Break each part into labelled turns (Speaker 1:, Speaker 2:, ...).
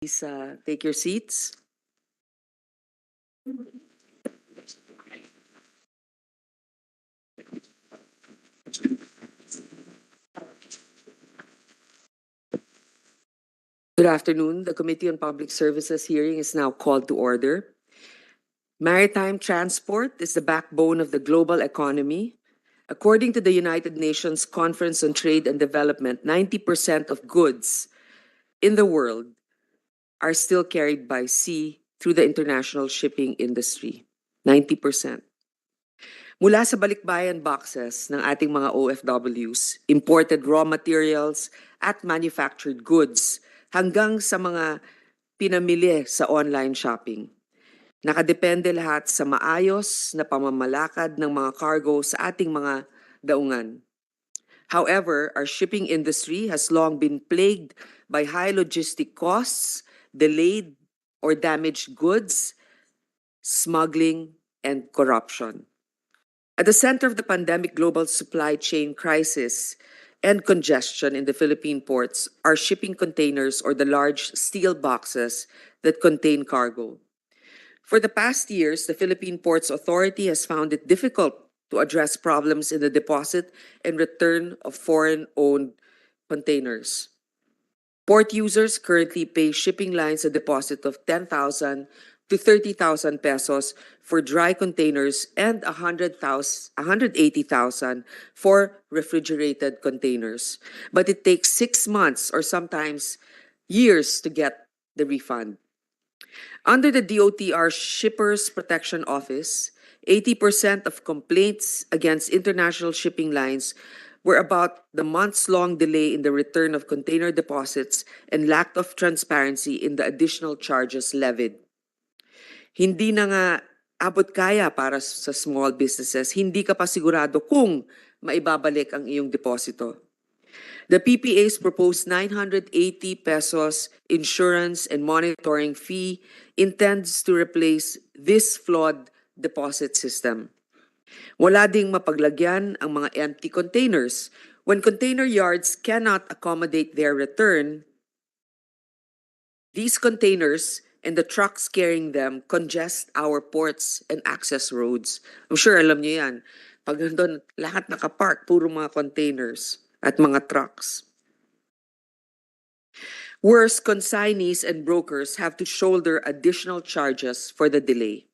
Speaker 1: Please take your seats. Good afternoon. The Committee on Public Services hearing is now called to order. Maritime transport is the backbone of the global economy. According to the United Nations Conference on Trade and Development, 90% of goods in the world are still carried by sea through the international shipping industry. 90%. Mula sa balikbayan boxes ng ating mga OFWs, imported raw materials at manufactured goods hanggang sa mga pinamili sa online shopping. Nakadepende lahat sa maayos na pamamalakad ng mga cargo sa ating mga daungan. However, our shipping industry has long been plagued by high logistic costs, delayed or damaged goods, smuggling, and corruption. At the center of the pandemic global supply chain crisis and congestion in the Philippine ports are shipping containers or the large steel boxes that contain cargo. For the past years, the Philippine Ports Authority has found it difficult to address problems in the deposit and return of foreign-owned containers. Port users currently pay shipping lines a deposit of 10,000 to 30,000 pesos for dry containers and 180,000 for refrigerated containers. But it takes 6 months or sometimes years to get the refund. Under the DOTR Shippers Protection Office, 80% of complaints against international shipping lines were about the months-long delay in the return of container deposits and lack of transparency in the additional charges levied. Hindi na nga abot kaya para sa small businesses, hindi ka pa sigurado kung maibabalik ang iyong deposito. The PPA's proposed 980 pesos insurance and monitoring fee intends to replace this flawed deposit system. Wala ding mapaglagyan ang mga empty containers. When container yards cannot accommodate their return, these containers and the trucks carrying them congest our ports and access roads. I'm sure alam niyo yan. Pag nandun, lahat nakapark, puro mga containers at mga trucks. Worse, consignees and brokers have to shoulder additional charges for the delay.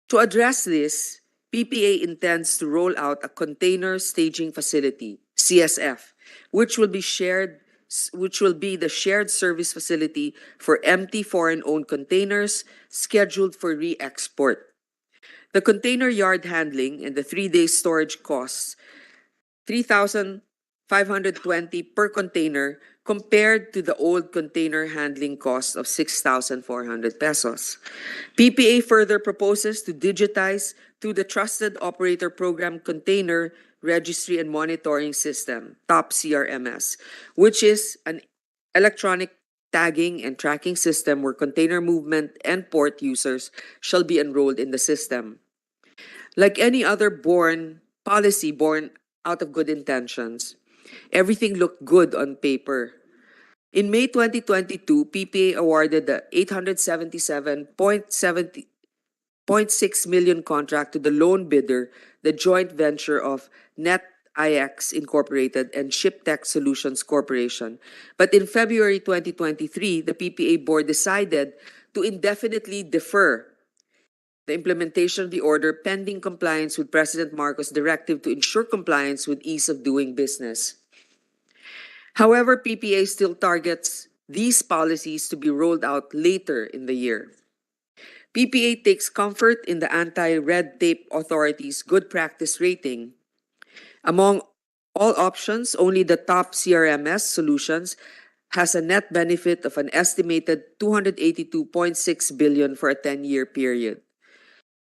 Speaker 1: To address this, PPA intends to roll out a container staging facility, CSF, which will be the shared service facility for empty foreign-owned containers scheduled for re-export. The container yard handling and the 3-day storage costs 3,520 per container compared to the old container handling cost of 6,400 pesos. PPA further proposes to digitize through the Trusted Operator Program Container Registry and Monitoring System, TOP CRMS, which is an electronic tagging and tracking system where container movement and port users shall be enrolled in the system. Like any other policy born out of good intentions, everything looked good on paper. In May 2022, PPA awarded the 877.6 million contract to the lone bidder, the joint venture of NetIX Incorporated and ShipTech Solutions Corporation. But in February 2023, the PPA board decided to indefinitely defer the implementation of the order pending compliance with President Marcos' directive to ensure compliance with ease of doing business. However, PPA still targets these policies to be rolled out later in the year. PPA takes comfort in the Anti-Red Tape Authority's good practice rating. Among all options, only the top CRMS solutions has a net benefit of an estimated 282.6 billion for a 10-year period.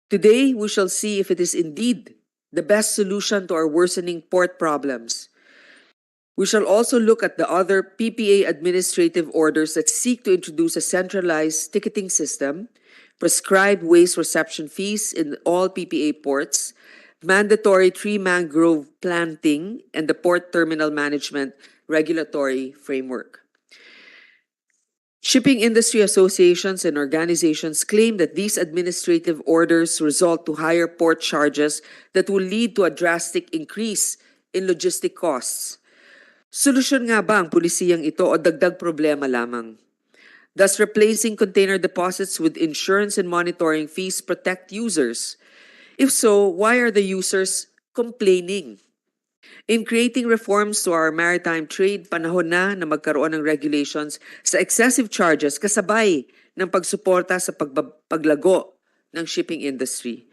Speaker 1: Today, we shall see if it is indeed the best solution to our worsening port problems. We shall also look at the other PPA administrative orders that seek to introduce a centralized ticketing system, prescribe waste reception fees in all PPA ports, mandatory tree mangrove planting, and the port terminal management regulatory framework. Shipping industry associations and organizations claim that these administrative orders result to higher port charges that will lead to a drastic increase in logistic costs. Solusyon nga ba ang pulisiyang ito o dagdag problema lamang? Does replacing container deposits with insurance and monitoring fees protect users? If so, why are the users complaining? In creating reforms to our maritime trade, panahon na magkaroon ng regulations sa excessive charges kasabay ng pagsuporta sa paglago ng shipping industry.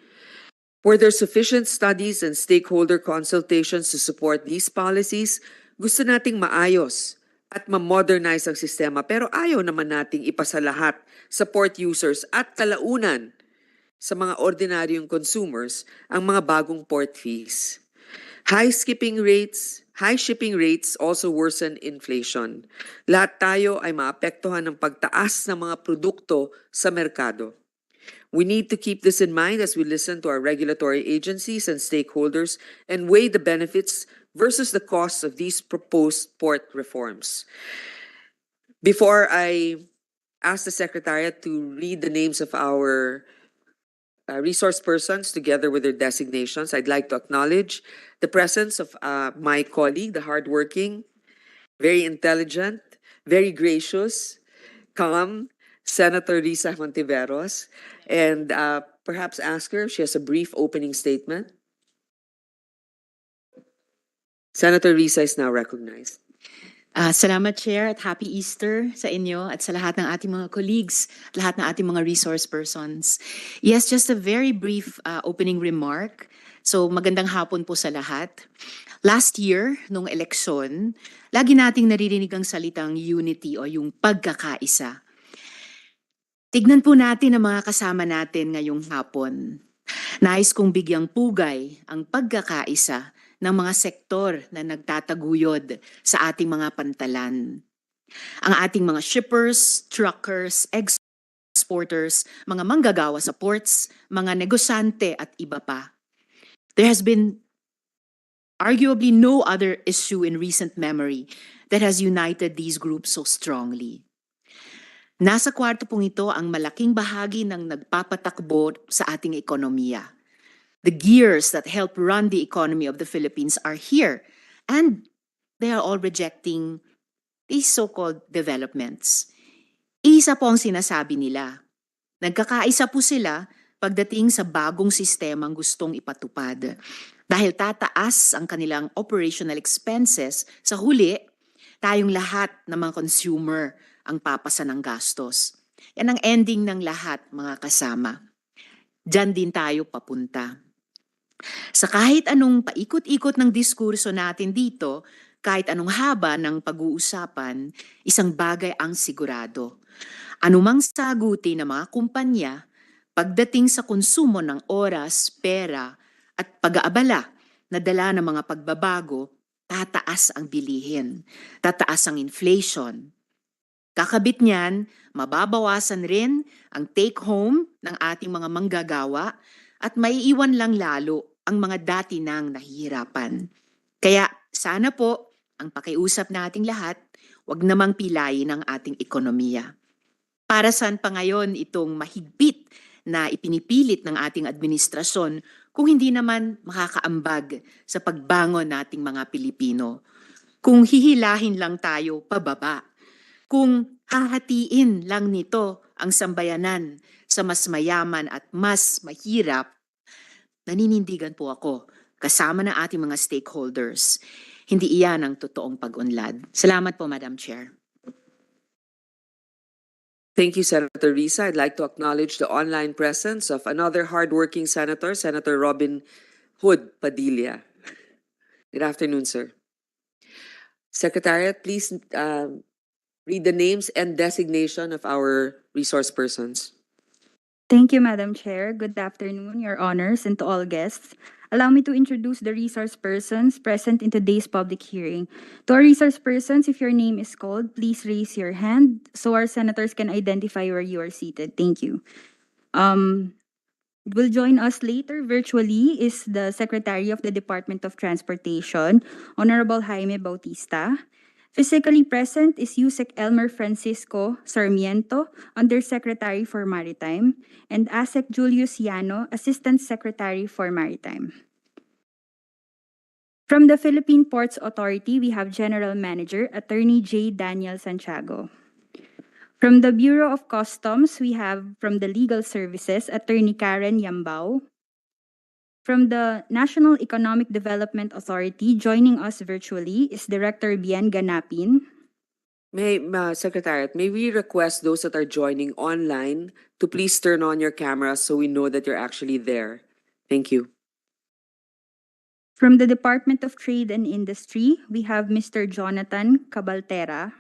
Speaker 1: Were there sufficient studies and stakeholder consultations to support these policies? Gusto nating maayos at ma-modernize ang sistema pero ayaw naman nating ipasa lahat sa port users at kalaunan sa mga ordinaryong consumers ang mga bagong port fees. High shipping rates also worsen inflation. Lahat tayo ay maapektuhan ng pagtaas ng mga produkto sa merkado. We need to keep this in mind as we listen to our regulatory agencies and stakeholders and weigh the benefits versus the costs of these proposed port reforms. Before I ask the Secretariat to read the names of our resource persons together with their designations, I'd like to acknowledge the presence of my colleague, the hardworking, very intelligent, very gracious, calm Senator Risa Hontiveros, and perhaps ask her if she has a brief opening statement. Senator Risa is now recognized.
Speaker 2: Salamat, Chair, at Happy Easter sa inyo at sa lahat ng ating mga colleagues, at lahat ng ating mga resource persons. Yes, just a very brief opening remark. So magandang hapon po sa lahat. Last year, nung eleksyon, lagi nating naririnig ang salitang unity o yung pagkakaisa. Tignan po natin ang mga kasama natin ngayong hapon. Nais kong bigyang pugay ang pagkakaisa ng mga sektor na nagtataguyod sa ating mga pantalan. Ang ating mga shippers, truckers, exporters, mga manggagawa sa ports, mga negosyante at iba pa. There has been arguably no other issue in recent memory that has united these groups so strongly. Nasa kwarto pong ito ang malaking bahagi ng nagpapatakbo sa ating ekonomiya. The gears that help run the economy of the Philippines are here, and they are all rejecting these so-called developments. Isa po ang sinasabi nila. Nagkakaisa po sila pagdating sa bagong sistemang gustong ipatupad. Dahil tataas ang kanilang operational expenses, sa huli, tayong lahat ng mga consumer ang papasa ng gastos. Yan ang ending ng lahat, mga kasama. Diyan din tayo papunta. Sa kahit anong paikot-ikot ng diskurso natin dito, kahit anong haba ng pag-uusapan, isang bagay ang sigurado. Anumang sagutin ng mga kumpanya, pagdating sa konsumo ng oras, pera, at pag-aabala na dala ng mga pagbabago, tataas ang bilihin, tataas ang inflation. Kakabit niyan, mababawasan rin ang take-home ng ating mga manggagawa at maiiwan lang lalo ang mga dati nang nahihirapan. Kaya sana po, ang pakiusap nating lahat, wag namang pilayin ang ating ekonomiya. Para saan pa ngayon itong mahigpit na ipinipilit ng ating administrasyon kung hindi naman makakaambag sa pagbangon nating mga Pilipino? Kung hihilahin lang tayo pababa, kung hahatiin lang nito ang sambayanan sa mas mayaman at mas mahirap, naninindigan po ako kasama ng ating mga stakeholders. Hindi iyan ang totoong pag-unlad. Salamat po, Madam Chair.
Speaker 1: Thank you, Senator Risa. I'd like to acknowledge the online presence of another hardworking senator, Senator Robin Hood Padilla. Good afternoon, sir. Secretariat, please read the names and designation of our resource persons.
Speaker 3: Thank you, Madam Chair. Good afternoon, Your Honors, and to all guests. Allow me to introduce the resource persons present in today's public hearing. To our resource persons, if your name is called, please raise your hand so our senators can identify where you are seated. Thank you. Will join us later virtually is the Secretary of the Department of Transportation, Honorable Jaime Bautista, Physically present is Yusek Elmer Francisco Sarmiento, Undersecretary for Maritime, and ASEC Julius Yano, Assistant Secretary for Maritime. From the Philippine Ports Authority, we have General Manager Attorney J. Daniel Santiago. From the Bureau of Customs, we have from the Legal Services Attorney Karen Yambao. From the National Economic Development Authority, joining us virtually is Director Bien Ganapin.
Speaker 1: Secretariat, may we request those that are joining online to please turn on your cameras so we know that you're actually there. Thank you.
Speaker 3: From the Department of Trade and Industry, we have Mr. Jonathan Cabaltera.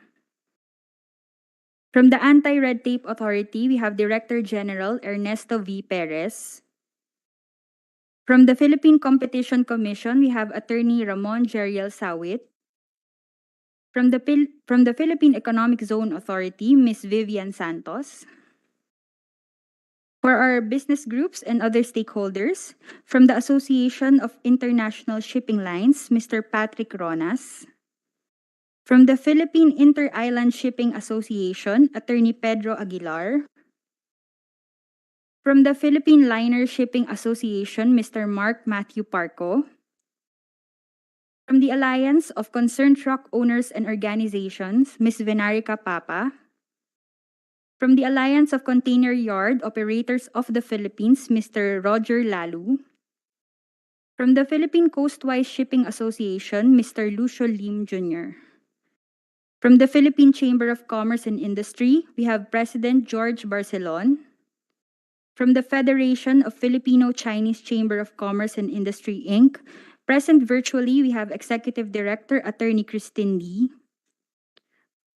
Speaker 3: From the Anti-Red Tape Authority, we have Director General Ernesto V. Perez. From the Philippine Competition Commission, we have Attorney Ramon Jeriel Sawit. From the Philippine Economic Zone Authority, Ms. Vivian Santos. For our business groups and other stakeholders, from the Association of International Shipping Lines, Mr. Patrick Ronas. From the Philippine Inter-Island Shipping Association, Attorney Pedro Aguilar. From the Philippine Liner Shipping Association, Mr. Mark Matthew Parco. From the Alliance of Concerned Truck Owners and Organizations, Ms. Venarica Papa. From the Alliance of Container Yard Operators of the Philippines, Mr. Roger Lalu. From the Philippine Coastwise Shipping Association, Mr. Lucio Lim Jr. From the Philippine Chamber of Commerce and Industry, we have President George Barcelon. From the Federation of Filipino-Chinese Chamber of Commerce and Industry, Inc., present virtually, we have Executive Director Attorney Christine Lee.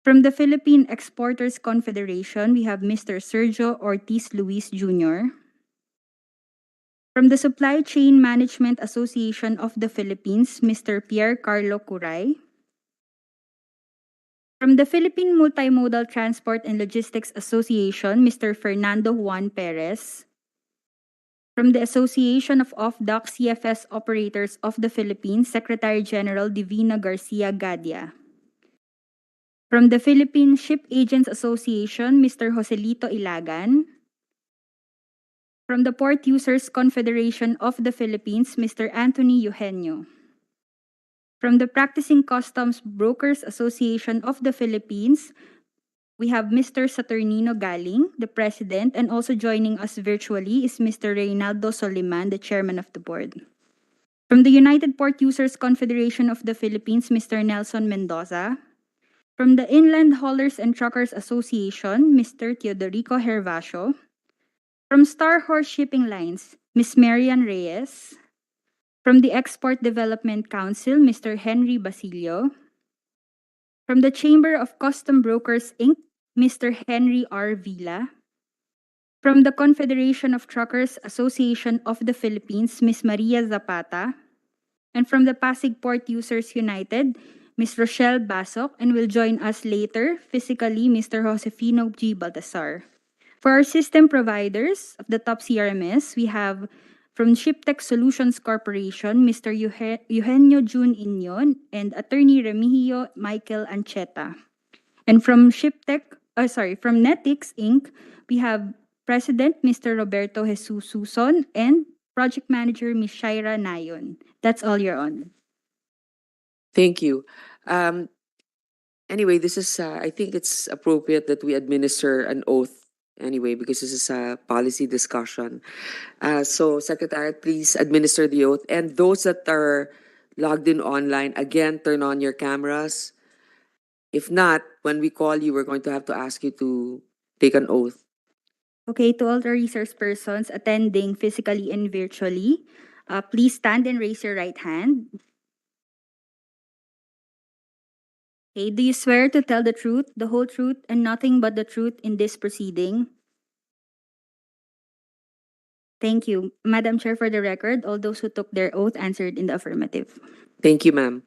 Speaker 3: From the Philippine Exporters Confederation, we have Mr. Sergio Ortiz Luis Jr. From the Supply Chain Management Association of the Philippines, Mr. Pierre Carlo Curay. From the Philippine Multimodal Transport and Logistics Association, Mr. Fernando Juan Perez. From the Association of Off-Dock CFS Operators of the Philippines, Secretary General Divina Garcia Gadia. From the Philippine Ship Agents Association, Mr. Joselito Ilagan. From the Port Users Confederation of the Philippines, Mr. Anthony Eugenio. From the Practicing Customs Brokers Association of the Philippines, we have Mr. Saturnino Galing, the President, and also joining us virtually is Mr. Reynaldo Soliman, the Chairman of the Board. From the United Port Users Confederation of the Philippines, Mr. Nelson Mendoza. From the Inland Haulers and Truckers Association, Mr. Teodorico Hervasio. From Star Horse Shipping Lines, Ms. Marian Reyes. From the Export Development Council, Mr. Henry Basilio. From the Chamber of Custom Brokers, Inc., Mr. Henry R. Villa. From the Confederation of Truckers Association of the Philippines, Ms. Maria Zapata. And from the Pasig Port Users United, Ms. Rochelle Basok, and will join us later, physically, Mr. Josefino G. Baltasar. For our system providers of the top CRMS, we have from ShipTech Solutions Corporation, Mr. Eugenio Jun Inyon and Attorney Remigio Michael Ancheta. And from from Netix Inc., we have President Mr. Roberto Jesus Suson and Project Manager Ms. Shaira Nayon. That's all, Your Honor.
Speaker 1: Thank you. Anyway, this is, I think it's appropriate that we administer an oath anyway, because this is a policy discussion. So, Secretary, please administer the oath. And those that are logged in online, again, turn on your cameras. If not, when we call you, we're going to have to ask you to take an oath.
Speaker 3: Okay, to all the resource persons attending physically and virtually, please stand and raise your right hand. Okay, do you swear to tell the truth, the whole truth, and nothing but the truth in this proceeding? Thank you. Madam Chair, for the record, all those who took their oath answered in the affirmative.
Speaker 1: Thank you, ma'am.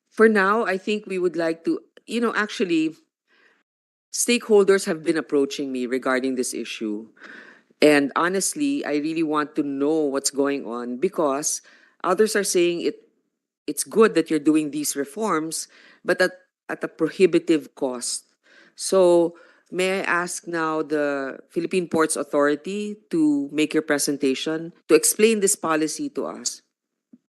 Speaker 1: For now, I think we would like to, actually, stakeholders have been approaching me regarding this issue. And honestly, I really want to know what's going on because others are saying it's good that you're doing these reforms, but at a prohibitive cost. So, may I ask now the Philippine Ports Authority to make your presentation to explain this policy to us?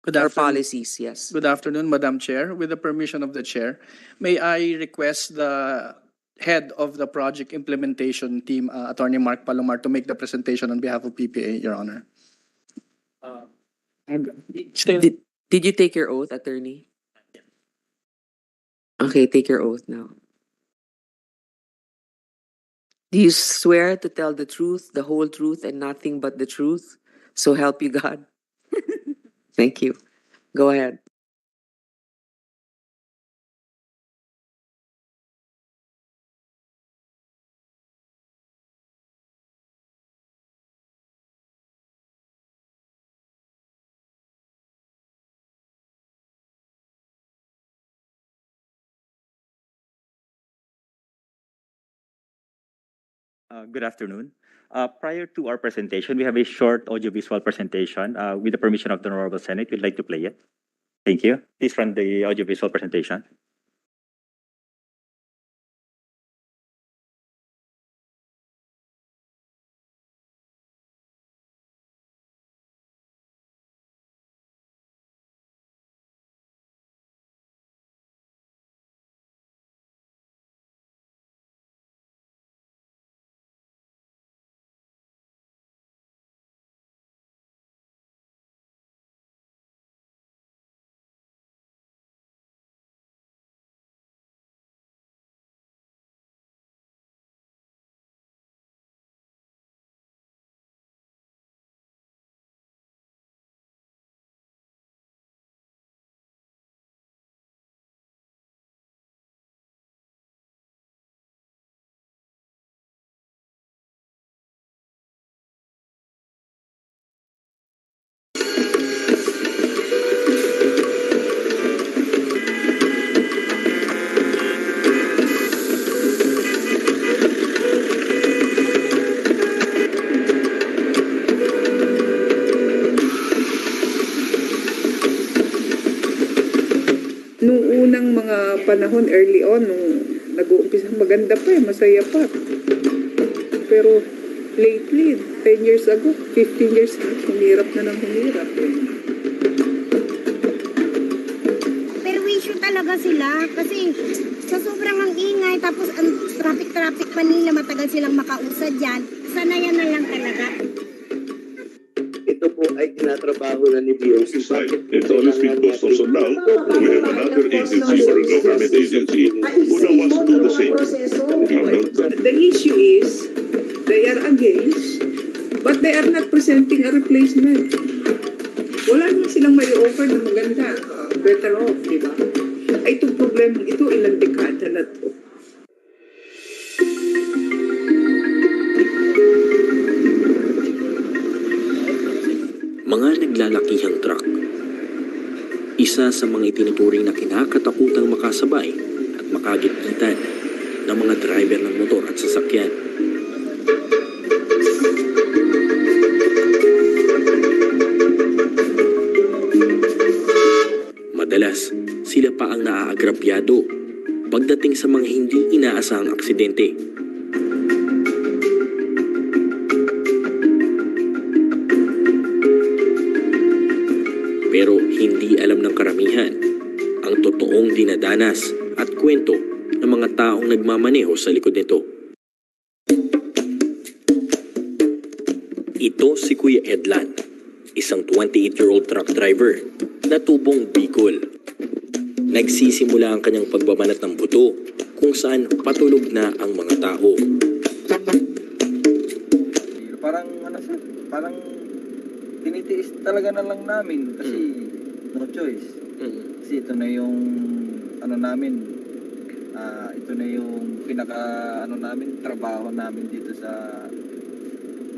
Speaker 4: Good
Speaker 1: Or
Speaker 4: afternoon.
Speaker 1: policies, yes.
Speaker 4: Good afternoon, Madam Chair. With the permission of the Chair, may I request the head of the project implementation team, Attorney Mark Palomar, to make the presentation on behalf of PPA, Your Honor. Still,
Speaker 1: Did you take your oath, attorney? Okay, take your oath now. Do you swear to tell the truth, the whole truth, and nothing but the truth? So help you God. Thank you. Go ahead.
Speaker 5: Good afternoon. Prior to our presentation, we have a short audiovisual presentation. With the permission of the Honorable Senate, we'd like to play it. Thank you. Please run the audiovisual presentation.
Speaker 6: Nung unang mga panahon, early on, nung nag-uumpisa, maganda pa masaya pa. Pero lately, 10 years ago, 15 years ago, humirap na ng humirap.
Speaker 7: Perwisyo talaga sila kasi sa sobrang ang ingay tapos ang traffic pa nila, matagal silang makausad dyan. Sanayan na lang talaga.
Speaker 8: Ito po ay tinatrabaho na ni BOC.
Speaker 9: It's honestly because also now we have another agency or a government agency who now wants to do the same.
Speaker 6: The issue is, they are against, but they are not presenting a replacement. Wala naman silang may offer na maganda. Better off, di ba? Ay, itong problema, ito ilang dekada na to.
Speaker 10: Mga naglalakihang truck. Isa sa mga itinuturing na kinakatakutang makasabay at makagitgitan ng mga driver ng motor at sasakyan. Madalas, sila pa ang naaagrabyado pagdating sa mga hindi inaasahang aksidente. Pero hindi alam ng karamihan ang totoong dinadanas at kwento ng mga taong nagmamaneho sa likod nito. Ito si Kuya Edlan, isang 28-year-old truck driver na tubong Bicol. Nagsisimula ang kanyang pagbabanat ng buto kung saan patulog na ang mga tao.
Speaker 11: Parang tinitiis talaga na lang namin kasi no choice. Kasi ito na yung namin, ito na yung pinaka namin, trabaho namin dito sa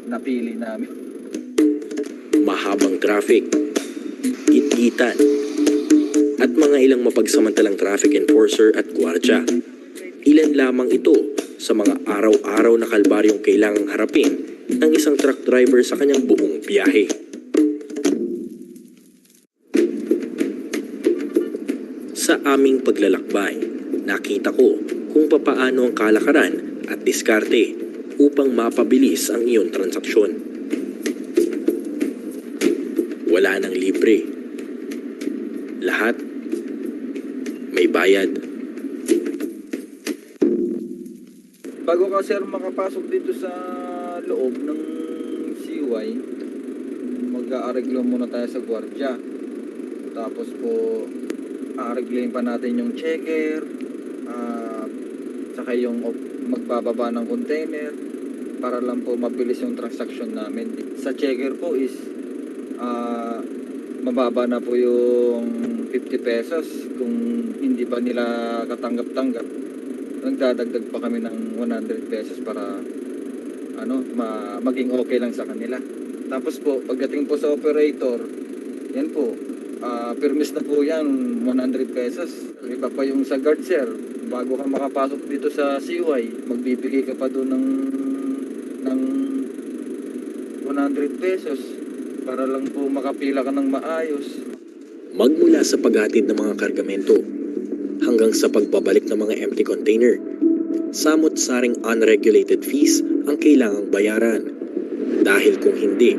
Speaker 11: napili namin.
Speaker 10: Mahabang traffic, gitgitan, at mga ilang mapagsamantalang traffic enforcer at gwardya. Ilan lamang ito sa mga araw-araw na kalbaryong kailangang harapin ng isang truck driver sa kanyang buong biyahe. Sa aming paglalakbay, nakita ko kung papaano ang kalakaran at diskarte upang mapabilis ang iyong transaksyon. Wala nang libre. Lahat may bayad.
Speaker 11: Bago ka sir makapasok dito sa loob ng CY, mag-aareglo muna tayo sa gwardiya. Tapos po, aaregloin pa natin yung checker, saka yung magbababa ng container para lang po mabilis yung transaction namin. Sa checker po is mababa na po yung 50 pesos kung hindi pa nila katanggap-tanggap. Nagdadagdag pa kami ng 100 pesos para maging okay lang sa kanila. Tapos po, pagdating po sa operator, yan po, permis na po yan, 100 pesos. Iba pa yung sa guard sir, bago ka makapasok dito sa CY, magbibigay ka pa doon ng 100 pesos para lang po makapila ka ng maayos.
Speaker 10: Magmula sa paghatid ng mga kargamento hanggang sa pagbabalik ng mga empty container, samot-saring unregulated fees ang kailangang bayaran. Dahil kung hindi,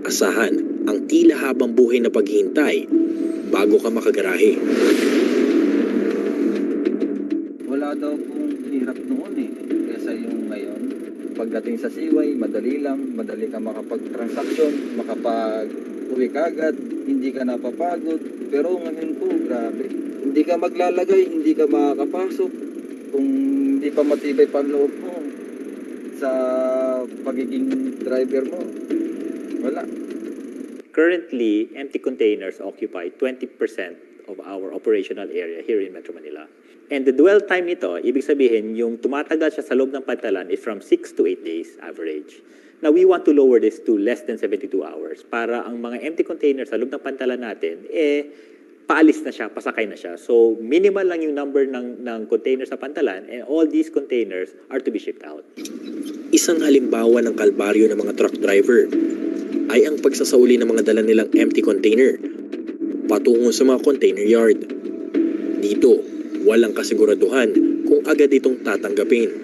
Speaker 10: asahan ang tila habang buhay na paghihintay bago ka makagarahe.
Speaker 11: Wala daw pong hirap noon kesa yung ngayon. Pagdating sa CY, madali lang, madali ka makapag-transaction, makapag-uwi kagad, hindi ka napapagod. Pero ngayon po, grabe. Hindi ka maglalagay, hindi ka makakapasok. Kung hindi pa matibay pa loob mo sa pagiging driver mo, wala.
Speaker 5: Currently, empty containers occupy 20% of our operational area here in Metro Manila. And the dwell time nito, ibig sabihin, yung tumatagal siya sa loob ng pantalan is from 6 to 8 days average. Now, we want to lower this to less than 72 hours para ang mga empty containers sa loob ng pantalan natin, paalis na siya, pasakay na siya. So, minimal lang yung number ng containers sa pantalan and all these containers are to be shipped out.
Speaker 10: Isang halimbawa ng kalbaryo ng mga truck driver ay ang pagsasauli ng mga dala nilang empty container patungo sa mga container yard. Dito, walang kasiguraduhan kung agad itong tatanggapin.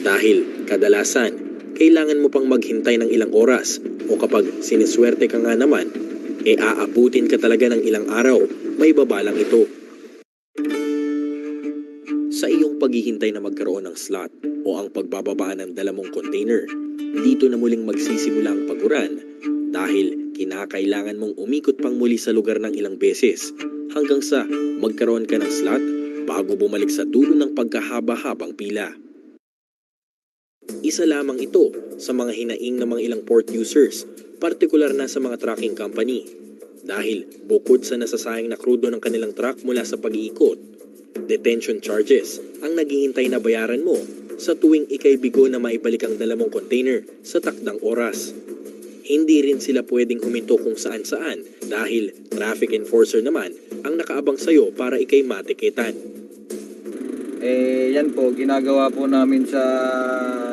Speaker 10: Dahil kadalasan, kailangan mo pang maghintay ng ilang oras o kapag siniswerte ka nga naman, aabutin ka talaga ng ilang araw, may babalang ito. Sa iyong paghihintay na magkaroon ng slot o ang pagbababa ng dala mong container, dito na muling magsisimula ang paguran dahil kinakailangan mong umikot pang muli sa lugar ng ilang beses hanggang sa magkaroon ka ng slot bago bumalik sa dulo ng pagkahaba-habang pila. Isa lamang ito sa mga hinaing ng mga ilang port users, partikular na sa mga trucking company. Dahil bukod sa nasasayang na krudo ng kanilang truck mula sa pag-iikot, detention charges ang naghihintay na bayaran mo sa tuwing ika'y bigo na maibalik ang dala mong container sa takdang oras. Hindi rin sila pwedeng huminto kung saan-saan dahil traffic enforcer naman ang nakaabang sayo para ika'y matikitan.
Speaker 11: Yan po, ginagawa po namin sa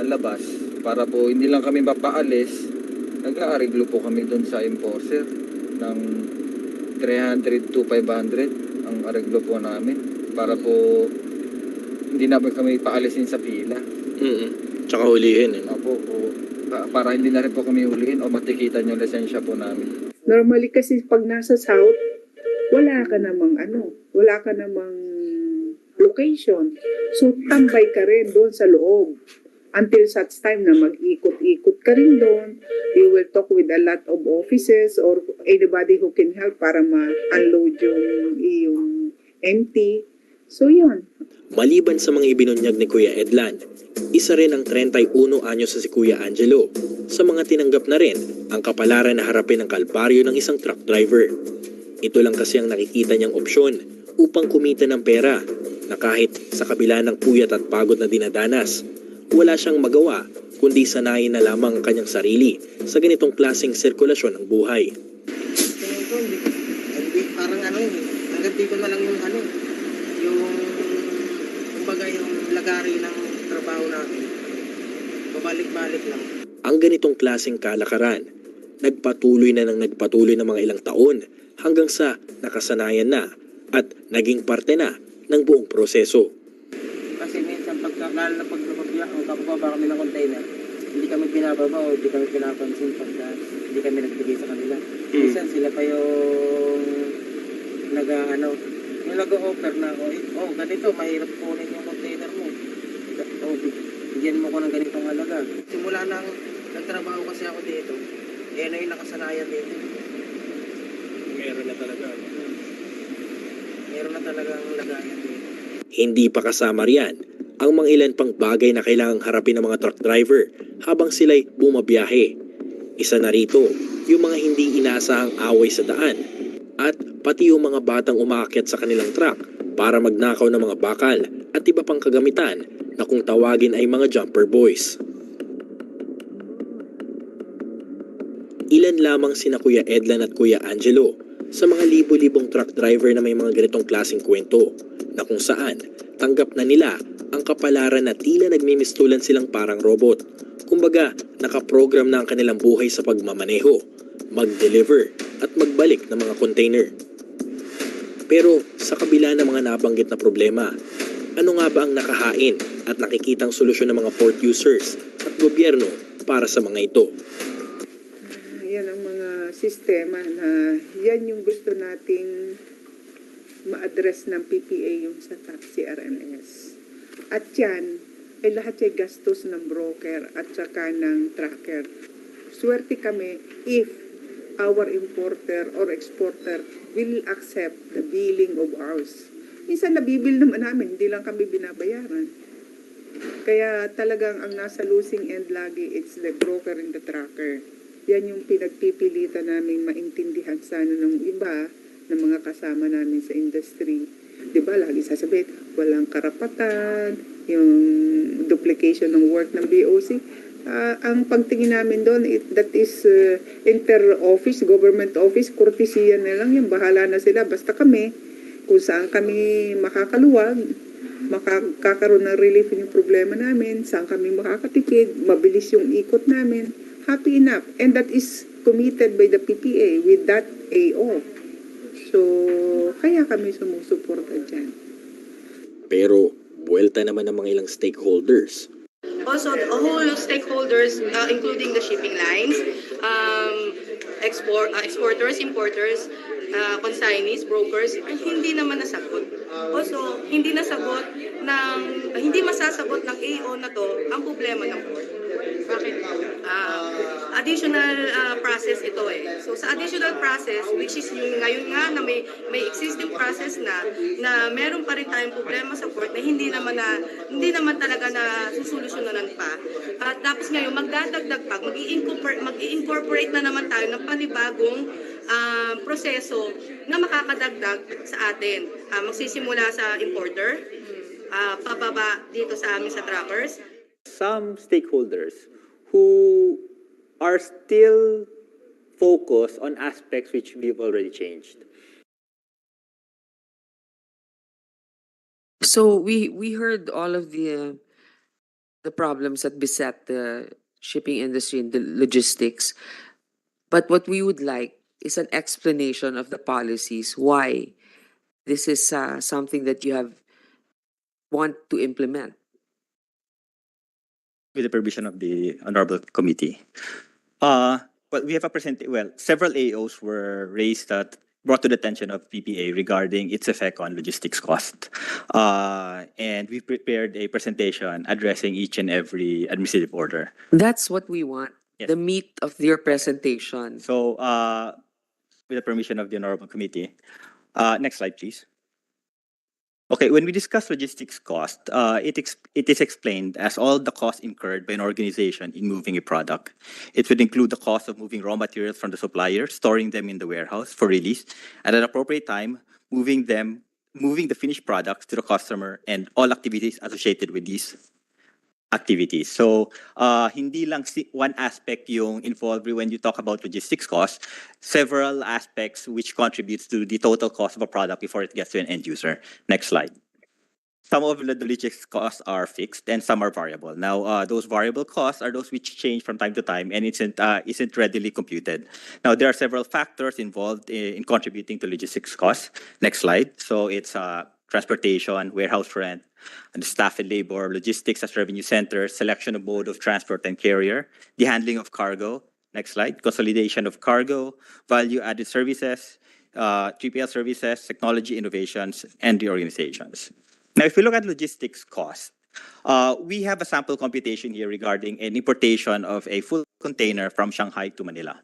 Speaker 11: labas para po hindi lang kami mapaalis. Nag-aareglo po kami doon sa enforcer ng 300 to 500 ang areglo po namin para po hindi na kami paalisin sa pila.
Speaker 10: Tsaka hulihin.
Speaker 11: Opo, para hindi na rin po kami hulihin o matikitan yung lisensya po namin.
Speaker 6: Normally kasi pag nasa south, wala ka namang location. So, tambay ka rin doon sa loob. Until such time na mag-ikot-ikot ka rin doon. You will talk with a lot of officers or anybody who can help para ma-unload yung empty. So, yun.
Speaker 10: Maliban sa mga ibinunyag ni Kuya Edlan, isa rin ang 31 anyo sa si Kuya Angelo sa mga tinanggap na rin ang kapalaran na harapin ng kalbaryo ng isang truck driver. Ito lang kasi ang nakikita niyang opsyon upang kumita ng pera na kahit sa kabila ng puyat at pagod na dinadanas, wala siyang magawa kundi sanayin na lamang ang kanyang sarili sa ganitong klaseng sirkulasyon ng buhay.
Speaker 12: Parang hanggang dito na lang yung kumbaga yung lagari ng trabaho natin. Babalik-balik lang.
Speaker 10: Ang ganitong klaseng kalakaran, nagpatuloy ng mga ilang taon hanggang sa nakasanayan na at naging parte na ng buong proseso.
Speaker 12: Kasi minsan lalo na pagkababa kami ng container, hindi kami pinababa o hindi kami pinapansin pagka hindi kami nagbigay sa kanila. Minsan sila pa yung yung nag-o-offer na ganito, mahirap kunin yung container mo. Bigyan mo ko ng ganitong halaga. Simula nang nagtrabaho kasi ako dito, ano yung nakasanayan dito. Meron na talaga ang lagayan dito.
Speaker 10: Hindi pa kasama riyan ang mga ilan pang bagay na kailangang harapin ng mga truck driver habang sila'y bumabiyahe. Isa na rito yung mga hindi inaasahang away sa daan at pati yung mga batang umaakyat sa kanilang truck para magnakaw ng mga bakal at iba pang kagamitan na kung tawagin ay mga jumper boys. Ilan lamang sina Kuya Edlan at Kuya Angelo sa mga libo-libong truck driver na may mga ganitong klaseng kwento na kung saan tanggap na nila ang kapalaran na tila nagmimistulan silang parang robot. Kumbaga, nakaprogram na ang kanilang buhay sa pagmamaneho, mag-deliver at magbalik ng mga container. Pero sa kabila ng mga nabanggit na problema, ano nga ba ang nakahain at nakikitang solusyon ng mga port users at gobyerno para sa mga ito?
Speaker 6: Yan ang mga sistema na yan yung gusto nating ma-address ng PPA yung sa taxi RMS. At yan ay lahat ay gastos ng broker at saka ng tracker. Swerte kami if our importer or exporter will accept the billing of ours. Minsan nabibil naman namin, hindi lang kami binabayaran. Kaya talagang ang nasa losing end lagi, it's the broker and the tracker. Yan yung pinagpipilitan namin maintindihan sana ng iba, ng mga kasama namin sa industry. Diba, lagi sasabihin, walang karapatan, yung duplication ng work ng BOC. Ang pagtingin namin doon, that is inter-office, government office, kurtesiya na lang yan, bahala na sila. Basta kami, kung saan kami makakaluwag, makakaroon ng relief yung problema namin, saan kami makakatipid, mabilis yung ikot namin, happy enough. And that is committed by the PPA with that AO. So, kaya kami sumusuporta dyan.
Speaker 10: Pero, buwelta naman ng mga ilang stakeholders.
Speaker 13: Also, the whole stakeholders, including the shipping lines, exporters, importers, consignees, brokers, ay hindi naman nasagot. Also, hindi masasagot ng AO na to ang problema ng port. Bakit? Additional process ito eh. So sa additional process, which is yung ngayon nga na may existing process na meron pa rin tayong problema sa port na hindi naman talaga na susolusyonan pa. At tapos ngayon magdadagdag pa, mag-i-incorporate na naman tayo ng panibagong proseso na makakadagdag sa atin. Magsisimula sa importer, pababa dito sa amin sa trackers.
Speaker 5: Some stakeholders who are still focused on aspects which we've already changed.
Speaker 1: So we heard all of the problems that beset the shipping industry and the logistics, but what we would like is an explanation of the policies why this is something that you want to implement.
Speaker 14: With the permission of the honorable committee. We have several AOs were brought to the attention of PPA regarding its effect on logistics cost. And we prepared a presentation addressing each and every administrative order.
Speaker 1: That's what we want,
Speaker 14: Yes.
Speaker 1: the meat of your presentation.
Speaker 14: So, with the permission of the honorable committee, next slide, please. Okay, when we discuss logistics cost, it is explained as all the costs incurred by an organization in moving a product. It would include the cost of moving raw materials from the supplier, storing them in the warehouse for release, at an appropriate time, moving the finished products to the customer, and all activities associated with these activities. So, hindi lang one aspect yung involved when you talk about logistics costs, several aspects which contributes to the total cost of a product before it gets to an end user. Next slide. Some of the logistics costs are fixed and some are variable. Now, those variable costs are those which change from time to time and isn't readily computed. Now, there are several factors involved in contributing to logistics costs. Next slide. So, it's transportation, warehouse rent, and staff and labor, logistics as revenue centers, selection of mode of transport and carrier, the handling of cargo. Next slide. Consolidation of cargo, value-added services, 3PL services, technology innovations, and reorganizations. Now, if we look at logistics cost, we have a sample computation here regarding an importation of a full container from Shanghai to Manila.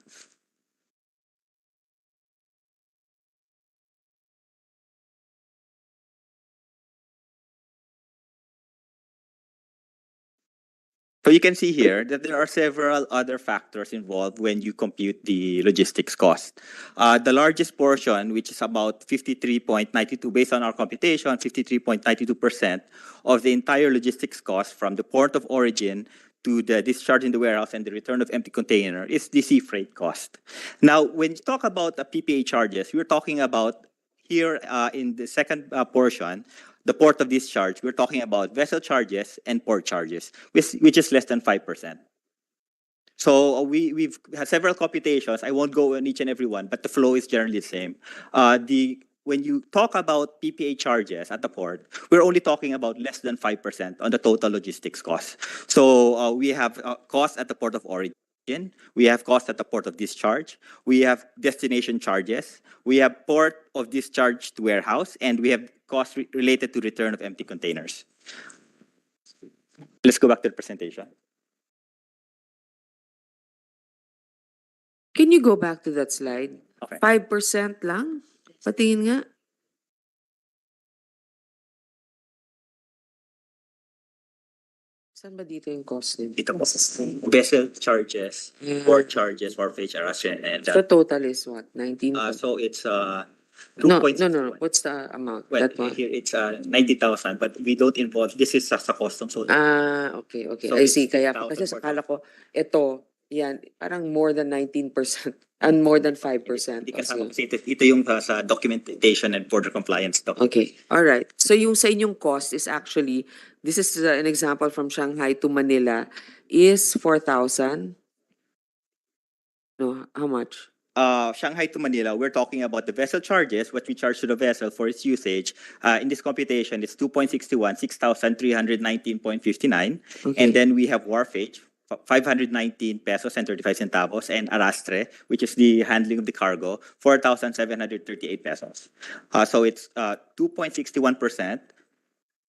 Speaker 14: So you can see here that there are several other factors involved when you compute the logistics cost. The largest portion, which is about 53.92, based on our computation, 53.92% of the entire logistics cost from the port of origin to the discharge in the warehouse and the return of empty container is the sea freight cost. Now, when you talk about the PPA charges, we're talking about here in the second portion, the port of discharge, we're talking about vessel charges and port charges, which is less than 5%. So we've had several computations. I won't go on each and every one, but the flow is generally the same. When you talk about PPA charges at the port, we're only talking about less than 5% on the total logistics cost. So we have costs at the port of origin. We have costs at the port of discharge. We have destination charges. We have port of discharge to warehouse, and we have costs related to return of empty containers. Let's go back to the presentation.
Speaker 1: Can you go back to that slide?
Speaker 14: Okay.
Speaker 1: 5% lang? Patingin nga. Saan ba dito yung cost din?
Speaker 14: Dito po. Vessel charges, port charges, wharfage, and
Speaker 1: The total is what? 19?
Speaker 14: so it's
Speaker 1: No. What's the amount?
Speaker 14: well,
Speaker 1: That one?
Speaker 14: here it's 90,000, but we don't involve. This is sa customs. So
Speaker 1: Okay.
Speaker 14: So
Speaker 1: I
Speaker 14: it's
Speaker 1: see. Kaya
Speaker 14: 10,000
Speaker 1: kasi
Speaker 14: per
Speaker 1: akala ko, ito, yan, parang more than 19% and more than 5%.
Speaker 14: hindi kasama kasi ito yung sa documentation and border compliance document.
Speaker 1: Okay. All right. So yung sa inyong cost is actually, this is an example from Shanghai to Manila, is 4,000. No, how much?
Speaker 14: Shanghai to Manila, we're talking about the vessel charges, what we charge to the vessel for its usage. In this computation, it's 2.61, 6,319.59.
Speaker 1: Okay.
Speaker 14: And then we have wharfage, 519 pesos and 35 centavos, and arrastre, which is the handling of the cargo, 4,738 pesos. So it's 2.61%.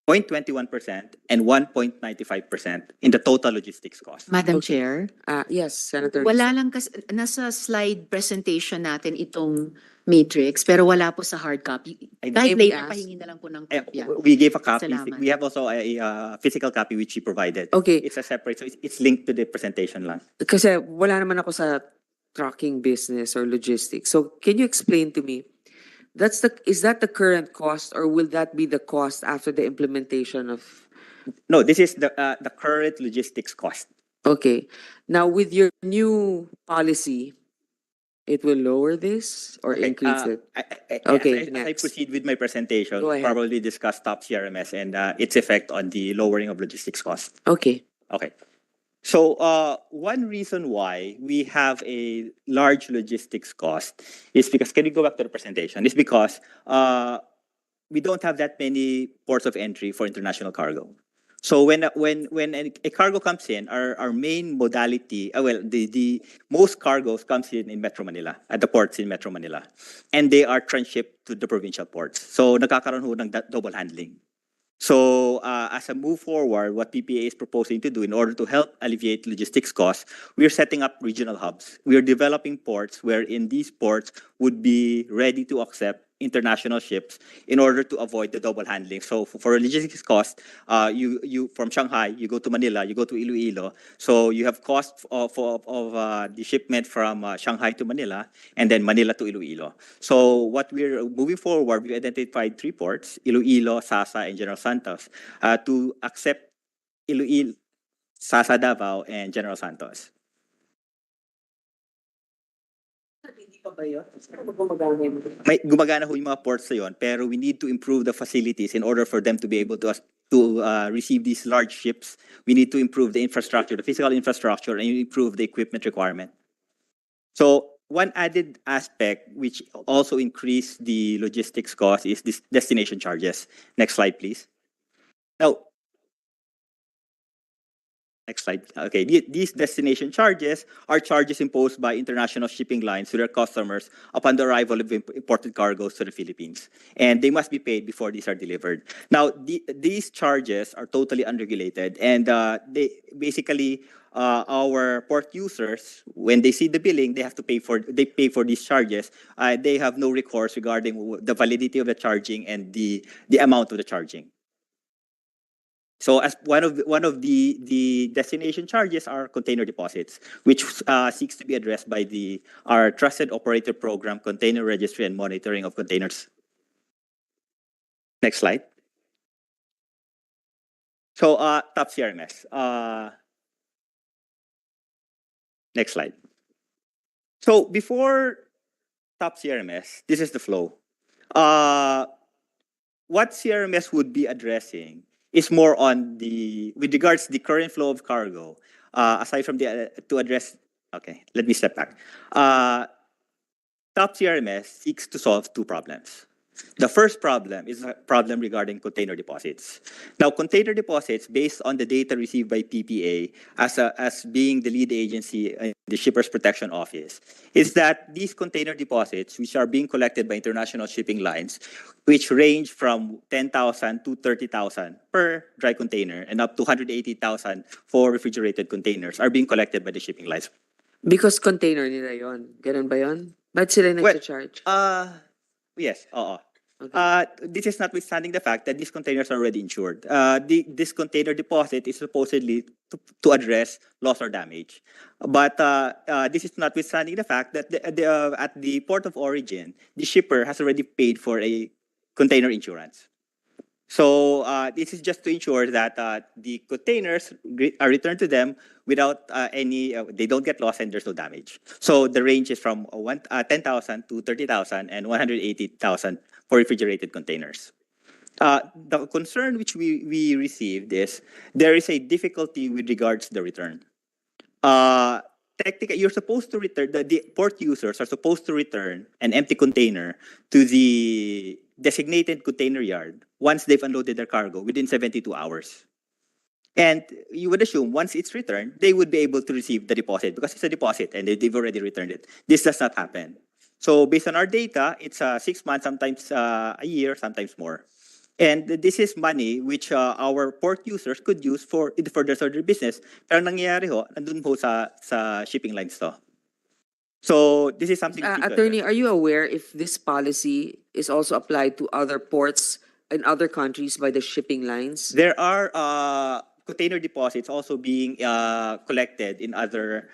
Speaker 14: 0.21% and 1.95% in the total logistics cost.
Speaker 2: Madam Chair,
Speaker 1: Yes, Senator.
Speaker 2: wala lang kasi, nasa slide presentation natin itong matrix, pero wala po sa hard copy. Kahit
Speaker 1: may
Speaker 2: later,
Speaker 1: ask.
Speaker 2: pahingi na lang po ng
Speaker 14: Eh,
Speaker 2: kopya.
Speaker 14: we gave a copy.
Speaker 2: Salamat.
Speaker 14: We have also a physical copy which she provided.
Speaker 1: Okay.
Speaker 14: It's a separate, so it's linked to the presentation lang.
Speaker 1: Kasi wala naman ako sa trucking business or logistics. So can you explain to me, is that the current cost or will that be the cost after the implementation of?
Speaker 14: No, this is the current logistics cost.
Speaker 1: Okay. Now with your new policy, it will lower this or increase it? Okay,
Speaker 14: As I
Speaker 1: next.
Speaker 14: proceed with my presentation,
Speaker 1: Go ahead.
Speaker 14: probably discuss top CRMS and its effect on the lowering of logistics cost.
Speaker 1: Okay.
Speaker 14: Okay. So one reason why we have a large logistics cost is because, can you go back to the presentation? Is because we don't have that many ports of entry for international cargo. So when a cargo comes in, our main modality, the most cargoes comes in Metro Manila, at the ports in Metro Manila. And they are transshipped to the provincial ports. So nagkakaroon ho ng double handling. So as a move forward, what PPA is proposing to do in order to help alleviate logistics costs, we are setting up regional hubs. We are developing ports wherein these ports would be ready to accept international ships in order to avoid the double handling. So for logistics cost, you from Shanghai, you go to Manila, you go to Iloilo. So you have cost of the shipment from Shanghai to Manila and then Manila to Iloilo. So what we're moving forward, we identified 3 ports, Iloilo, Sasa, and General Santos, to accept Iloilo, Sasa, Davao, and General Santos. May gumagana ho yung mga ports na yun, pero we need to improve the facilities in order for them to be able to receive these large ships. We need to improve the infrastructure, the physical infrastructure, and improve the equipment requirement. So one added aspect which also increased the logistics cost is this destination charges. Next slide, please. Now, next slide. Okay, these destination charges are charges imposed by international shipping lines to their customers upon the arrival of imported cargoes to the Philippines, and they must be paid before these are delivered. Now, these charges are totally unregulated, and they basically our port users, when they see the billing, they pay for these charges. They have no recourse regarding the validity of the charging and the amount of the charging. So as one of the destination charges are container deposits, which seeks to be addressed by our trusted operator program, container registry and monitoring of containers. Next slide. So top CRMS. Next slide. So before top CRMS, this is the flow. What CRMS would be addressing is more on with regards to the current flow of cargo, aside from to address, okay, let me step back. Top CRMS seeks to solve two problems. The first problem is a problem regarding container deposits. Now, container deposits, based on the data received by PPA as being the lead agency in the Shippers Protection Office, is that these container deposits, which are being collected by international shipping lines, which range from 10,000 to 30,000 per dry container and up to 180,000 for refrigerated containers, are being collected by the shipping lines.
Speaker 1: Because container nila yon. Ganun ba yon? Ba't sila nag-charge?
Speaker 14: Yes, oo.
Speaker 1: Okay.
Speaker 14: This is notwithstanding the fact that these containers are already insured. This container deposit is supposedly to address loss or damage. But this is notwithstanding the fact that at the port of origin, the shipper has already paid for a container insurance. So this is just to ensure that the containers are returned to them without they don't get lost and there's no damage. So the range is from 10,000 to 30,000 and 180,000 for refrigerated containers. The concern which we received is there is a difficulty with regards to the return. Technically, you're supposed to return, the port users are supposed to return an empty container to the designated container yard once they've unloaded their cargo within 72 hours. And you would assume once it's returned, they would be able to receive the deposit because it's a deposit and they've already returned it. This does not happen. So based on our data, it's 6 months, sometimes a year, sometimes more. And this is money which our port users could use for their business. Pero nangyayari ho, nandun ho sa shipping lines to. So this is something.
Speaker 1: Attorney, are you aware if this policy is also applied to other ports in other countries by the shipping lines?
Speaker 14: There are container deposits also being collected in other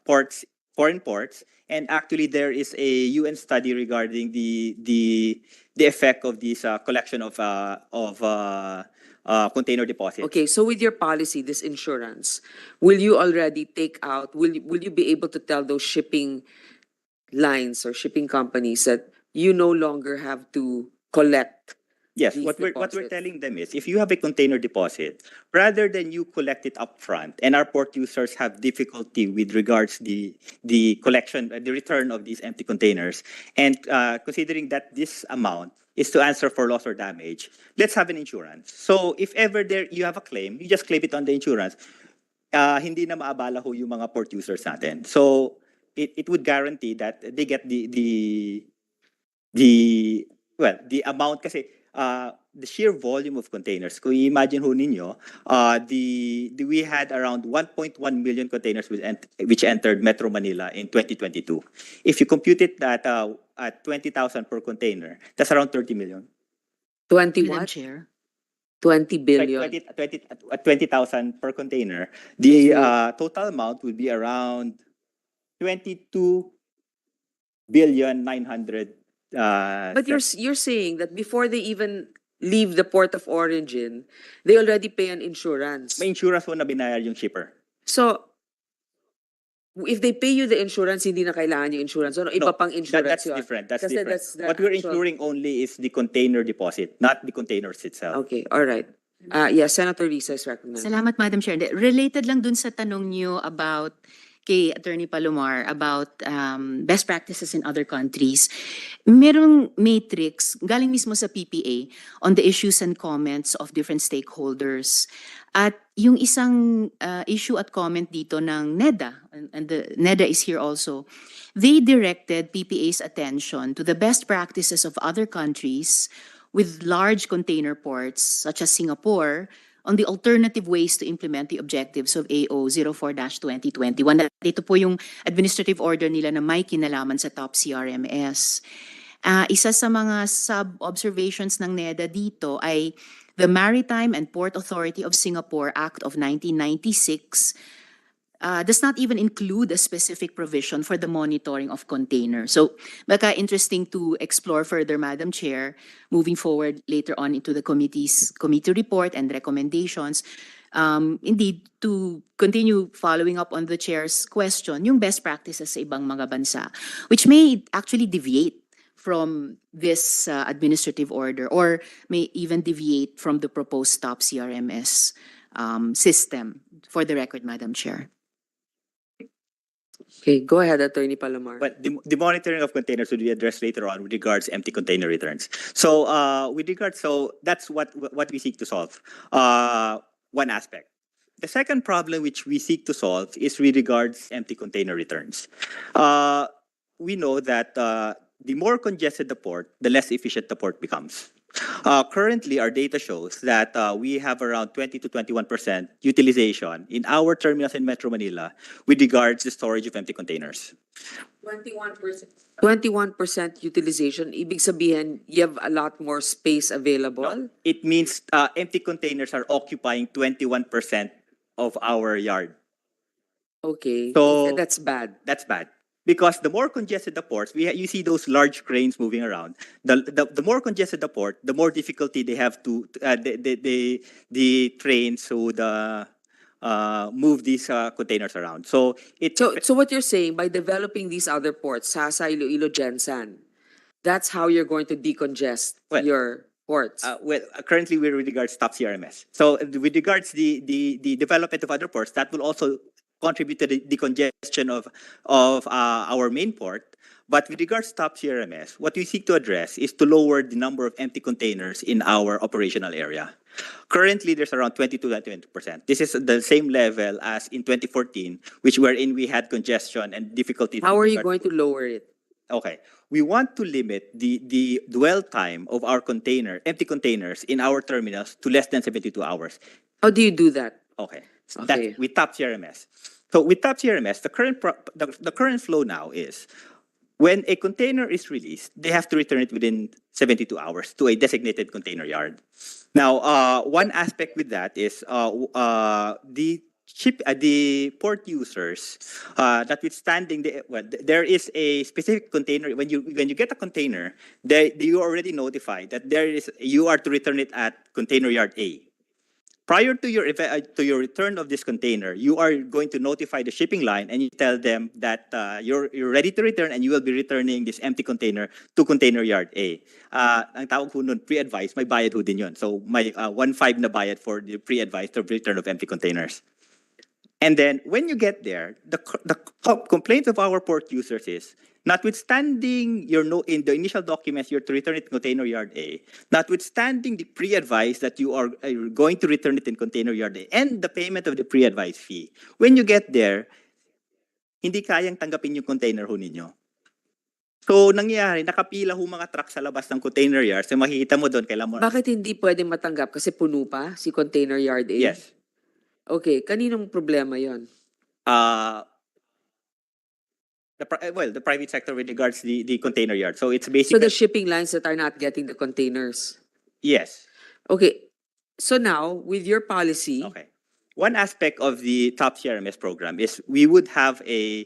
Speaker 14: ports, foreign ports, and actually there is a UN study regarding the effect of this collection of container deposits.
Speaker 1: Okay, so with your policy, this insurance, will you already take out? Will you be able to tell those shipping lines or shipping companies that you no longer have to collect?
Speaker 14: Yes, what we're telling them is if you have a container deposit, rather than you collect it up front, and our port users have difficulty with regards the collection, the return of these empty containers, and considering that this amount is to answer for loss or damage, let's have an insurance. So if ever you have a claim, you just claim it on the insurance. Hindi na maabala ho yung mga port users natin. So it would guarantee that they get the amount kasi the sheer volume of containers. Kung imagine ho ninyo, we had around 1.1 million containers which entered Metro Manila in 2022. If you compute it at 20,000 per container, that's around 30 million.
Speaker 1: 20
Speaker 2: Madam
Speaker 1: what?
Speaker 2: Chair.
Speaker 1: 20 billion.
Speaker 14: 20,000 per container. The total amount would be around 22 billion 900.
Speaker 1: But you're saying that before they even leave the port of origin, they already pay an insurance.
Speaker 14: May insurance po na binayar yung shipper.
Speaker 1: So, if they pay you the insurance, hindi na kailangan yung insurance. Ano, iba pang insurance
Speaker 14: That's
Speaker 1: yun?
Speaker 14: different. That's
Speaker 1: Kasi
Speaker 14: different.
Speaker 1: that's the
Speaker 14: What we're
Speaker 1: actual-
Speaker 14: insuring only is the container deposit, not the containers itself.
Speaker 1: Okay, all right. Yes, Senator Risa is recognized.
Speaker 2: Salamat, Madam Chair. Related lang dun sa tanong niyo about kay Attorney Palomar about best practices in other countries. Merong matrix galing mismo sa PPA on the issues and comments of different stakeholders. At yung isang issue at comment dito ng NEDA, and the NEDA is here also, they directed PPA's attention to the best practices of other countries with large container ports such as Singapore on the alternative ways to implement the objectives of AO 04-2021. At ito po yung administrative order nila na may kinalaman sa top CRMS. Isa sa mga sub-observations ng NEDA dito ay the Maritime and Port Authority of Singapore Act of 1996 does not even include a specific provision for the monitoring of containers. So, baka interesting to explore further, Madam Chair, moving forward later on into the committee report and recommendations. Indeed, to continue following up on the Chair's question, yung best practices sa ibang mga bansa, which may actually deviate from this administrative order or may even deviate from the proposed top CRMS system. For the record, Madam Chair.
Speaker 1: Okay, go ahead, Attorney Palomar.
Speaker 14: But the monitoring of containers will be addressed later on with regards to empty container returns. So that's what we seek to solve. One aspect. The second problem which we seek to solve is with regards empty container returns. We know that the more congested the port, the less efficient the port becomes. Currently, our data shows that we have around 20 to 21% utilization in our terminals in Metro Manila with regards to storage of empty containers.
Speaker 1: 21%. 21% utilization, ibig sabihin, you have a lot more space available?
Speaker 14: No, it means empty containers are occupying 21% of our yard.
Speaker 1: Okay,
Speaker 14: So
Speaker 1: that's bad.
Speaker 14: that's bad. Because the more congested the ports, you see those large cranes moving around. The more congested the port, the more difficulty they have to the trains would move these containers around. So
Speaker 1: what you're saying, by developing these other ports, Sasa, Iloilo, Jensan, that's how you're going to decongest your ports?
Speaker 14: Currently we're with regards to top CRMS. So with regards the development of other ports, that will also contribute to the decongestion of our main port. But with regards to top CRMS, what we seek to address is to lower the number of empty containers in our operational area. Currently, there's around 20 to 20%. This is the same level as in 2014, wherein we had congestion and difficulty.
Speaker 1: How are you going to lower it?
Speaker 14: Okay. We want to limit the dwell time of our empty containers in our terminals to less than 72 hours.
Speaker 1: How do you do that?
Speaker 14: Okay. That's with top CRMS. So with top CRMS, the current flow now is when a container is released, they have to return it within 72 hours to a designated container yard. Now, one aspect with that is the port users, notwithstanding there is a specific container. When you get a container, you are already notified that you are to return it at container yard A. Prior to your return of this container, you are going to notify the shipping line and you tell them that you're ready to return and you will be returning this empty container to container yard A. Ang tawag po nun, pre-advised, may bayad ho din yun. So may 1.5 na bayad for the pre-advised return of empty containers. And then when you get there, the complaint of our port users is, notwithstanding in the initial documents you're to return it in container yard A, notwithstanding the pre-advice that you are going to return it in container yard A and the payment of the pre-advice fee, when you get there, hindi kayang tanggapin yung container ho ninyo. So nangyayari, nakapila ho mga truck sa labas ng container yard. So makikita mo doon, kailan mo...
Speaker 1: Bakit hindi pwedeng matanggap? Kasi puno pa si container yard A?
Speaker 14: Yes.
Speaker 1: Okay, kaninong problema yon?
Speaker 14: The private sector with regards to the container yard. So it's basically...
Speaker 1: So the shipping lines that are not getting the containers?
Speaker 14: Yes.
Speaker 1: Okay. So now, with your policy...
Speaker 14: Okay. One aspect of the top CRMS program is we would have a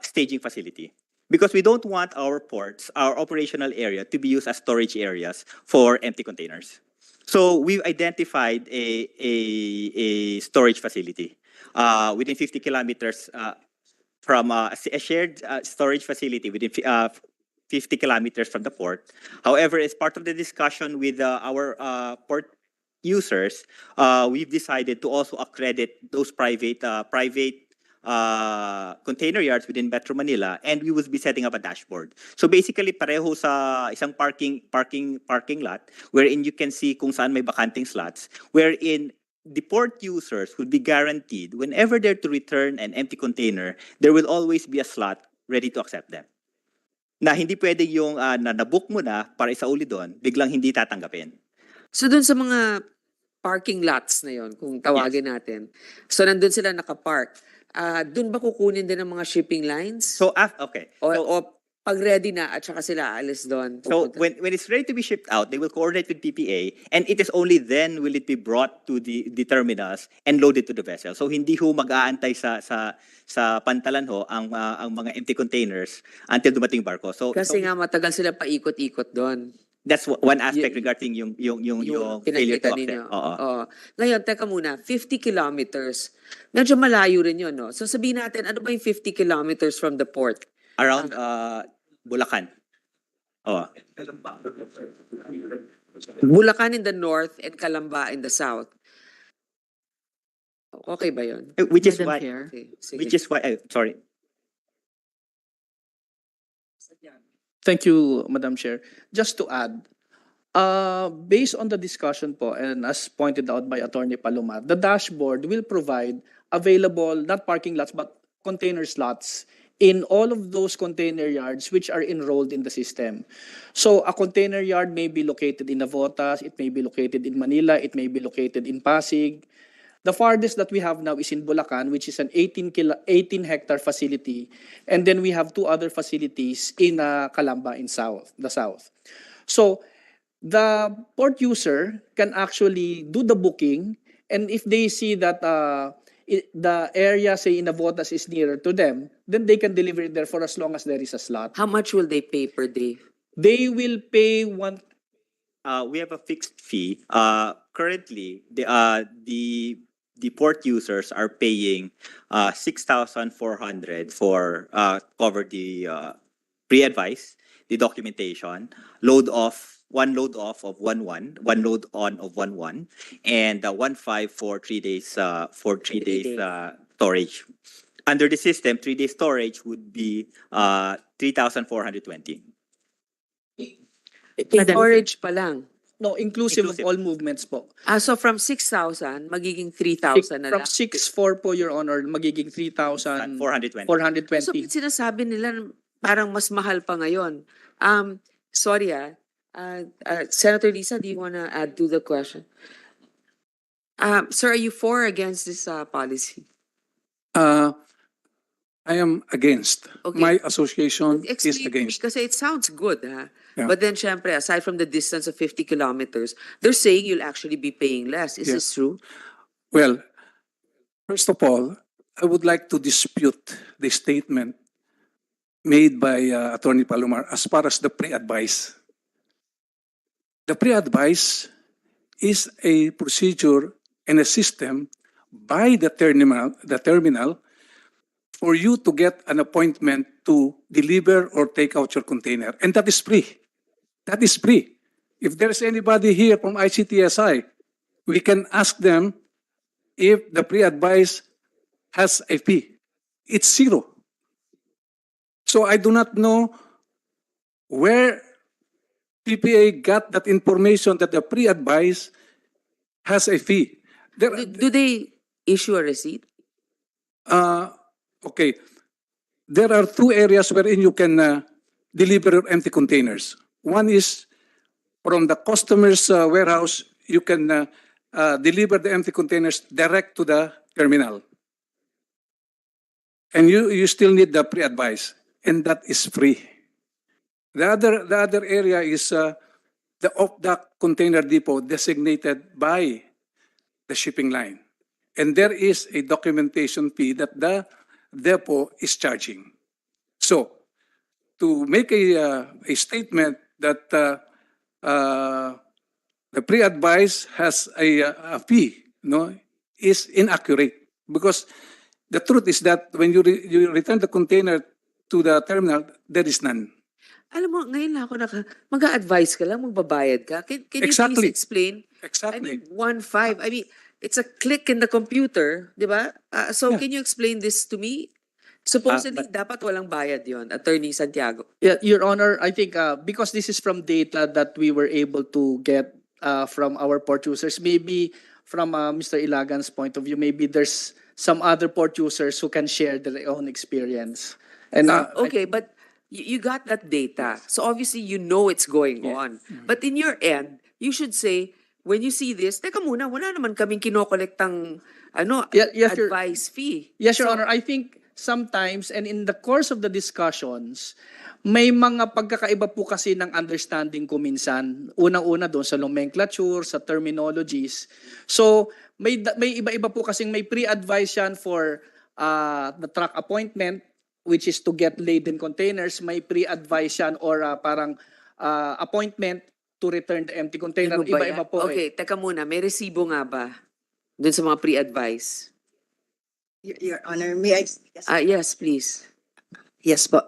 Speaker 14: staging facility. Because we don't want our ports, our operational area, to be used as storage areas for empty containers. So we've identified a storage facility within 50 kilometers from a shared storage facility within 50 kilometers from the port. However, as part of the discussion with our port users, we've decided to also accredit those private container yards within Metro Manila, and we would be setting up a dashboard. So basically, pareho sa isang parking lot wherein you can see kung saan may bakanting slots, wherein the port users will be guaranteed whenever they're to return an empty container, there will always be a slot ready to accept them. Na hindi pwede yung na-book mo na para isauli doon, biglang hindi tatanggapin.
Speaker 1: So dun sa mga parking lots na yon, kung tawagin natin, so nandun sila nakapark, dun ba kukunin din ng mga shipping lines?
Speaker 14: So, okay.
Speaker 1: O pag ready na at saka sila aalis doon?
Speaker 14: So when it's ready to be shipped out, they will coordinate with PPA, and it is only then will it be brought to the terminals and loaded to the vessel. So hindi ho mag-aantay sa pantalan ho ang mga empty containers until dumating barko. So
Speaker 1: Kasi nga matagal sila paikot-ikot doon.
Speaker 14: that's one aspect regarding yung failure to
Speaker 1: pinakita
Speaker 14: accept.
Speaker 1: ninyo.
Speaker 14: Oo.
Speaker 1: Oo. Ngayon, teka muna, 50 kilometers. Medyo malayo rin yun, no? So sabihin natin, ano ba yung 50 kilometers from the port?
Speaker 14: Around Bulacan. Oh.
Speaker 1: Bulacan in the north and Calamba in the south. Okay ba yun?
Speaker 14: Which is
Speaker 2: Madam
Speaker 14: why
Speaker 2: Chair.
Speaker 1: Okay, sige.
Speaker 14: which is why sorry.
Speaker 4: Thank you, Madam Chair. Just to add, based on the discussion po, and as pointed out by Attorney Palomar, the dashboard will provide available, not parking lots, but container slots in all of those container yards which are enrolled in the system. So a container yard may be located in Navotas, it may be located in Manila, it may be located in Pasig. The farthest that we have now is in Bulacan, which is an 18-hectare facility. And then we have two other facilities in Calamba in the south. So the port user can actually do the booking, and if they see that the area, say in Navotas, is nearer to them, then they can deliver it there for as long as there is a slot.
Speaker 1: How much will they pay per day?
Speaker 4: They will pay one.
Speaker 14: We have a fixed fee. Currently, the port users are paying 6,400 for cover the pre-advice, the documentation, one load off of 1-1, one load on of 1-1, and 1-5 for 3 days storage. Under the system, 3 days storage would be 3,420.
Speaker 1: Storage pa lang.
Speaker 4: No, inclusive of all movements po.
Speaker 1: So from 6,000, magiging 3,000 na
Speaker 4: From
Speaker 1: lang.
Speaker 4: 6,400 po, Your Honor, magiging
Speaker 14: 420.
Speaker 4: 3,420.
Speaker 1: So sinasabi nila parang mas mahal pa ngayon. Sorry Senator Lisa, do you want to add to the question? Sir, are you for or against this policy?
Speaker 15: I am against.
Speaker 1: Okay.
Speaker 15: My association is
Speaker 1: Explain to me,
Speaker 15: against.
Speaker 1: because it sounds good, ha?
Speaker 15: Yeah.
Speaker 1: But then, syempre, aside from the distance of 50 kilometers, they're saying you'll actually be paying less. Is this true?
Speaker 15: Well, first of all, I would like to dispute the statement made by Attorney Palomar as far as the pre-advice. The pre-advice is a procedure and a system by the terminal for you to get an appointment to deliver or take out your container. And that is free. That is free. If there's anybody here from ICTSI, we can ask them if the pre-advice has a fee. It's zero. So I do not know where PPA got that information that the pre-advice has a fee.
Speaker 1: Do they issue a receipt?
Speaker 15: Okay. There are two areas wherein you can deliver your empty containers. One is from the customer's warehouse, you can deliver the empty containers direct to the terminal. And you still need the pre-advice, and that is free. The other area is the off-dock container depot designated by the shipping line. And there is a documentation fee that the depot is charging. So, to make a statement that the pre-advice has a fee, is inaccurate. Because the truth is that when you return the container to the terminal, there is none.
Speaker 1: Alam mo, ngayon lang ako mag-a-advise ka lang, magbabayad ka. Can you please
Speaker 15: Exactly.
Speaker 1: explain?
Speaker 15: Exactly.
Speaker 1: I mean, 1.5. I mean, it's a click in the computer, di ba? So
Speaker 4: Yeah.
Speaker 1: can you explain this to me? Supposedly, dapat walang bayad yon, Attorney Santiago.
Speaker 4: Yeah, Your Honor, I think because this is from data that we were able to get from our port users, maybe from Mr. Ilagan's point of view, maybe there's some other port users who can share their own experience. And
Speaker 1: Okay, but you got that data. So obviously you know it's going on. But in your end, you should say, when you see this, teka muna, wala naman kaming kinokolektang
Speaker 4: Yes,
Speaker 1: advice fee.
Speaker 4: Yes, Your
Speaker 1: So,
Speaker 4: Honor. I think sometimes, and in the course of the discussions, may mga pagkakaiba po kasi ng understanding ko minsan. Unang-una doon sa nomenclature, sa terminologies. So, may iba-iba po kasing may pre-advice yan for the truck appointment, which is to get laden containers. May pre-advice yan or parang appointment to return the empty container.
Speaker 1: ano ba
Speaker 4: Iba-iba
Speaker 1: yan?
Speaker 4: po
Speaker 1: Okay, teka muna, may resibo nga ba? Doon sa mga pre-advice?
Speaker 16: Your Honor, may I speak as
Speaker 1: Yes, please.
Speaker 16: Yes po,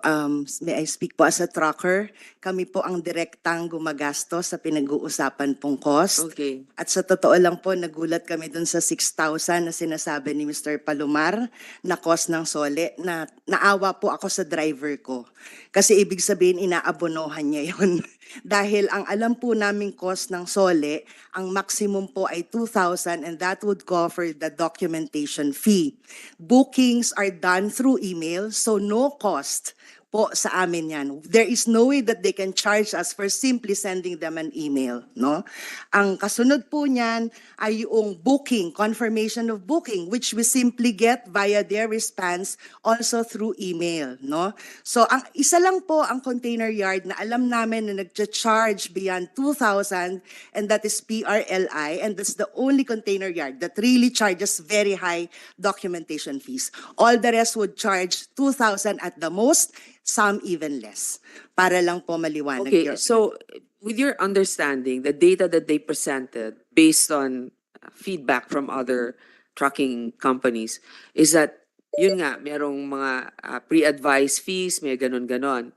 Speaker 16: may I speak po as a trucker. Kami po ang direktang gumagastos sa pinag-uusapan pong cost.
Speaker 1: Okay.
Speaker 16: At sa totoo lang po, nagulat kami dun sa 6,000 na sinasabi ni Mr. Palomar na cost ng sole, na naawa po ako sa driver ko. Kasi ibig sabihin, inaabonohan niya yun. Dahil ang alam po naming cost ng sole, ang maximum po ay 2,000 and that would cover the documentation fee. Bookings are done through email, so no cost po sa amin yan. There is no way that they can charge us for simply sending them an email, no? Ang kasunod po niyan ay yung booking, confirmation of booking, which we simply get via their response also through email, no? So ang isa lang po ang container yard na alam namin na nagcha-charge beyond 2,000, and that is PRLI, and that's the only container yard that really charges very high documentation fees. All the rest would charge 2,000 at the most, some even less. Para lang po maliwanag.
Speaker 1: Okay, so with your understanding, the data that they presented based on feedback from other trucking companies is that, yun nga, merong mga pre-advised fees, may ganon-ganon.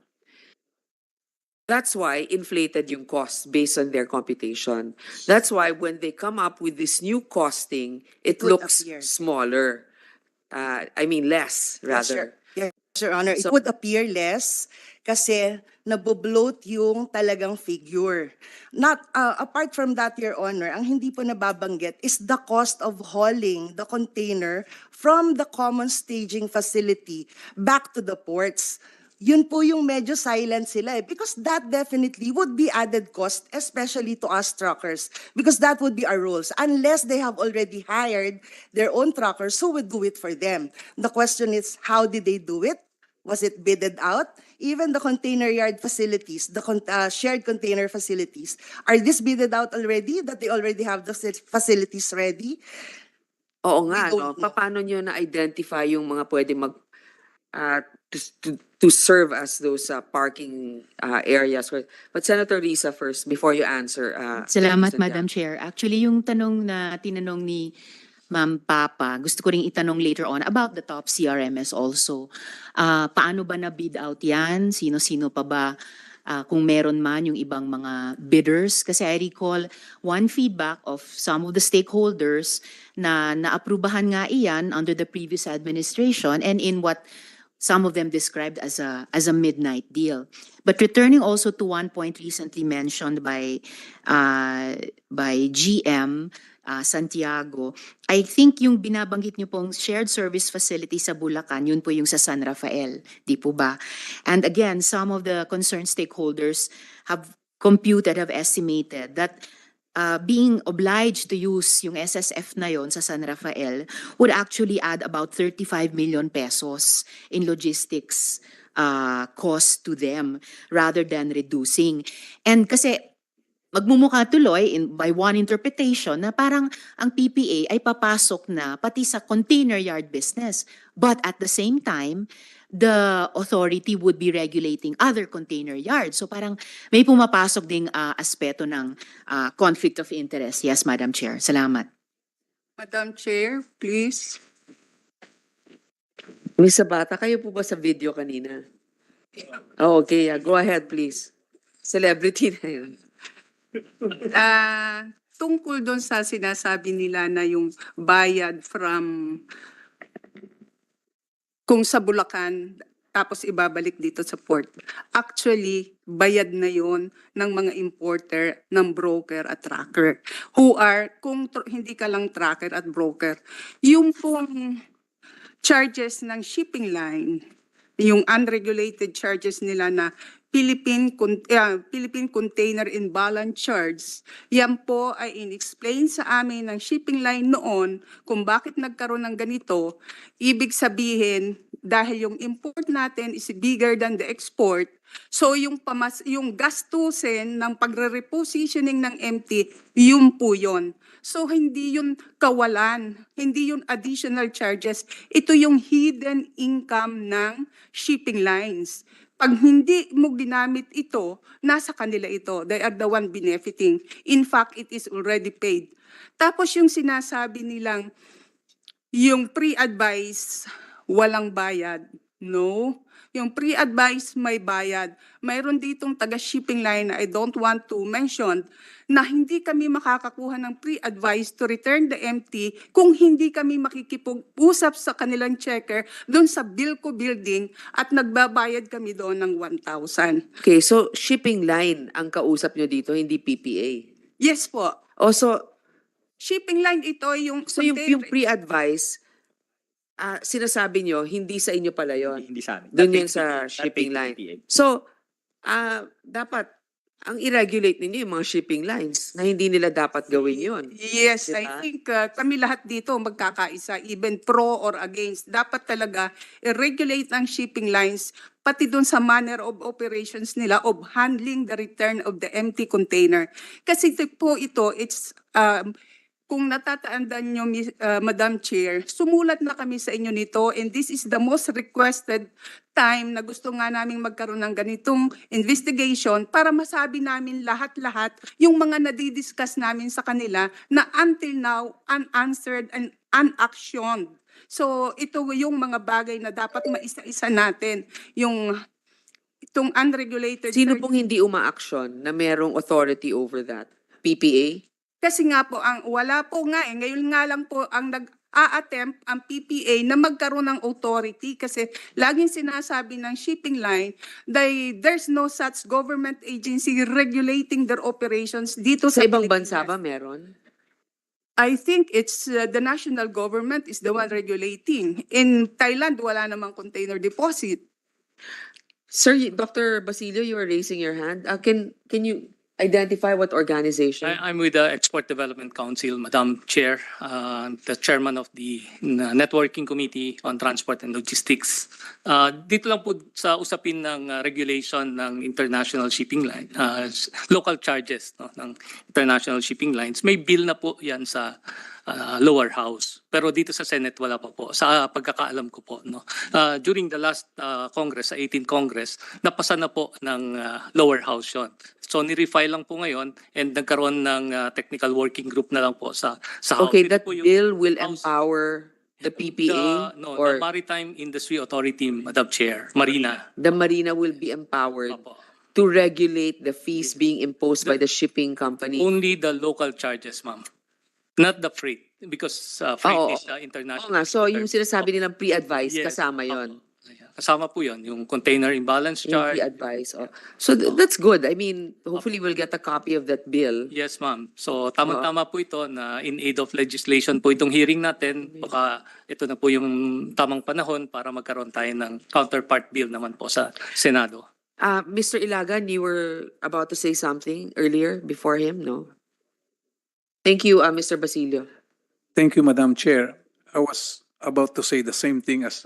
Speaker 1: That's why inflated yung cost based on their computation. That's why when they come up with this new costing, it
Speaker 16: would
Speaker 1: looks
Speaker 16: appear.
Speaker 1: smaller. I mean less, rather.
Speaker 16: Yes, Your Honor, it
Speaker 1: So-
Speaker 16: would appear less kasi nabobloat yung talagang figure. Not apart from that, Your Honor, ang hindi po nababanggit is the cost of hauling the container from the common staging facility back to the ports. Yun po yung medyo silent sila because that definitely would be added cost, especially to us truckers, because that would be our rules. Unless they have already hired their own truckers who would do it for them. The question is, how did they do it? Was it bidded out? Even the container yard facilities, the shared container facilities, are these bidded out already, that they already have the facilities ready?
Speaker 1: Oo nga,
Speaker 16: We
Speaker 1: no?
Speaker 16: don't know.
Speaker 1: Paano nyo na-identify yung mga pwede to serve as those parking areas? But Senator Risa first, before you answer.
Speaker 2: Salamat,
Speaker 1: Santiago.
Speaker 2: Madam Chair. Actually, yung tanong na tinanong ni Ma'am Papa, gusto ko ring itanong later on about the top CRMS also. Paano ba na-bid out yan? Sino-sino pa ba? Kung meron man yung ibang mga bidders. Kasi I recall one feedback of some of the stakeholders na naaprubahan nga iyan under the previous administration and in what some of them described as a midnight deal. But returning also to one point recently mentioned by GM Santiago, I think yung binabanggit niyo pong shared service facility sa Bulacan, yun po yung sa San Rafael, di po ba? And again, some of the concerned stakeholders have estimated that being obliged to use yung SSF na yon sa San Rafael would actually add about 35 million pesos in logistics cost to them rather than reducing. And kasi magmumukha tuloy by one interpretation na parang ang PPA ay papasok na pati sa container yard business. But at the same time, the authority would be regulating other container yards. So parang may pumapasok ding aspeto ng conflict of interest. Yes, Madam Chair. Salamat.
Speaker 6: Madam Chair, please.
Speaker 1: Miss Sabata, kayo po ba sa video kanina? Oh, okay. Go ahead, please. Celebrity na yun.
Speaker 6: tungkol doon sa sinasabi nila na yung bayad from kung sa Bulacan tapos ibabalik dito sa port. Actually, bayad na yon ng mga importer, ng broker at tracker. Who are, kung hindi ka lang tracker at broker, yung pong charges ng shipping line, yung unregulated charges nila na Philippine Container Imbalance Charge, yan po ay in-explain sa amin ng shipping line noon kung bakit nagkaroon ng ganito. Ibig sabihin, dahil yung import natin is bigger than the export, so yung gastusin ng pagre-repositioning ng empty, yun po yun. So hindi yun kawalan, hindi yun additional charges. Ito yung hidden income ng shipping lines. Pag hindi mo ginamit ito, nasa kanila ito. They are the one benefiting. In fact, it is already paid. Tapos yung sinasabi nilang, yung pre-advice, walang bayad. No. Yung pre-advice may bayad. Mayroon ditong taga-shipping line na I don't want to mention na hindi kami makakakuha ng pre-advice to return the empty kung hindi kami makikipag-usap sa kanilang checker doon sa Bilco building at nagbabayad kami doon ng 1,000.
Speaker 1: Okay, so shipping line ang kausap nyo dito, hindi PPA.
Speaker 6: Yes po.
Speaker 1: Also,
Speaker 6: Shipping line ito yung
Speaker 1: so yung pre-advice, sinasabi nyo, hindi sa inyo pala yon.
Speaker 14: Hindi sa amin.
Speaker 1: Doon
Speaker 14: That
Speaker 1: yun
Speaker 14: takes
Speaker 1: sa
Speaker 14: PPA. That
Speaker 1: shipping
Speaker 14: takes
Speaker 1: line.
Speaker 14: PPA.
Speaker 1: So, dapat, ang i-regulate ninyo yung mga shipping lines na hindi nila dapat gawin yun.
Speaker 6: Yes,
Speaker 1: Diba?
Speaker 6: I think kami lahat dito magkakaisa, even pro or against. Dapat talaga i-regulate ang shipping lines, pati dun sa manner of operations nila of handling the return of the empty container. Kasi it's kung natatandaan nyo, Madam Chair, sumulat na kami sa inyo nito and this is the most requested time na gusto nga namin magkaroon ng ganitong investigation para masabi namin lahat-lahat yung mga nadidiscuss namin sa kanila na until now unanswered and unactioned. So ito yung mga bagay na dapat maisa-isa natin. Itong unregulated...
Speaker 1: Sino pong hindi uma-action na merong authority over that? PPA?
Speaker 6: Kasi nga po, wala po nga ngayon nga lang po ang nag-a-attempt ang PPA na magkaroon ng authority kasi laging sinasabi ng shipping line there's no such government agency regulating their operations dito
Speaker 1: Sa
Speaker 6: sa
Speaker 1: ibang
Speaker 6: Pilipinas.
Speaker 1: bansa ba meron?
Speaker 6: I think it's the national government is the one regulating. In Thailand, wala namang container deposit.
Speaker 1: Sir, Dr. Basilio, you are raising your hand. Can you identify what organization?
Speaker 17: I'm with the Export Development Council, Madam Chair, the chairman of the Networking Committee on Transport and Logistics. Dito lang po sa usapin ng regulation ng international shipping line, local charges ng international shipping lines. May bill na po yan sa lower house. Pero dito sa Senate wala pa po. Sa pagkakaalam ko po. During the last Congress, sa 18th Congress, napasa na po ng lower house yun. So ni-refile lang po ngayon and nagkaroon ng technical working group na lang po sa House.
Speaker 1: Okay,
Speaker 17: Ito
Speaker 1: that
Speaker 17: po yung
Speaker 1: bill will
Speaker 17: House-
Speaker 1: empower the PPA
Speaker 17: the
Speaker 1: or
Speaker 17: Maritime Industry Authority, Madam Chair, Marina.
Speaker 1: the Marina will be empowered
Speaker 17: Opo.
Speaker 1: to regulate the fees being imposed by the shipping company?
Speaker 17: Only the local charges, ma'am. Not the freight. Because freight
Speaker 1: Oo.
Speaker 17: is international.
Speaker 1: Oo nga, so yung sinasabi nilang pre-advice,
Speaker 17: Yes.
Speaker 1: kasama yon.
Speaker 17: Kasama po yun, yung container imbalance
Speaker 1: Yung
Speaker 17: charge.
Speaker 1: pre-advice. Oh. So that's good. I mean, hopefully we'll get a copy of that bill.
Speaker 17: Yes, ma'am. So tama-tama po ito na in aid of legislation po itong hearing natin. Baka ito na po yung tamang panahon para magkaroon tayo ng counterpart bill naman po sa Senado.
Speaker 1: Mr. Ilagan, you were about to say something earlier before him, no? Thank you, Mr. Basilio.
Speaker 15: Thank you, Madam Chair. I was about to say the same thing as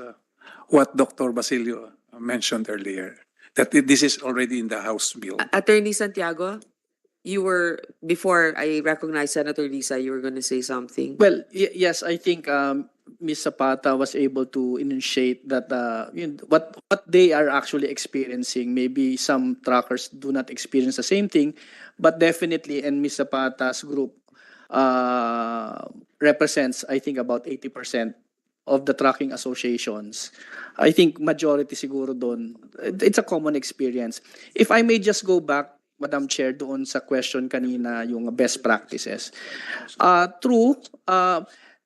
Speaker 15: what Dr. Basilio mentioned earlier, that this is already in the House bill.
Speaker 1: Attorney Santiago, you were, before I recognize Senator Lisa, you were going to say something.
Speaker 4: Well, yes, I think Ms. Zapata was able to initiate that what they are actually experiencing. Maybe some truckers do not experience the same thing, but definitely, and Ms. Zapata's group represents, I think, about 80% of the trucking associations. I think majority siguro doon. It's a common experience. If I may just go back Madam Chair, doon sa question kanina, yung best practices. True,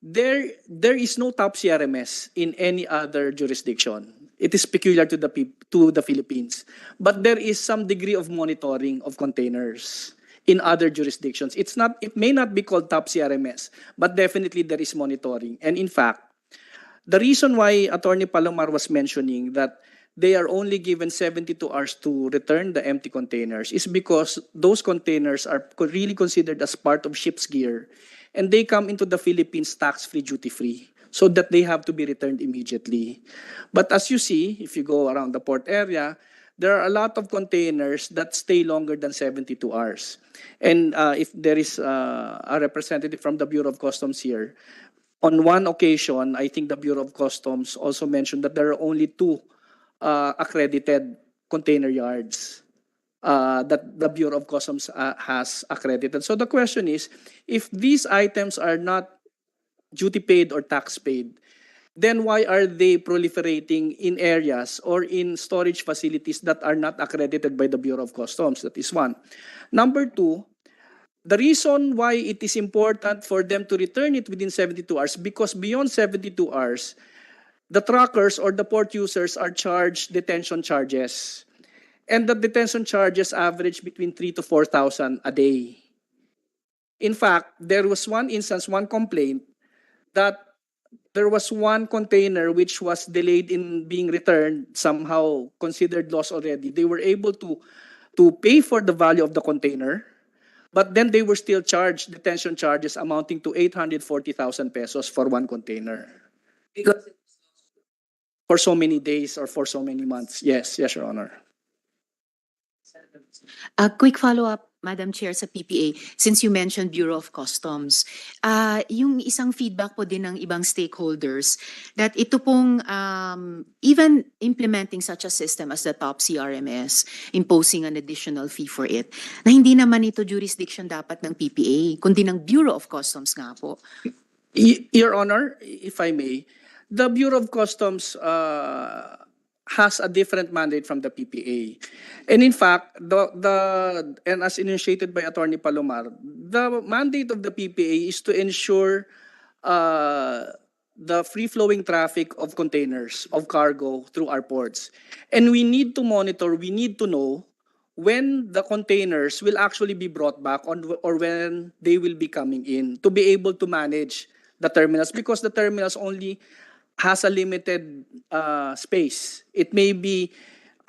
Speaker 4: there is no top CRMS in any other jurisdiction. It is peculiar to the Philippines. But there is some degree of monitoring of containers in other jurisdictions. It may not be called top CRMS, but definitely there is monitoring. And in fact, the reason why Attorney Palomar was mentioning that they are only given 72 hours to return the empty containers is because those containers are really considered as part of ship's gear, and they come into the Philippines tax-free, duty-free, so that they have to be returned immediately. But as you see, if you go around the port area, there are a lot of containers that stay longer than 72 hours. And if there is a representative from the Bureau of Customs here, on one occasion, I think the Bureau of Customs also mentioned that there are only 2 accredited container yards that the Bureau of Customs has accredited. So the question is, if these items are not duty paid or tax paid, then why are they proliferating in areas or in storage facilities that are not accredited by the Bureau of Customs? That is one. Number 2, the reason why it is important for them to return it within 72 hours, because beyond 72 hours, the truckers or the port users are charged detention charges. And the detention charges average between 3,000 to 4,000 a day. In fact, there was one instance, one complaint, that there was one container which was delayed in being returned, somehow considered lost already. They were able to pay for the value of the container, but then they were still charged detention charges amounting to 840,000 pesos for one container.
Speaker 1: Because
Speaker 4: For so many days or for so many months. Yes, Your Honor.
Speaker 2: A quick follow-up, Madam Chair, sa PPA, since you mentioned Bureau of Customs. Yung isang feedback po din ng ibang stakeholders that ito pong even implementing such a system as the top CRMS, imposing an additional fee for it, na hindi naman ito jurisdiction dapat ng PPA, kundi ng Bureau of Customs nga po.
Speaker 4: Your Honor, if I may, the Bureau of Customs has a different mandate from the PPA. And in fact, and as initiated by Attorney Palomar, the mandate of the PPA is to ensure the free-flowing traffic of containers, of cargo through our ports. And we need to monitor, we need to know when the containers will actually be brought back or when they will be coming in to be able to manage the terminals, because the terminals only has a limited space. It may be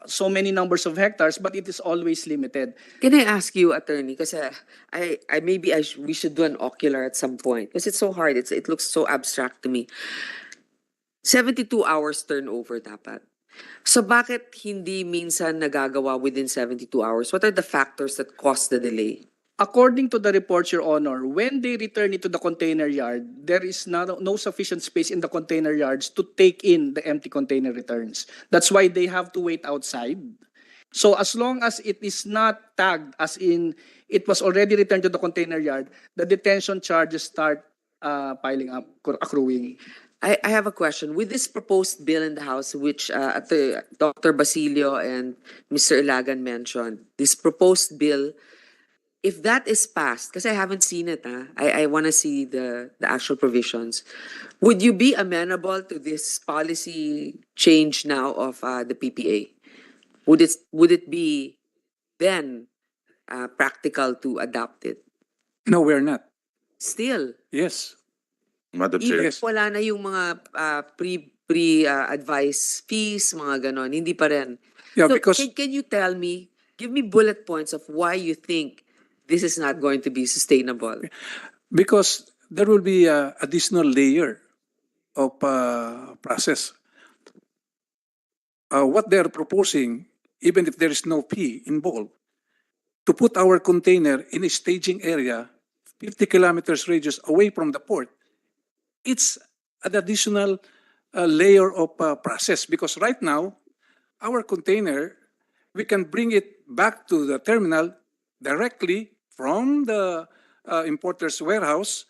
Speaker 4: so many numbers of hectares, but it is always limited.
Speaker 1: Can I ask you, attorney, because we should do an ocular at some point, because it's so hard. It looks so abstract to me. 72 hours turnover dapat. So bakit hindi minsan nagagawa within 72 hours? What are the factors that cause the delay?
Speaker 4: According to the report, Your Honor, when they return it to the container yard, there is no sufficient space in the container yards to take in the empty container returns. That's why they have to wait outside. So as long as it is not tagged as in it was already returned to the container yard, the detention charges start piling up, accruing.
Speaker 1: I have a question. With this proposed bill in the House, which Dr. Basilio and Mr. Ilagan mentioned, this proposed bill, if that is passed, because I haven't seen it, I want to see the actual provisions. Would you be amenable to this policy change now of the PPA? Would it be then practical to adopt it?
Speaker 15: No, we're not.
Speaker 1: Still,
Speaker 15: Yes.
Speaker 9: Madam Chair.
Speaker 1: even wala na yung mga pre-advice fees, mga ganon, hindi pa rin.
Speaker 15: Yeah,
Speaker 1: So
Speaker 15: because
Speaker 1: can you tell me, give me bullet points of why you think this is not going to be sustainable?
Speaker 15: because there will be a additional layer of process. What they are proposing, even if there is no fee involved, to put our container in a staging area 50 kilometers radius away from the port, it's an additional layer of process, because right now, our container, we can bring it back to the terminal directly from the importer's warehouse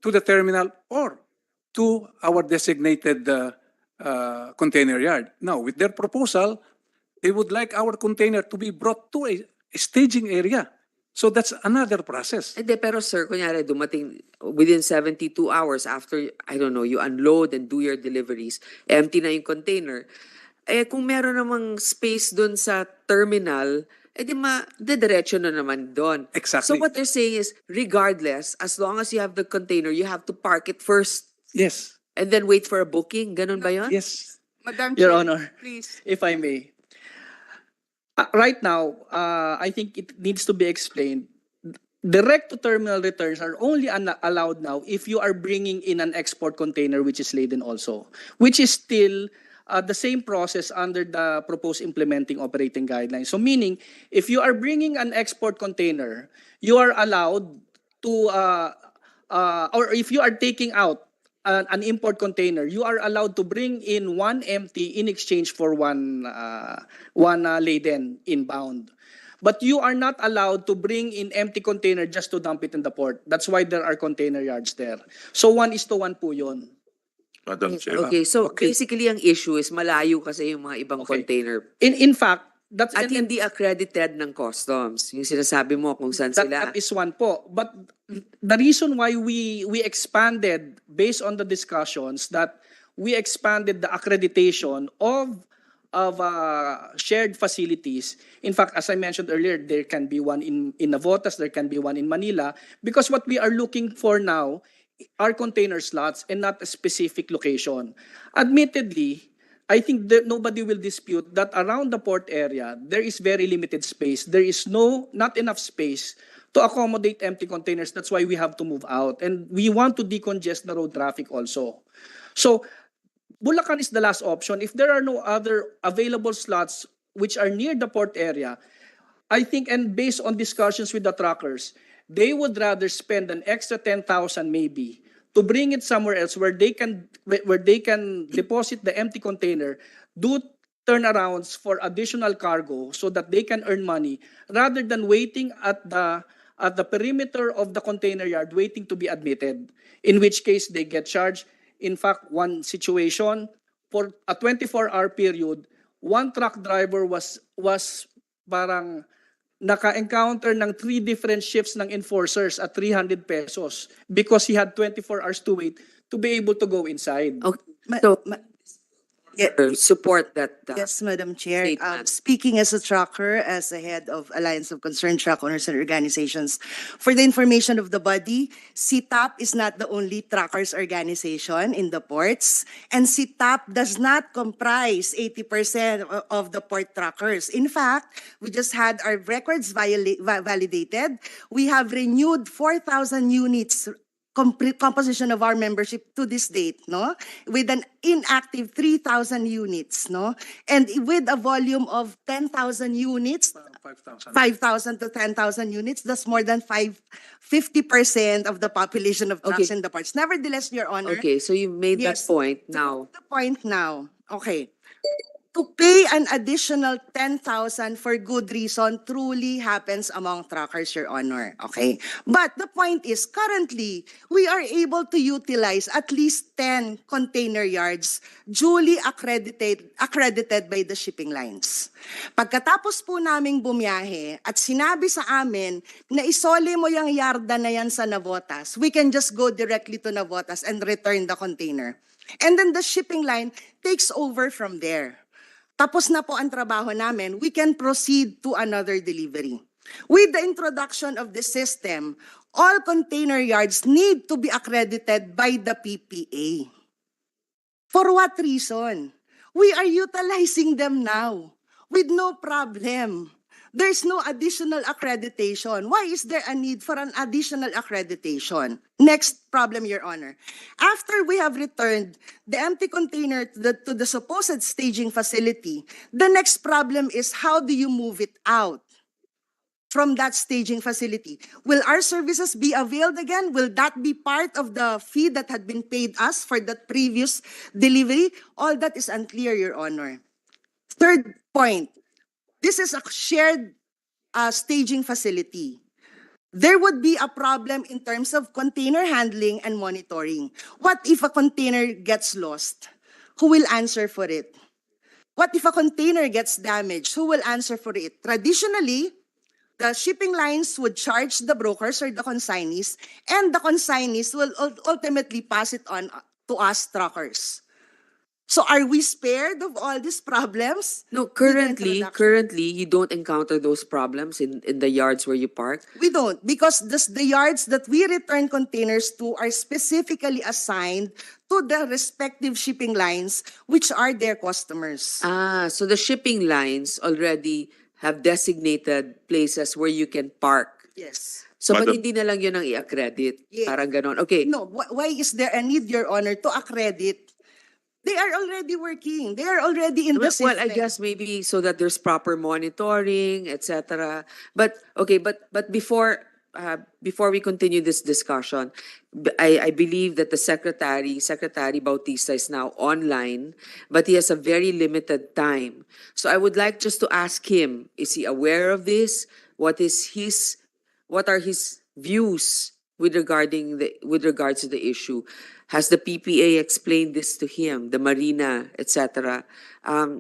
Speaker 15: to the terminal or to our designated container yard. Now, with their proposal, they would like our container to be brought to a staging area. So that's another process.
Speaker 1: Hindi, pero sir, kunyari, dumating within 72 hours after, I don't know, you unload and do your deliveries, empty na yung container. Eh, kung meron namang space dun sa terminal, eh di diretso na naman doon.
Speaker 15: Exactly.
Speaker 1: So what they're saying is, regardless, as long as you have the container, you have to park it first
Speaker 15: Yes.
Speaker 1: and then wait for a booking. Ganun ba yun?
Speaker 15: Yes.
Speaker 12: Madam
Speaker 4: Your
Speaker 12: Chair,
Speaker 4: Honor,
Speaker 12: please.
Speaker 4: if I may. Right now, I think it needs to be explained. Direct-to-terminal returns are only allowed now if you are bringing in an export container which is laden also, which is still the same process under the proposed implementing operating guidelines. So meaning, if you are bringing an export container, you are allowed to, or if you are taking out an import container, you are allowed to bring in one empty in exchange for one laden inbound. But you are not allowed to bring in empty container just to dump it in the port. That's why there are container yards there. So 1:1 po yun.
Speaker 9: Madam Chair.
Speaker 1: Okay, so basically ang issue is malayo kasi yung mga ibang
Speaker 4: Okay.
Speaker 1: container.
Speaker 4: In fact, that's
Speaker 1: At hindi accredited ng customs. Yung sinasabi mo kung saan
Speaker 4: that
Speaker 1: sila.
Speaker 4: is one po. But the reason why we expanded based on the discussions that we expanded the accreditation of shared facilities. In fact, as I mentioned earlier, there can be one in Navotas, there can be one in Manila, because what we are looking for now are container slots and not a specific location. Admittedly, I think that nobody will dispute that around the port area, there is very limited space. There is not enough space to accommodate empty containers. That's why we have to move out. And we want to decongest the road traffic also. So, Bulacan is the last option. If there are no other available slots which are near the port area, I think, and based on discussions with the truckers, they would rather spend an extra 10,000 maybe to bring it somewhere else where they can deposit the empty container, do turnarounds for additional cargo so that they can earn money, rather than waiting at the perimeter of the container yard waiting to be admitted, in which case they get charged. In fact, one situation, for a 24-hour period, one truck driver was parang naka-encounter ng 3 different shifts ng enforcers at 300 pesos because he had 24 hours to wait to be able to go inside.
Speaker 1: Okay. So, support that.
Speaker 16: Yes, Madam Chair.
Speaker 1: statement.
Speaker 16: Speaking as a trucker, as the head of Alliance of Concerned Truck Owners and Organizations, for the information of the body, CTAP is not the only truckers organization in the ports, and CTAP does not comprise 80% of the port truckers. In fact, we just had our records validated. We have renewed 4,000 units composition of our membership to this date, no? With an inactive 3,000 units, no? And with a volume of 10,000 units, 5,000 to 10,000 units, that's more than 50% of the population of trucks
Speaker 1: Okay.
Speaker 16: in the ports. Nevertheless, Your Honor.
Speaker 1: Okay, so you made
Speaker 16: Yes.
Speaker 1: that point now.
Speaker 16: The point now, okay. To pay an additional 10,000 for good reason truly happens among truckers, Your Honor. Okay? But the point is, currently, we are able to utilize at least 10 container yards duly accredited by the shipping lines. Pagkatapos po naming bumiyahe at sinabi sa amin na isole mo yung yarda na yan sa Navotas, we can just go directly to Navotas and return the container. And then the shipping line takes over from there. Tapos na po ang trabaho namin, we can proceed to another delivery. With the introduction of the system, all container yards need to be accredited by the PPA. For what reason? We are utilizing them now with no problem. There's no additional accreditation. Why is there a need for an additional accreditation? Next problem, Your Honor. After we have returned the empty container to the supposed staging facility, the next problem is how do you move it out from that staging facility? Will our services be availed again? Will that be part of the fee that had been paid us for that previous delivery? All that is unclear, Your Honor. Third point. This is a shared staging facility. There would be a problem in terms of container handling and monitoring. What if a container gets lost? Who will answer for it? What if a container gets damaged? Who will answer for it? Traditionally, the shipping lines would charge the brokers or the consignees, and the consignees will ultimately pass it on to us truckers. So are we spared of all these problems?
Speaker 1: No,
Speaker 16: with the
Speaker 1: currently,
Speaker 16: introduction?
Speaker 1: you don't encounter those problems in the yards where you park.
Speaker 16: We don't, because the yards that we return containers to are specifically assigned to the respective shipping lines, which are their customers.
Speaker 1: Ah, so the shipping lines already have designated places where you can park.
Speaker 16: Yes.
Speaker 1: So, ba't
Speaker 9: Madam-
Speaker 1: hindi na lang yun ang i-accredit?
Speaker 16: Yes.
Speaker 1: Parang ganon. Okay.
Speaker 16: No, why is there a need, Your Honor, to accredit? They are already working. They are already in the
Speaker 1: Well, I
Speaker 16: system.
Speaker 1: guess maybe so that there's proper monitoring, etc. But okay, but before we continue this discussion, I believe that the Secretary Bautista is now online, but he has a very limited time. So I would like just to ask him: is he aware of this? What are his views with regards to the issue? Has the PPA explained this to him, the Marina, etc.?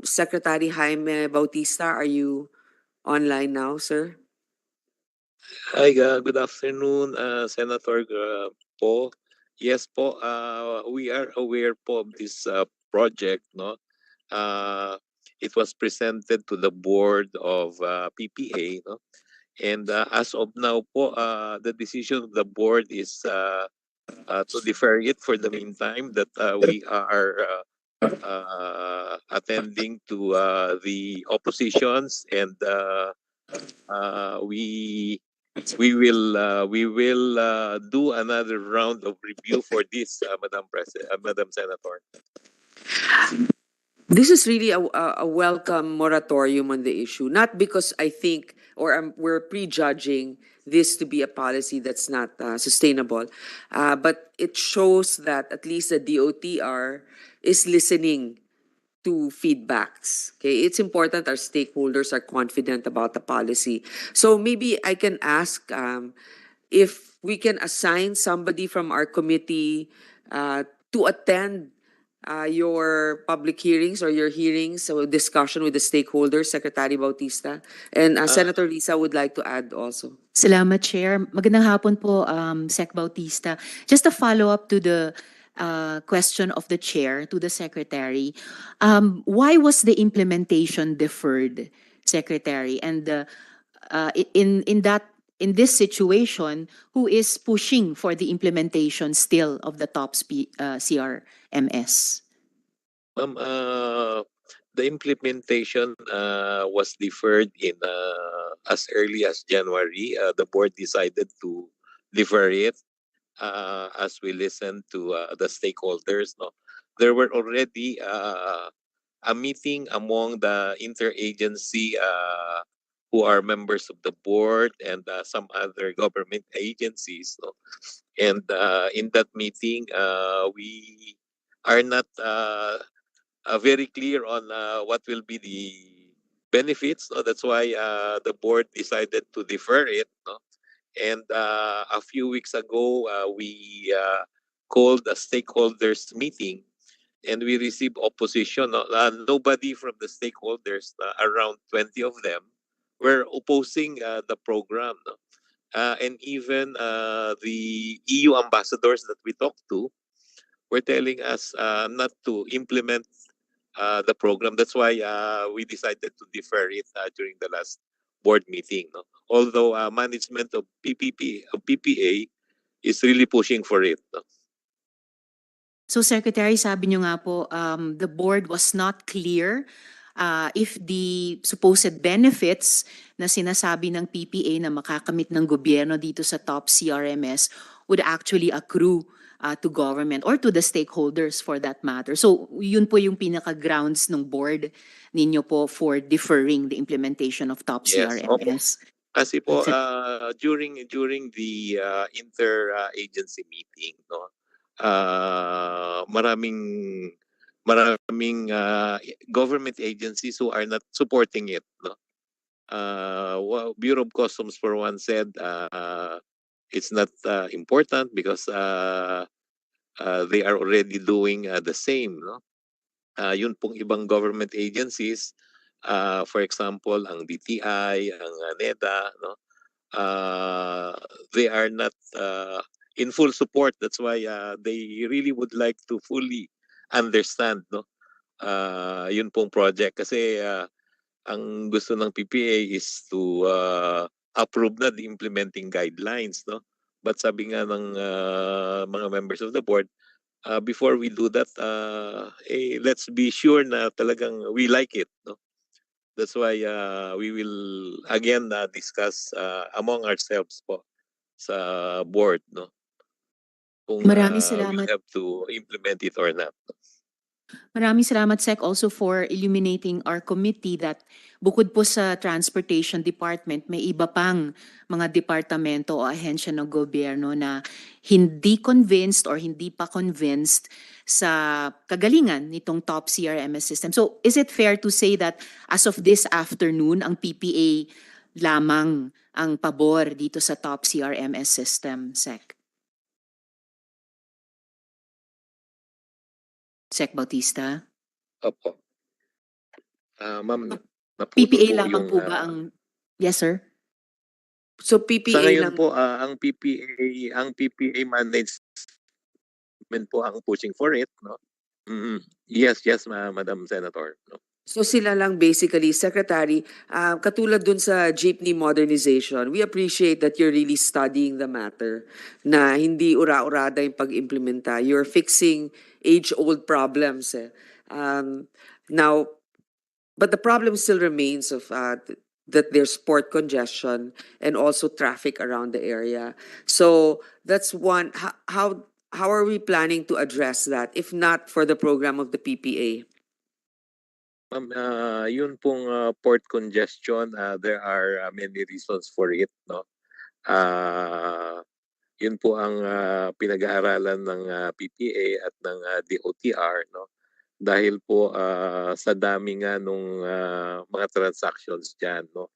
Speaker 1: Secretary Jaime Bautista, are you online now, sir?
Speaker 18: Hi, good afternoon, Senator po. Yes po, we are aware po of this project, no? It was presented to the board of PPA, no? And as of now po, the decision of the board is to defer it for the meantime, that we are attending to the oppositions, and we will do another round of review for this, Madam Senator.
Speaker 1: This is really a welcome moratorium on the issue, not because I think or we're prejudging this to be a policy that's not sustainable, but it shows that at least the DOTR is listening to feedbacks. Okay, it's important our stakeholders are confident about the policy. So maybe I can ask if we can assign somebody from our committee to attend your public hearings or your hearings, so discussion with the stakeholders, Secretary Bautista. And Senator Lisa would like to add also.
Speaker 2: Salamat, Chair. Magandang hapon po, Sec Bautista. Just a follow-up to the question of the Chair to the Secretary. Why was the implementation deferred, Secretary? And in this situation, who is pushing for the implementation still of the CRMS?
Speaker 18: Ma'am, the implementation was deferred in as early as January. The board decided to defer it as we listened to the stakeholders. No, there were already a meeting among the interagency who are members of the board and some other government agencies. No? And in that meeting, we are not very clear on what will be the benefits. No? That's why the board decided to defer it. No? And a few weeks ago, we called a stakeholders meeting, and we received opposition. Nobody from the stakeholders, around 20 of them, were opposing the program. No? And even the EU ambassadors that we talked to were telling us not to implement the program. That's why we decided to defer it during the last board meeting. No? Although management of PPA is really pushing for it. No?
Speaker 2: So Secretary, sabi niyo nga po, the board was not clear if the supposed benefits na sinasabi ng PPA na makakamit ng gobyerno dito sa top CRMS would actually accrue to government or to the stakeholders for that matter. So yun po yung pinaka-grounds ng board ninyo po for deferring the implementation of top
Speaker 18: Yes, opo.
Speaker 2: CRMS.
Speaker 18: Kasi po during the inter-agency meeting, no, maraming government agencies who are not supporting it. No, Bureau of Customs for one said it's not important because they are already doing the same. No, yun pong ibang government agencies, for example, ang DTI, ang NEDA, no, they are not in full support. That's why they really would like to fully understand, no, yun pong project kasi ang gusto ng PPA is to approve na the implementing guidelines, no. But sabi nga ng mga members of the board, before we do that, let's be sure na talagang we like it, no. That's why we will again discuss among ourselves po sa board, no, kung
Speaker 2: Maraming
Speaker 18: we'll
Speaker 2: salamat.
Speaker 18: have to implement it or not.
Speaker 2: Maraming salamat, Sec, also for illuminating our committee that bukod po sa Transportation Department, may iba pang mga departamento o ahensya ng gobyerno na hindi convinced or hindi pa convinced sa kagalingan nitong top CRMS system. So is it fair to say that as of this afternoon, ang PPA lamang ang pabor dito sa top CRMS system, Sec? Sec Bautista?
Speaker 18: Opo. Ma'am, naputol
Speaker 2: PPA
Speaker 18: po
Speaker 2: lamang
Speaker 18: yung
Speaker 2: po ba ang... Yes, sir?
Speaker 1: So
Speaker 18: sa
Speaker 1: PPA
Speaker 18: ngayon
Speaker 1: lang.
Speaker 18: po ang PPA management po ang pushing for it, no. Yes, Madam Senator, no.
Speaker 1: So sila lang basically, Secretary, katulad dun sa jeepney modernization, we appreciate that you're really studying the matter, na hindi ura-urada yung pag-implementa. You're fixing age-old problems. Now, but the problem still remains of that there's port congestion and also traffic around the area. So that's one. How are we planning to address that if not for the program of the PPA?
Speaker 18: Ma'am, yun pong port congestion, there are many reasons for it, no. Yun po ang pinag-aaralan ng PPA at ng DOTR, no. Dahil po sa dami nga nung mga transactions diyan, no.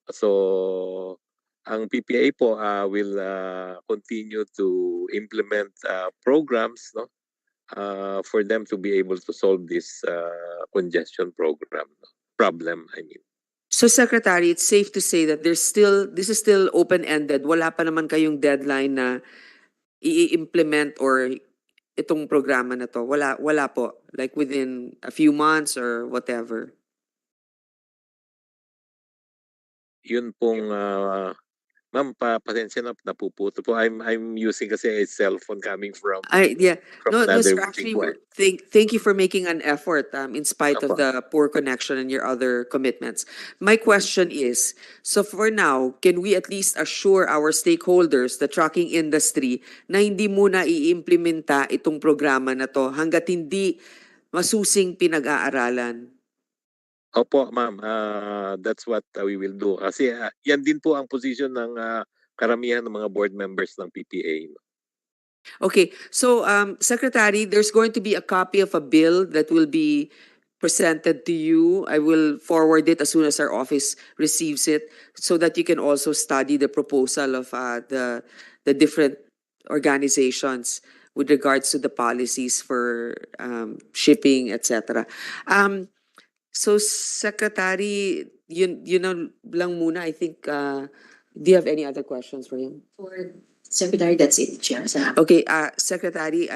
Speaker 18: So ang PPA po will continue to implement programs, no, for them to be able to solve this congestion problem, I mean.
Speaker 1: So Secretary, it's safe to say that this is still open-ended. Wala pa naman kayong deadline na i-implement or itong programa na to. Wala po. Like within a few months or whatever.
Speaker 18: Yun pong ma'am, pasensya na napuputo po. I'm using kasi a cellphone coming from
Speaker 1: No,
Speaker 18: another
Speaker 1: sir,
Speaker 18: meeting
Speaker 1: actually,
Speaker 18: po.
Speaker 1: thank you for making an effort in spite of
Speaker 18: Apo.
Speaker 1: the poor connection and your other commitments. My question is, so for now, can we at least assure our stakeholders, the trucking industry, na hindi muna i-implementa itong programa na to hanggat hindi masusing pinag-aaralan?
Speaker 18: Opo, ma'am. That's what we will do. Kasi yan din po ang position ng karamihan ng mga board members ng PPA.
Speaker 1: Okay, so Secretary, there's going to be a copy of a bill that will be presented to you. I will forward it as soon as our office receives it so that you can also study the proposal of the different organizations with regards to the policies for shipping, etc. So Secretary, yun lang muna. I think, do you have any other questions for him?
Speaker 2: For Secretary, that's it, Chair.
Speaker 1: Okay, Secretary,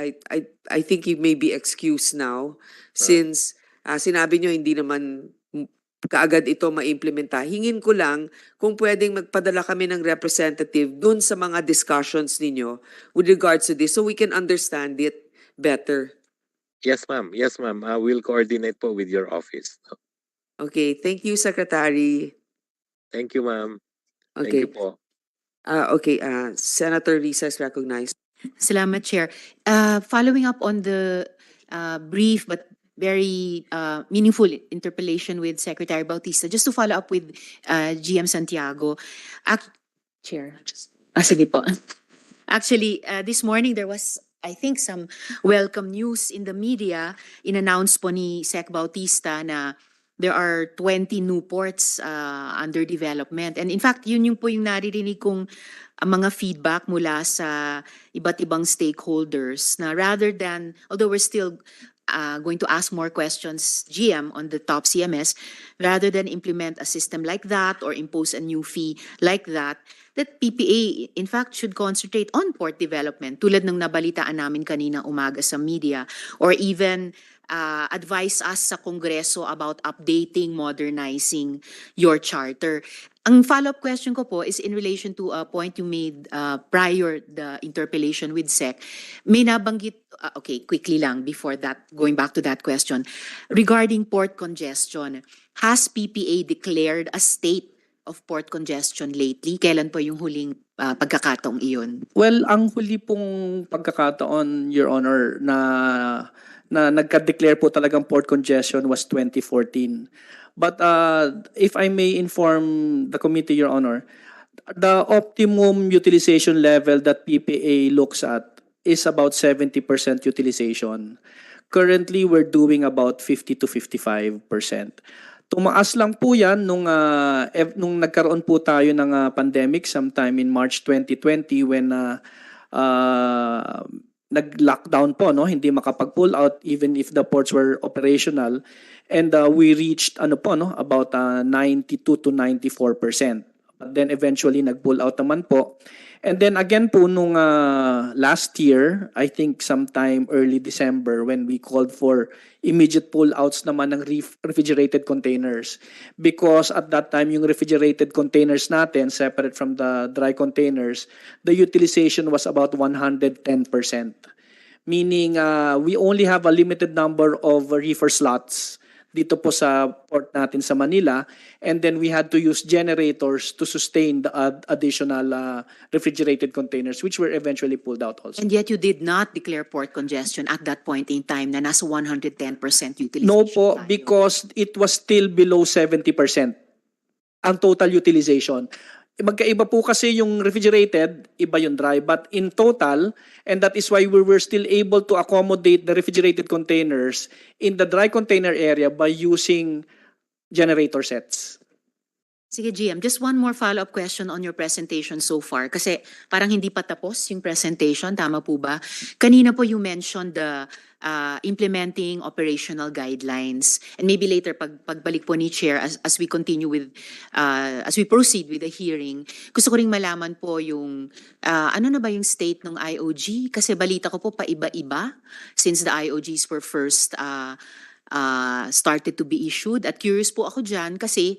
Speaker 1: I think you may be excused now since sinabi nyo hindi naman kaagad ito ma-implementa. Hingin ko lang kung pwedeng magpadala kami ng representative dun sa mga discussions ninyo with regards to this so we can understand it better.
Speaker 18: Yes, ma'am. Yes, ma'am. We'll coordinate po with your office.
Speaker 1: Okay, thank you, Secretary.
Speaker 18: Thank you, ma'am.
Speaker 1: Okay.
Speaker 18: Thank you po.
Speaker 1: Okay, Senator Risa is recognized.
Speaker 2: Salamat, Chair. Following up on the brief but very meaningful interpellation with Secretary Bautista, just to follow up with GM Santiago. Chair, sige po. Actually, this morning there was, I think, some welcome news in the media. In-announce po ni Sec Bautista na there are 20 new ports under development. And in fact, yun yung po yung naririnig kong mga feedback mula sa iba't ibang stakeholders na rather than, although we're still going to ask more questions, GM, on the top CMS, rather than implement a system like that or impose a new fee like that PPA, in fact, should concentrate on port development, tulad ng nabalitaan namin kanina umaga sa media, or even advise us sa Kongreso about updating, modernizing your charter. Ang follow-up question ko po is in relation to a point you made prior the interpellation with SEC. May nabanggit, okay, quickly lang before that, going back to that question, regarding port congestion, has PPA declared a state of port congestion lately? Kailan po yung huling pagkakataong iyon?
Speaker 4: Well, ang huli pong pagkakataon, Your Honor, na nagka-declare po talagang port congestion was 2014. But if I may inform the committee, Your Honor, the optimum utilization level that PPA looks at is about 70% utilization. Currently, we're doing about 50 to 55%. Tumaas lang po yan nung nagkaroon po tayo ng pandemic sometime in March 2020 when nag-lockdown po, no? Hindi makapag-pull out even if the ports were operational. And we reached about 92 to 94%. But then eventually nag-pull out naman po. And then again po nung last year, I think sometime early December when we called for immediate pull-outs naman ng refrigerated containers. Because at that time, yung refrigerated containers natin, separate from the dry containers, the utilization was about 110%. Meaning we only have a limited number of reefer slots dito po sa port natin sa Manila, and then we had to use generators to sustain the additional refrigerated containers which were eventually pulled out also.
Speaker 2: And yet you did not declare port congestion at that point in time na nasa 110% utilization.
Speaker 4: No po,
Speaker 2: tayo.
Speaker 4: because it was still below 70% ang total utilization. Magkaiba po kasi yung refrigerated, iba yung dry. But in total, and that is why we were still able to accommodate the refrigerated containers in the dry container area by using generator sets.
Speaker 2: Sige, GM, just one more follow-up question on your presentation so far. Kasi parang hindi pa tapos yung presentation, tama po ba? Kanina po you mentioned the implementing operational guidelines. And maybe later, pagbalik po ni Chair, as we continue with, as we proceed with the hearing, gusto ko ring malaman po yung, ano na ba yung state ng IOG? Kasi balita ko po paiba-iba since the IOGs were first started to be issued. At curious po ako dyan kasi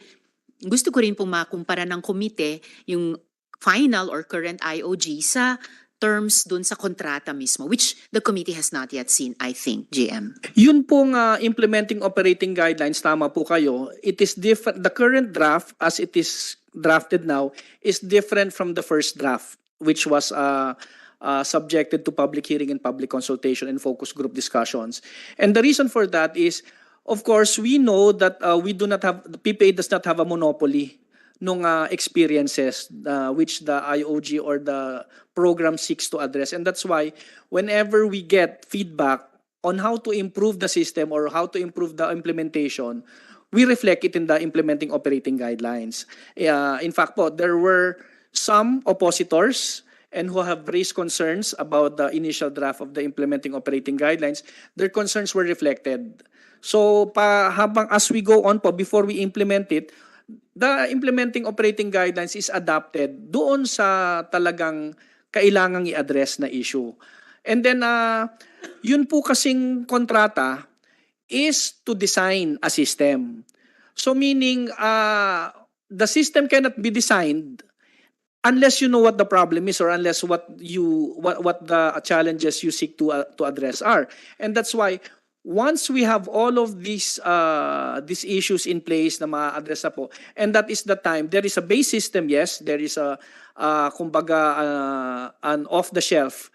Speaker 2: gusto ko rin pong makumpara ng komite yung final or current IOG sa terms dun sa kontrata mismo, which the committee has not yet seen, I think, GM.
Speaker 4: Yun pong implementing operating guidelines, tama po kayo. It is different. The current draft, as it is drafted now, is different from the first draft, which was subjected to public hearing and public consultation and focus group discussions. And the reason for that is, of course, we know that the PPA does not have a monopoly nung experiences which the IOG or the program seeks to address. And that's why whenever we get feedback on how to improve the system or how to improve the implementation, we reflect it in the implementing operating guidelines. In fact po, there were some oppositors and who have raised concerns about the initial draft of the implementing operating guidelines. Their concerns were reflected. So habang as we go on po, before we implement it, the implementing operating guidelines is adapted doon sa talagang kailangang i-address na issue. And then yun po kasing kontrata is to design a system. So meaning the system cannot be designed unless you know what the problem is or unless what the challenges you seek to address are. And that's why once we have all of these issues in place na ma-address na po, and that is the time, there is a base system, yes, there is kumbaga an off-the-shelf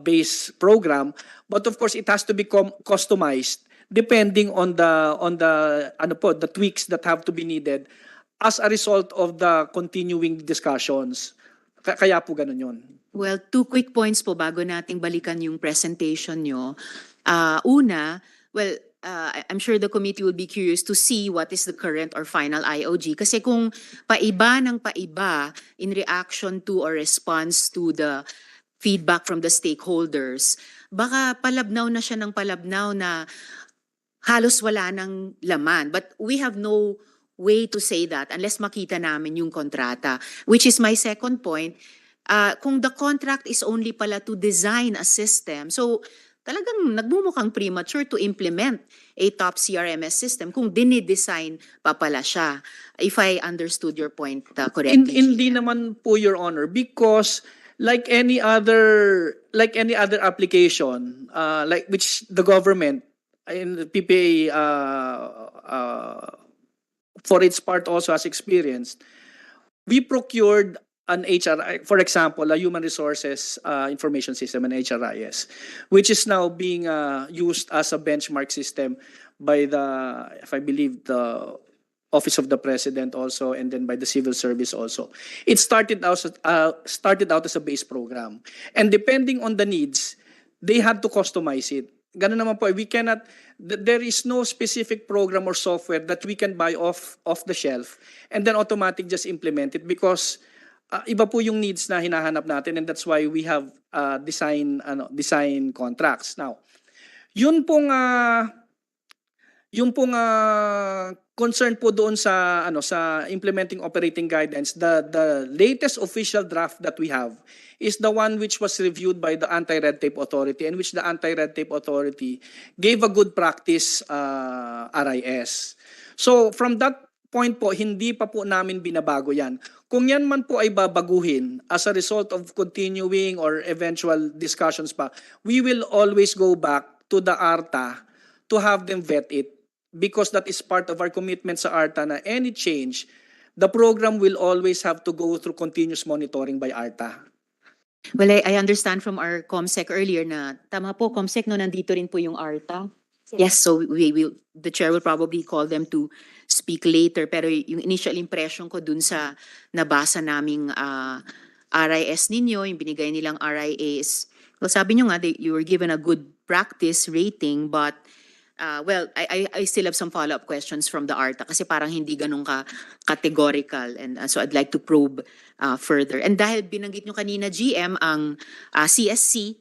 Speaker 4: base program, but of course it has to become customized depending on the tweaks that have to be needed as a result of the continuing discussions. Kaya po ganun yun.
Speaker 2: Well, two quick points po bago nating balikan yung presentation nyo. Una, well, I'm sure the committee will be curious to see what is the current or final IOG. Kasi kung paiba ng paiba in reaction to or response to the feedback from the stakeholders, baka palabnaw na siya ng palabnaw na halos wala ng laman. But we have no way to say that unless makita namin yung kontrata. Which is my second point. Kung the contract is only pala to design a system, so talagang nagmumukhang premature to implement a top CRMS system kung dinidesign pa pala siya. If I understood your point correctly.
Speaker 4: Hindi naman po, Your Honor, because like any other application, like which the government in the PPA for its part also has experienced, we procured an HRI, for example, a human resources information system, an HRIS, which is now being used as a benchmark system by if I believe, the Office of the President also, and then by the Civil Service also. It started out as a base program. And depending on the needs, they had to customize it. Ganun naman po, there is no specific program or software that we can buy off the shelf and then automatic just implement it, because iba po yung needs na hinahanap natin, and that's why we have design contracts. Now, yun pong concern po doon sa implementing operating guidance, the latest official draft that we have is the one which was reviewed by the Anti-Red Tape Authority, and which the Anti-Red Tape Authority gave a good practice RIS. So from that point po, hindi pa po namin binabago yan. Kung yan man po ay babaguhin as a result of continuing or eventual discussions pa, we will always go back to the ARTA to have them vet it, because that is part of our commitment sa ARTA na any change, the program will always have to go through continuous monitoring by ARTA.
Speaker 2: Well, I understand from our COMSEC earlier na tama po, COMSEC, no, nandito rin po yung ARTA. Yes, so the chair will probably call them to speak later. Pero yung initial impression ko dun sa nabasa naming RIS ninyo, yung binigay nilang RIAs, well, sabi nyo nga, you were given a good practice rating, but well, I still have some follow-up questions from the ARTA kasi parang hindi ganun categorical, and so I'd like to probe further. And dahil binanggit nyo kanina, GM, ang CSC,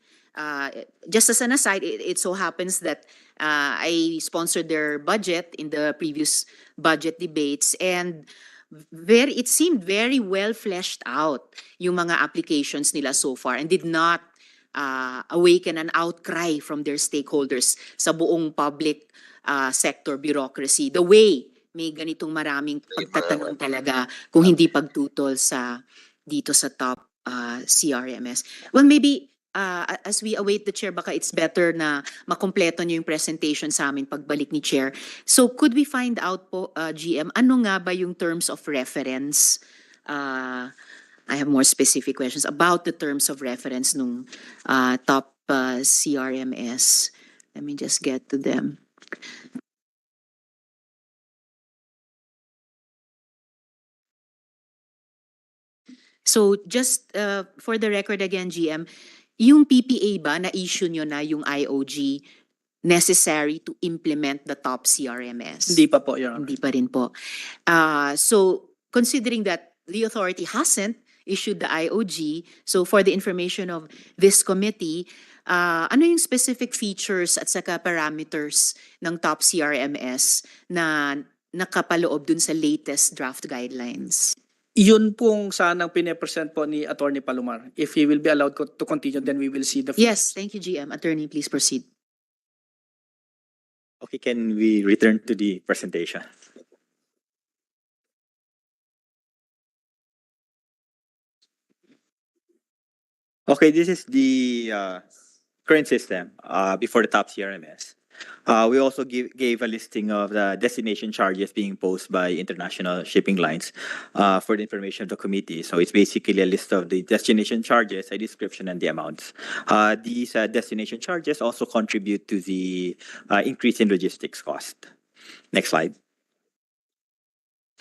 Speaker 2: just as an aside, it so happens that I sponsored their budget in the previous budget debates, and it seemed very well fleshed out yung mga applications nila so far, and did not awaken an outcry from their stakeholders sa buong public sector bureaucracy. The way may ganitong maraming pagtatanong talaga kung hindi pagtutol dito sa top CRMS. Well, maybe as we await the chair, baka it's better na makompleto niyo yung presentation sa amin pagbalik ni chair. So could we find out po, GM, ano nga ba yung terms of reference? I have more specific questions about the terms of reference nung top CRMS. Let me just get to them. So just for the record again, GM, yung PPA ba na issue nyo na yung IOG necessary to implement the top CRMS?
Speaker 4: Hindi pa po, Your Honor.
Speaker 2: Hindi pa rin po. So considering that the authority hasn't issued the IOG, so for the information of this committee, ano yung specific features at saka parameters ng top CRMS na nakapaloob dun sa latest draft guidelines?
Speaker 4: Yun pong sanang pine-present po ni Attorney Palomar. If he will be allowed to continue, then we will see the
Speaker 2: Yes, thank you, GM. Attorney, please proceed.
Speaker 14: Okay, can we return to the presentation? Okay, this is the current system before the top CRMS. We also gave a listing of the destination charges being imposed by international shipping lines for the information of the committee. So it's basically a list of the destination charges, a description, and the amounts. These destination charges also contribute to the increase in logistics cost. Next slide.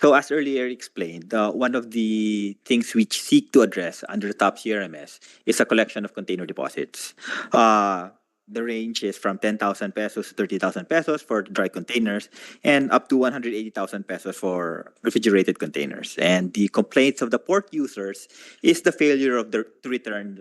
Speaker 14: So as earlier explained, one of the things we seek to address under the top CRMS is a collection of container deposits. The range is from 10,000 pesos to 30,000 pesos for dry containers and up to 180,000 pesos for refrigerated containers. And the complaints of the port users is the failure of to return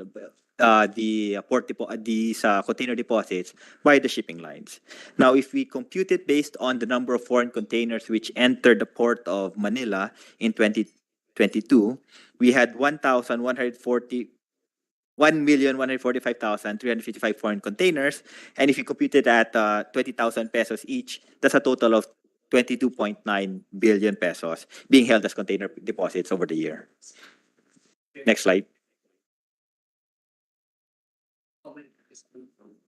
Speaker 14: these container deposits by the shipping lines. Now, if we compute it based on the number of foreign containers which entered the port of Manila in 2022, we had 1,145,355 foreign containers. And if you compute it at 20,000 pesos each, that's a total of 22.9 billion pesos being held as container deposits over the year. Next slide.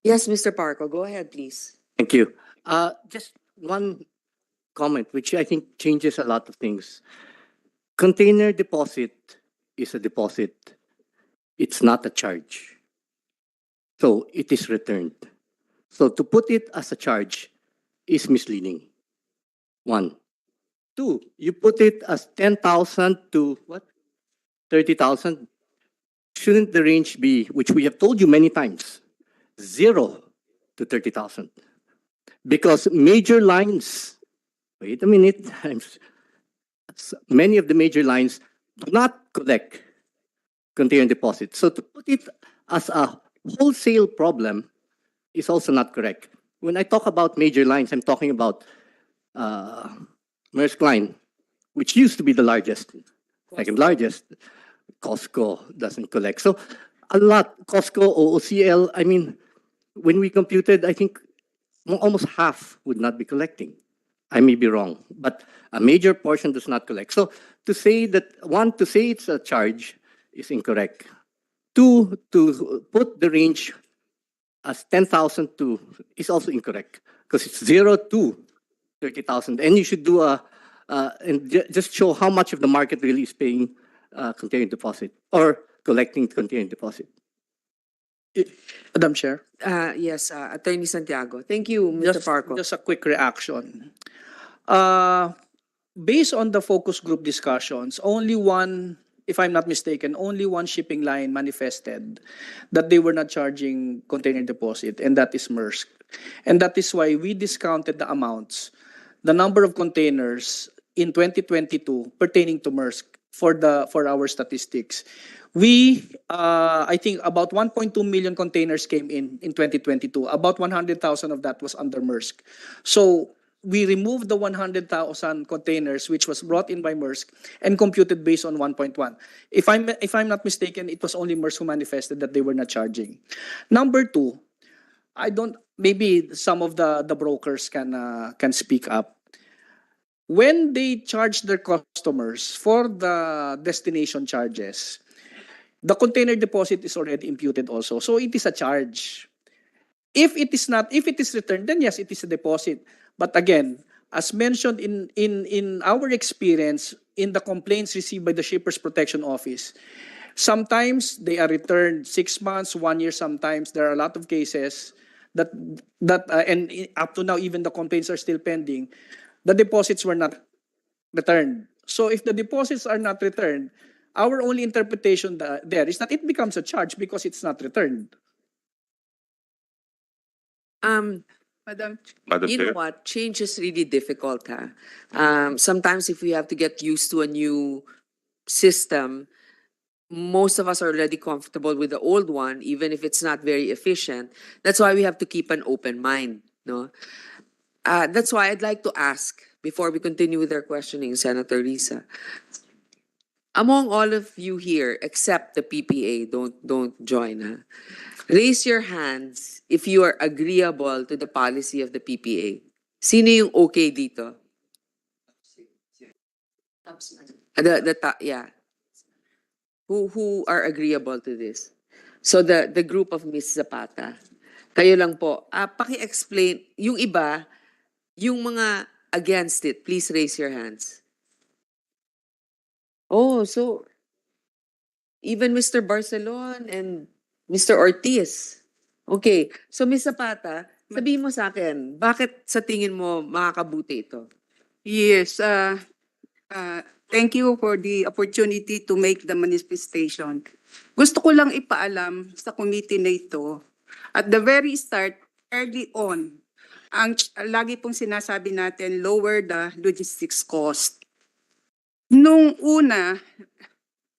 Speaker 1: Yes, Mr. Parco, go ahead, please.
Speaker 19: Thank you. Just one comment, which I think changes a lot of things. Container deposit is a deposit. It's not a charge. So it is returned. So to put it as a charge is misleading. One. Two, you put it as 10,000 to what? 30,000. Shouldn't the range be, which we have told you many times, 0 to 30,000? Because major lines, wait a minute, many of the major lines do not collect container deposits. So to put it as a wholesale problem is also not correct. When I talk about major lines, I'm talking about Maersk Line, which used to be the largest, second largest. Costco doesn't collect. So a lot, Costco, OOCL, I mean, when we computed, I think almost half would not be collecting. I may be wrong, but a major portion does not collect. So to say that, one, to say it's a charge is incorrect. Two, to put the range as 10,000 to is also incorrect because it's 0 to 30,000. And you should do just show how much of the market really is paying container deposit or collecting container deposit.
Speaker 4: Madam Chair.
Speaker 1: Yes, Attorney Santiago. Thank you, Mr. Parco.
Speaker 4: Just a quick reaction. Based on the focus group discussions, only one, if I'm not mistaken, only one shipping line manifested that they were not charging container deposit, and that is Maersk. And that is why we discounted the amounts, the number of containers in 2022 pertaining to Maersk for our statistics. We, I think about 1.2 million containers came in 2022. About 100,000 of that was under Maersk. So we removed the 100,000 containers which was brought in by Maersk and computed based on 1.1. If I'm not mistaken, it was only Maersk who manifested that they were not charging. Number two, maybe some of the brokers can speak up. When they charge their customers for the destination charges, the container deposit is already imputed also. So it is a charge. If it is returned, then yes, it is a deposit. But again, as mentioned in our experience in the complaints received by the Shippers Protection Office, sometimes they are returned 6 months, 1 year, sometimes. There are a lot of cases that and up to now, even the complaints are still pending. The deposits were not returned. So if the deposits are not returned, our only interpretation there is that it becomes a charge because it's not returned.
Speaker 6: Madam,
Speaker 1: You know what? Change is really difficult, huh? Sometimes if we have to get used to a new system, most of us are already comfortable with the old one, even if it's not very efficient. That's why we have to keep an open mind, no? That's why I'd like to ask, before we continue with our questioning, Senator Risa, among all of you here, except the PPA, don't join, huh? Raise your hands if you are agreeable to the policy of the PPA. Sino yung okay dito? Yeah. Who are agreeable to this? So the group of Miss Zapata. Kayo lang po. Paki-explain, yung iba, yung mga against it, please raise your hands. Oh, so even Mr. Barcelon and Mr. Ortiz. Okay, so Miss Zapata, sabihin mo sa akin, bakit sa tingin mo makakabuti ito?
Speaker 6: Yes, thank you for the opportunity to make the manifestation. Gusto ko lang ipaalam sa committee na ito, at the very start, early on, ang lagi pong sinasabi natin, lower the logistics cost. Nung una,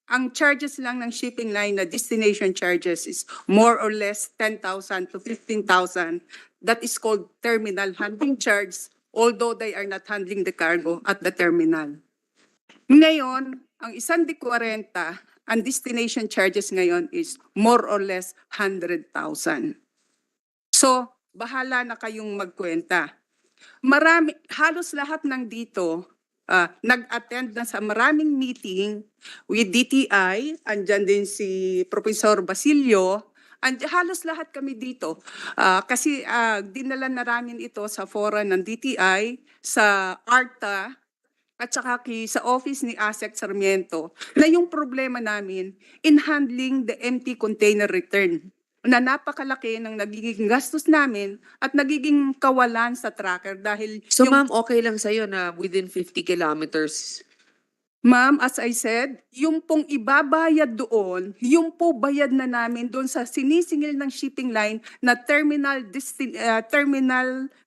Speaker 6: ang charges lang ng shipping line na destination charges is more or less 10,000 to 15,000. That is called terminal handling charge, although they are not handling the cargo at the terminal. Ngayon, ang 1,40, ang destination charges ngayon is more or less 100,000. So, bahala na kayong magkwenta. Halos lahat ng dito, nag-attend na sa maraming meeting with DTI, andyan din si Professor Basilio, and halos lahat kami dito. Kasi dinala na namin ito sa fora ng DTI, sa ARTA, at saka sa office ni ASEC Sarmiento, na yung problema namin in handling the empty container return, na napakalaki ng nagiging gastos namin at nagiging kawalan sa tracker dahil
Speaker 1: So ma'am, okay lang sa'yo na within 50 kilometers?
Speaker 6: Ma'am, as I said, yung pong ibabayad doon, yung po bayad na namin doon sa sinisingil ng shipping line na terminal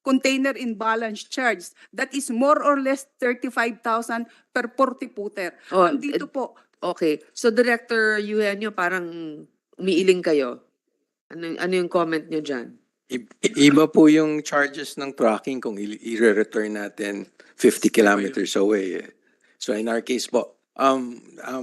Speaker 6: container imbalance charge. That is more or less 35,000 per 40 footer.
Speaker 1: Oh,
Speaker 6: Dito po.
Speaker 1: Okay. So Director Eugenio, parang umiiling kayo. Ano yung comment nyo dyan?
Speaker 20: Iba po yung charges ng tracking kung i-return natin 50 kilometers away. So in our case po,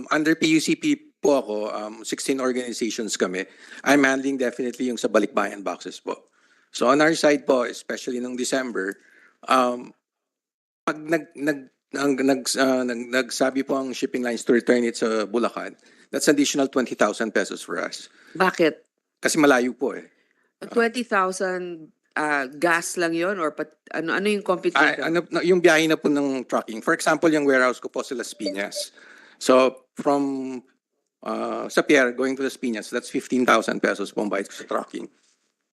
Speaker 20: under PUCP po ako, 16 organizations kami. I'm handling definitely yung sa balikbayan boxes po. So on our side po, especially nung December, pag nagsabi po ang shipping lines to return it sa Bulacan, that's additional 20,000 pesos for us.
Speaker 1: Bakit?
Speaker 20: Kasi malayo po eh.
Speaker 1: 20,000 gas lang yon or ano yung computation?
Speaker 20: Yung biyahe na po ng trucking. For example, yung warehouse ko po sa Las Piñas. So from sa Pierre going to Las Piñas, that's 15,000 pesos po ang bayad ko sa trucking.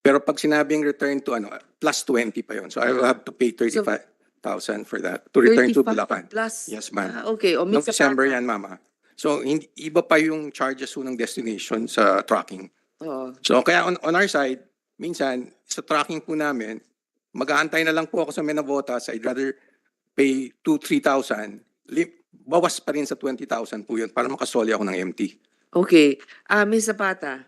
Speaker 20: Pero pag sinabing return to plus 20 pa yon. So I will have to pay 35,000 for that to return to
Speaker 1: 35
Speaker 20: Bulacan.
Speaker 1: plus?
Speaker 20: Yes, ma'am.
Speaker 1: Okay. O
Speaker 20: Noong December yan, mama. So iba pa yung charges po ng destination sa trucking. So kaya on our side, minsan, sa tracking po namin, mag-aantay na lang po ako sa Menavotas. I'd rather pay 2,000-3,000. Bawas pa rin sa 20,000 po yun para makasoli ako ng MT.
Speaker 1: Okay. Ms. Zapata.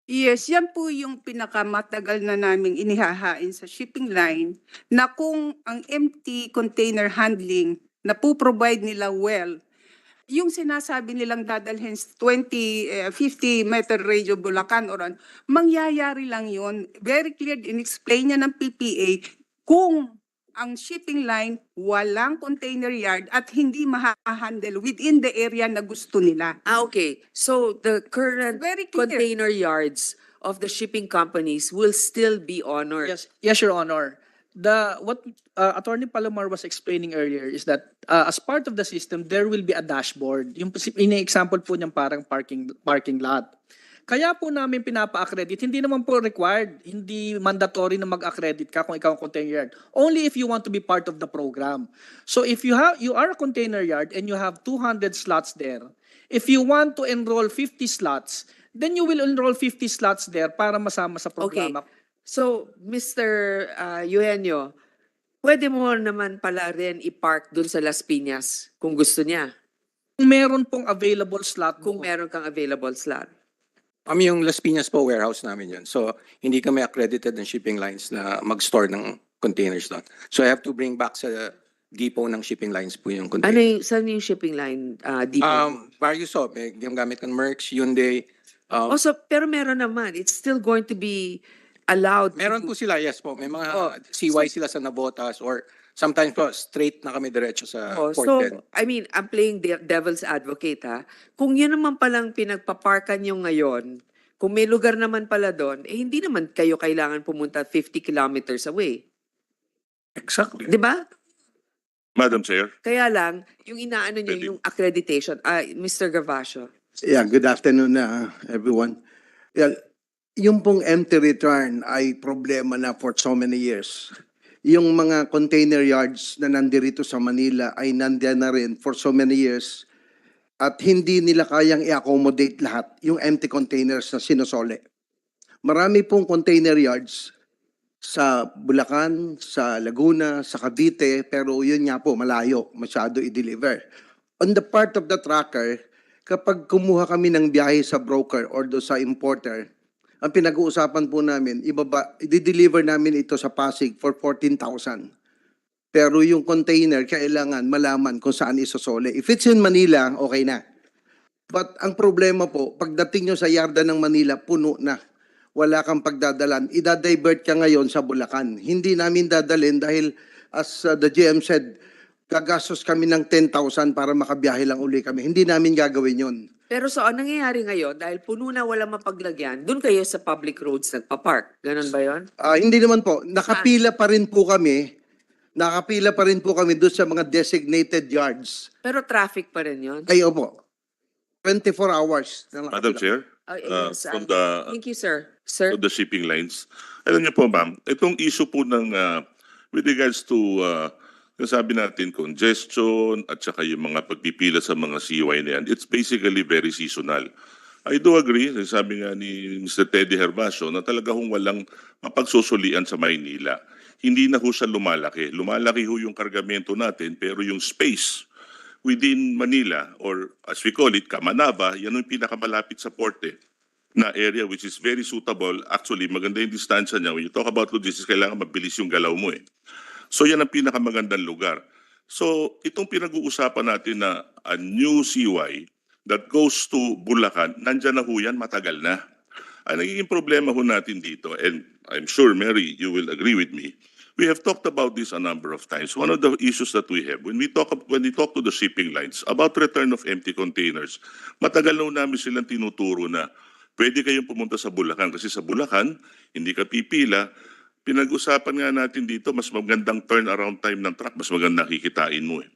Speaker 6: Yes, yan po yung pinakamatagal na naming inihahain sa shipping line na kung ang empty container handling na po provide nila well, yung sinasabi nilang dadalhin 50 meter radio Bulacan or mangyayari lang yun. Very clear, in-explain niya ng PPA kung ang shipping line walang container yard at hindi ma-handle within the area na gusto nila.
Speaker 1: Okay. So the current container yards of the shipping companies will still be honored.
Speaker 4: Yes, Your Honor. What Attorney Palomar was explaining earlier is that as part of the system, there will be a dashboard. Yung ini-example po niyang parang parking lot. Kaya po namin pinapa-accredit, hindi naman po required, hindi mandatory na mag-accredit ka kung ikaw ang container yard. Only if you want to be part of the program. So if you are a container yard and you have 200 slots there, if you want to enroll 50 slots, then you will enroll 50 slots there para masama sa programa.
Speaker 1: Okay. So, Mr. Eugenio, pwede mo naman pala rin i-park dun sa Las Piñas kung gusto niya.
Speaker 4: Kung meron pong available slot.
Speaker 1: Kung meron kang available slot.
Speaker 20: Yung Las Piñas po, warehouse namin yun. So, hindi kami accredited ng shipping lines na mag-store ng containers doon. So, I have to bring back sa depot ng shipping lines po yung container.
Speaker 1: Saan yung shipping line depot?
Speaker 20: Various yung gamit ng Merckx, Hyundai.
Speaker 1: Pero meron naman. It's still going to be allowed.
Speaker 20: Meron po sila, yes po. May mga CY sila sa Navotas or sometimes po straight na kami diretso sa Port 10.
Speaker 1: I mean, I'm playing devil's advocate ha. Kung yun naman palang pinagpaparkan nyo ngayon, kung may lugar naman pala doon, hindi naman kayo kailangan pumunta 50 kilometers away.
Speaker 15: Exactly.
Speaker 1: Di ba?
Speaker 9: Madam Chair.
Speaker 1: Kaya lang, yung inaano nyo, yung accreditation. Mr. Gavasio.
Speaker 21: Yeah, good afternoon everyone. Yeah, yung pong empty return ay problema na for so many years. Yung mga container yards na nandirito sa Manila ay nandiyan na rin for so many years at hindi nila kayang i-accommodate lahat yung empty containers na sinusole. Marami pong container yards sa Bulacan, sa Laguna, sa Cavite, pero yun nga po malayo, masyado i-deliver. On the part of the tracker, kapag kumuha kami ng biyahe sa broker or do sa importer, ang pinag-uusapan po namin, i-deliver namin ito sa Pasig for 14,000. Pero yung container, kailangan malaman kung saan isosole. If it's in Manila, okay na. But ang problema po, pagdating nyo sa yarda ng Manila, puno na. Wala kang pagdadalan. Ida-divert ka ngayon sa Bulacan. Hindi namin dadalhin dahil as the GM said, gagastos kami ng 10,000 para makabiyahe lang uli kami. Hindi namin gagawin yon.
Speaker 1: Pero so, ang nangyayari ngayon, dahil puno na walang mapaglagyan, doon kayo sa public roads nagpa-park. Ganon ba yon?
Speaker 21: Hindi naman po. Nakapila pa rin po kami. Nakapila pa rin po kami doon sa mga designated yards.
Speaker 1: Pero traffic pa rin yon?
Speaker 21: Ay, opo. 24 hours.
Speaker 9: Madam Chair,
Speaker 1: Yes,
Speaker 9: from the
Speaker 1: thank you, sir. Sir?
Speaker 9: of the shipping lines. Alam niyo po, ma'am, itong issue po ng with regards to sabi natin congestion at saka yung mga pagpipila sa mga CY na yan, it's basically very seasonal. I do agree, sabi nga ni Mr. Teddy Herbacio, na talaga hong walang mapagsusulian sa Maynila. Hindi na ho siya lumalaki. Lumalaki ho yung kargamento natin, pero yung space within Manila, or as we call it, Kamanaba, yan yung pinakamalapit sa porte na area which is very suitable. Actually, maganda yung distansya niya. When you talk about logistics, kailangan mabilis yung galaw mo eh. So yan ang pinakamagandang lugar. So itong pinag-uusapan natin na a new CY that goes to Bulacan, nandyan na ho yan, matagal na. Ang nagiging problema ho natin dito, and I'm sure, Mary, you will agree with me, we have talked about this a number of times. One of the issues that we have, when we talk to the shipping lines about return of empty containers, matagal na namin silang tinuturo na pwede kayong pumunta sa Bulacan kasi sa Bulacan, hindi ka pipila. Pinag-usapan nga natin dito, mas magandang turnaround time ng truck, mas magandang kikitain mo eh.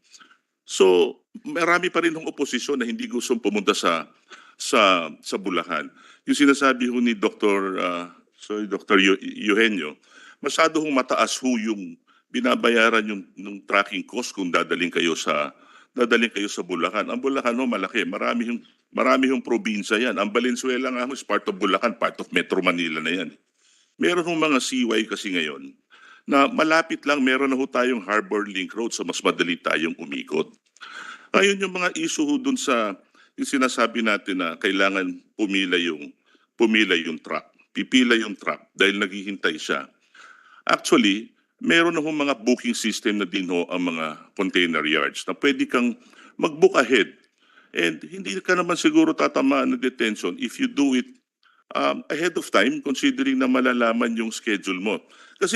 Speaker 9: So, marami pa rin ng oposisyon na hindi gustong pumunta sa Bulacan. Yung sinasabi ho ni Dr. Eugenio, masyado hong mataas ho yung binabayaran yung tracking cost kung dadaling kayo sa Bulacan. Ang Bulacan ho malaki, marami hong probinsya yan. Ang Valenzuela nga ho is part of Bulacan, part of Metro Manila na yan. Meron hong mga CY kasi ngayon na malapit lang, meron na ho tayong Harbor Link Road so mas madali tayong umikot. Ngayon yung mga issue ho dun sa yung sinasabi natin na kailangan pumila yung truck. Pipila yung truck dahil naghihintay siya. Actually, meron na hong mga booking system na din ho ang mga container yards na pwede kang mag-book ahead. And hindi ka naman siguro tatamaan ng detention if you do it ahead of time, considering na malalaman yung schedule mo. Kasi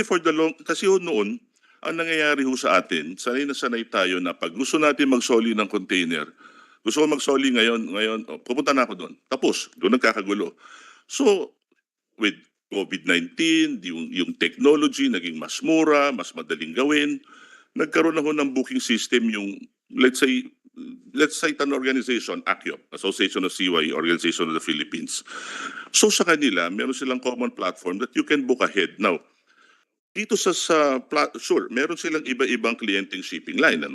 Speaker 9: kasi ho noon, ang nangyayari ho sa atin, sanay na sanay tayo na pag gusto natin magsoli ng container, gusto ko magsoli ngayon, pupunta na ako doon. Tapos, doon nagkakagulo. So, with COVID-19, yung technology naging mas mura, mas madaling gawin, nagkaroon na ho ng booking system yung, let's cite an organization, ACIO, Association of CY Organization of the Philippines. So sa kanila, meron silang common platform that you can book ahead. Now, dito sure, meron silang iba-ibang kliyenteng shipping line.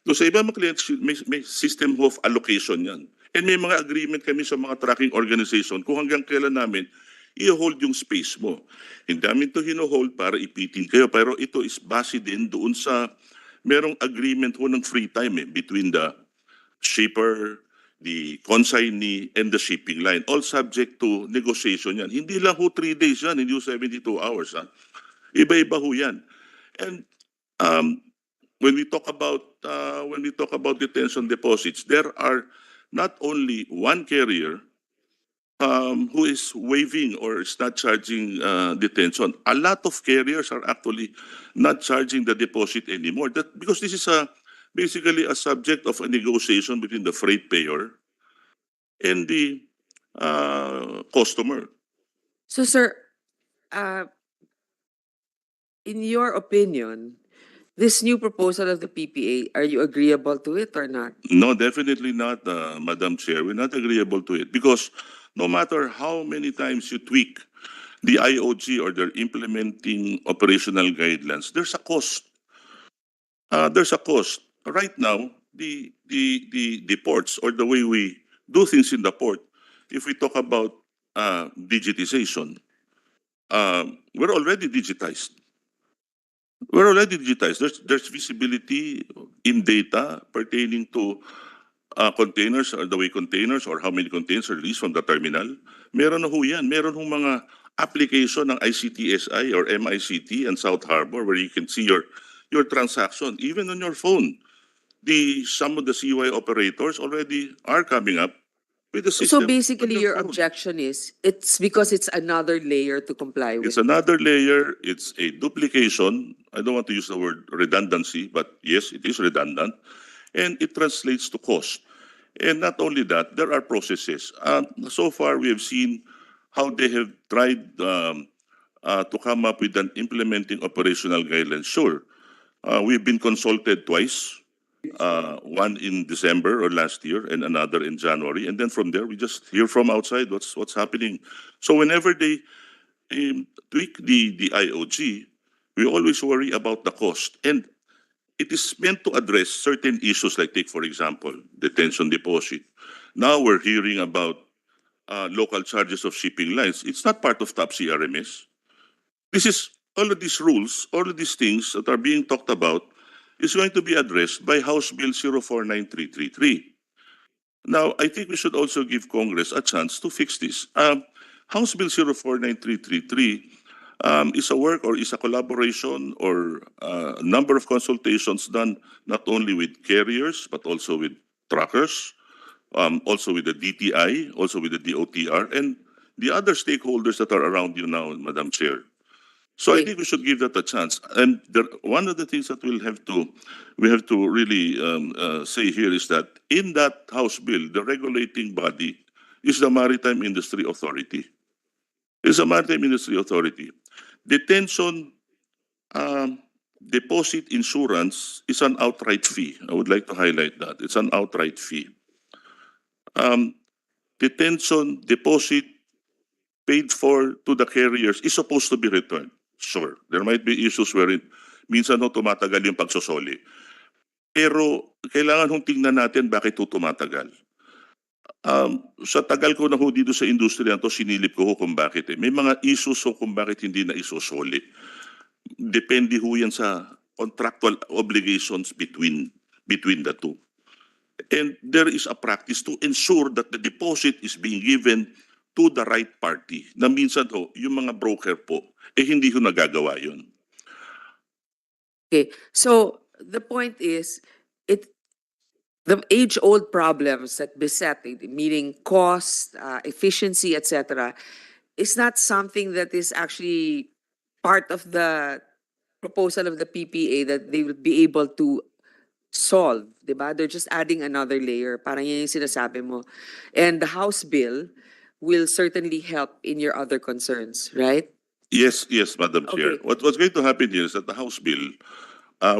Speaker 9: So sa ibang kliyente, may system of allocation yan. And may mga agreement kami sa mga tracking organization kung hanggang kailan namin i-hold yung space mo. Hindi namin ito hino-hold para ipitin kayo. Pero ito is base din doon sa merong agreement ho ng free time between the shipper, the consignee, and the shipping line. All subject to negotiation yan. Hindi lang ho 3 days yan, hindi ho 72 hours. Iba-iba ho yan. And when we talk about detention deposits, there are not only one carrier who is waiving or is not charging detention. A lot of carriers are actually not charging the deposit anymore. Because this is basically a subject of a negotiation between the freight payer and the customer.
Speaker 1: So, sir, in your opinion, this new proposal of the PPA, are you agreeable to it or not?
Speaker 9: No, definitely not, Madam Chair. We're not agreeable to it because no matter how many times you tweak the IOG or their implementing operational guidelines, there's a cost. Right now, the ports or the way we do things in the port, if we talk about digitization, we're already digitized. There's visibility in data pertaining to containers or the way containers or how many containers are released from the terminal. Meron na ho yan. Meron hong mga application ng ICTSI or MICT and South Harbor where you can see your transaction even on your phone. Some of the CY operators already are coming up with the
Speaker 1: So
Speaker 9: system. on
Speaker 1: basically,
Speaker 9: their
Speaker 1: your
Speaker 9: phone.
Speaker 1: objection is it's because it's another layer to comply with.
Speaker 9: It's another layer. It's a duplication. I don't want to use the word redundancy, but yes, it is redundant. And it translates to cost. And not only that, there are processes. So far, we have seen how they have tried to come up with an implementing operational guidelines. Sure, we've been consulted twice. One in December or last year and another in January. And then from there, we just hear from outside what's happening. So whenever they tweak the IOG, we always worry about the cost. And it is meant to address certain issues like take, for example, detention deposit. Now we're hearing about local charges of shipping lines. It's not part of TOP CRMS. This is all of these rules, all of these things that are being talked about is going to be addressed by House Bill 049333. Now, I think we should also give Congress a chance to fix this. House Bill 049333 is a work or is a collaboration or a number of consultations done not only with carriers but also with truckers, also with the DTI, also with the DOTR, and the other stakeholders that are around you now, Madam Chair. So I think we should give that a chance. And one of the things that we have to really say here is that in that House bill, the regulating body is the Maritime Industry Authority. It's a Maritime Industry Authority. Detention deposit insurance is an outright fee. I would like to highlight that. It's an outright fee. Detention deposit paid for to the carriers is supposed to be returned. Sure, there might be issues wherein minsan ho tumatagal yung pagsosoli. Pero kailangan hong tingnan natin bakit ho tumatagal. Sa tagal ko na ho dito sa industriya to, sinilip ko ho kung bakit. May mga issues ho kung bakit hindi na isusoli. Depende ho yan sa contractual obligations between the two. And there is a practice to ensure that the deposit is being given to the right party. Na minsan ho, yung mga broker po, hindi ho nagagawa yun.
Speaker 1: Okay, so the point is, the age-old problems that beset it, meaning cost, efficiency, etc., is not something that is actually part of the proposal of the PPA that they will be able to solve, diba? They're just adding another layer. Parang yan yung sinasabi mo. And the House bill will certainly help in your other concerns, right?
Speaker 9: Yes, Madam Chair.
Speaker 1: Okay.
Speaker 9: What's going to happen here is that the House bill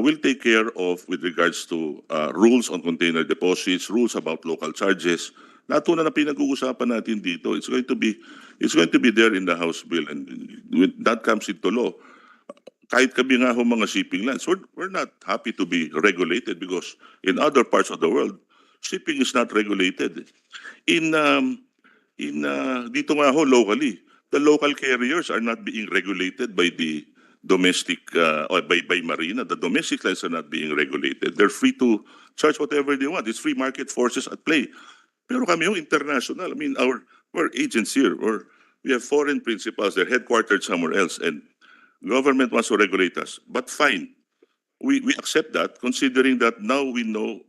Speaker 9: will take care of with regards to rules on container deposits, rules about local charges. Lahat na pinag-uusapan natin dito, it's going to be there in the House bill, and when that comes into law, kahit kami nga ho mga shipping lines, we're not happy to be regulated because in other parts of the world, shipping is not regulated. Dito nga ho locally, the local carriers are not being regulated by the domestic or by Marina. The domestic lines are not being regulated. They're free to charge whatever they want. It's free market forces at play. Pero kami yung international, I mean, we're agents here, or we have foreign principals, they're headquartered somewhere else, and government wants to regulate us. But fine, we accept that, considering that now we know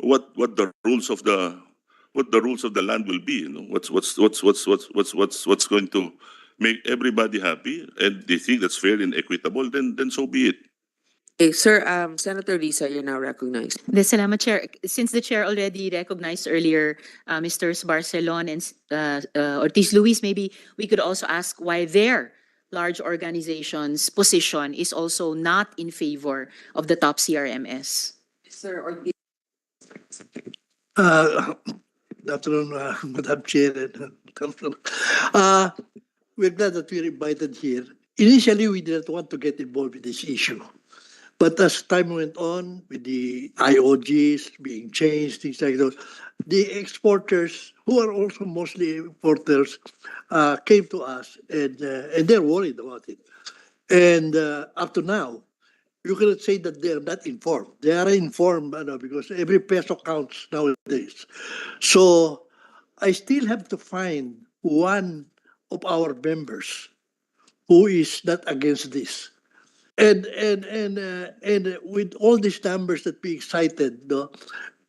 Speaker 9: what the rules of the land will be. You know, what's going to make everybody happy, and they think that's fair and equitable. Then so be it.
Speaker 1: Okay, sir, Senator Risa, you're now recognized.
Speaker 2: Salamat, Chair. Since the Chair already recognized earlier Mr. Barcelon and Ortiz Luis, maybe we could also ask why their large organization's position is also not in favor of the top CRMS.
Speaker 1: Sir Ortiz.
Speaker 3: Good afternoon, Madam Chair and Council. We're glad that we're invited here. Initially, we didn't want to get involved in this issue. But as time went on, with the IOGs being changed, things like that, the exporters, who are also mostly importers, came to us and they're worried about it. And up to now, you cannot say that they are not informed. They are informed, because every peso counts nowadays. So I still have to find one of our members who is not against this. And with all these numbers that we cited, no,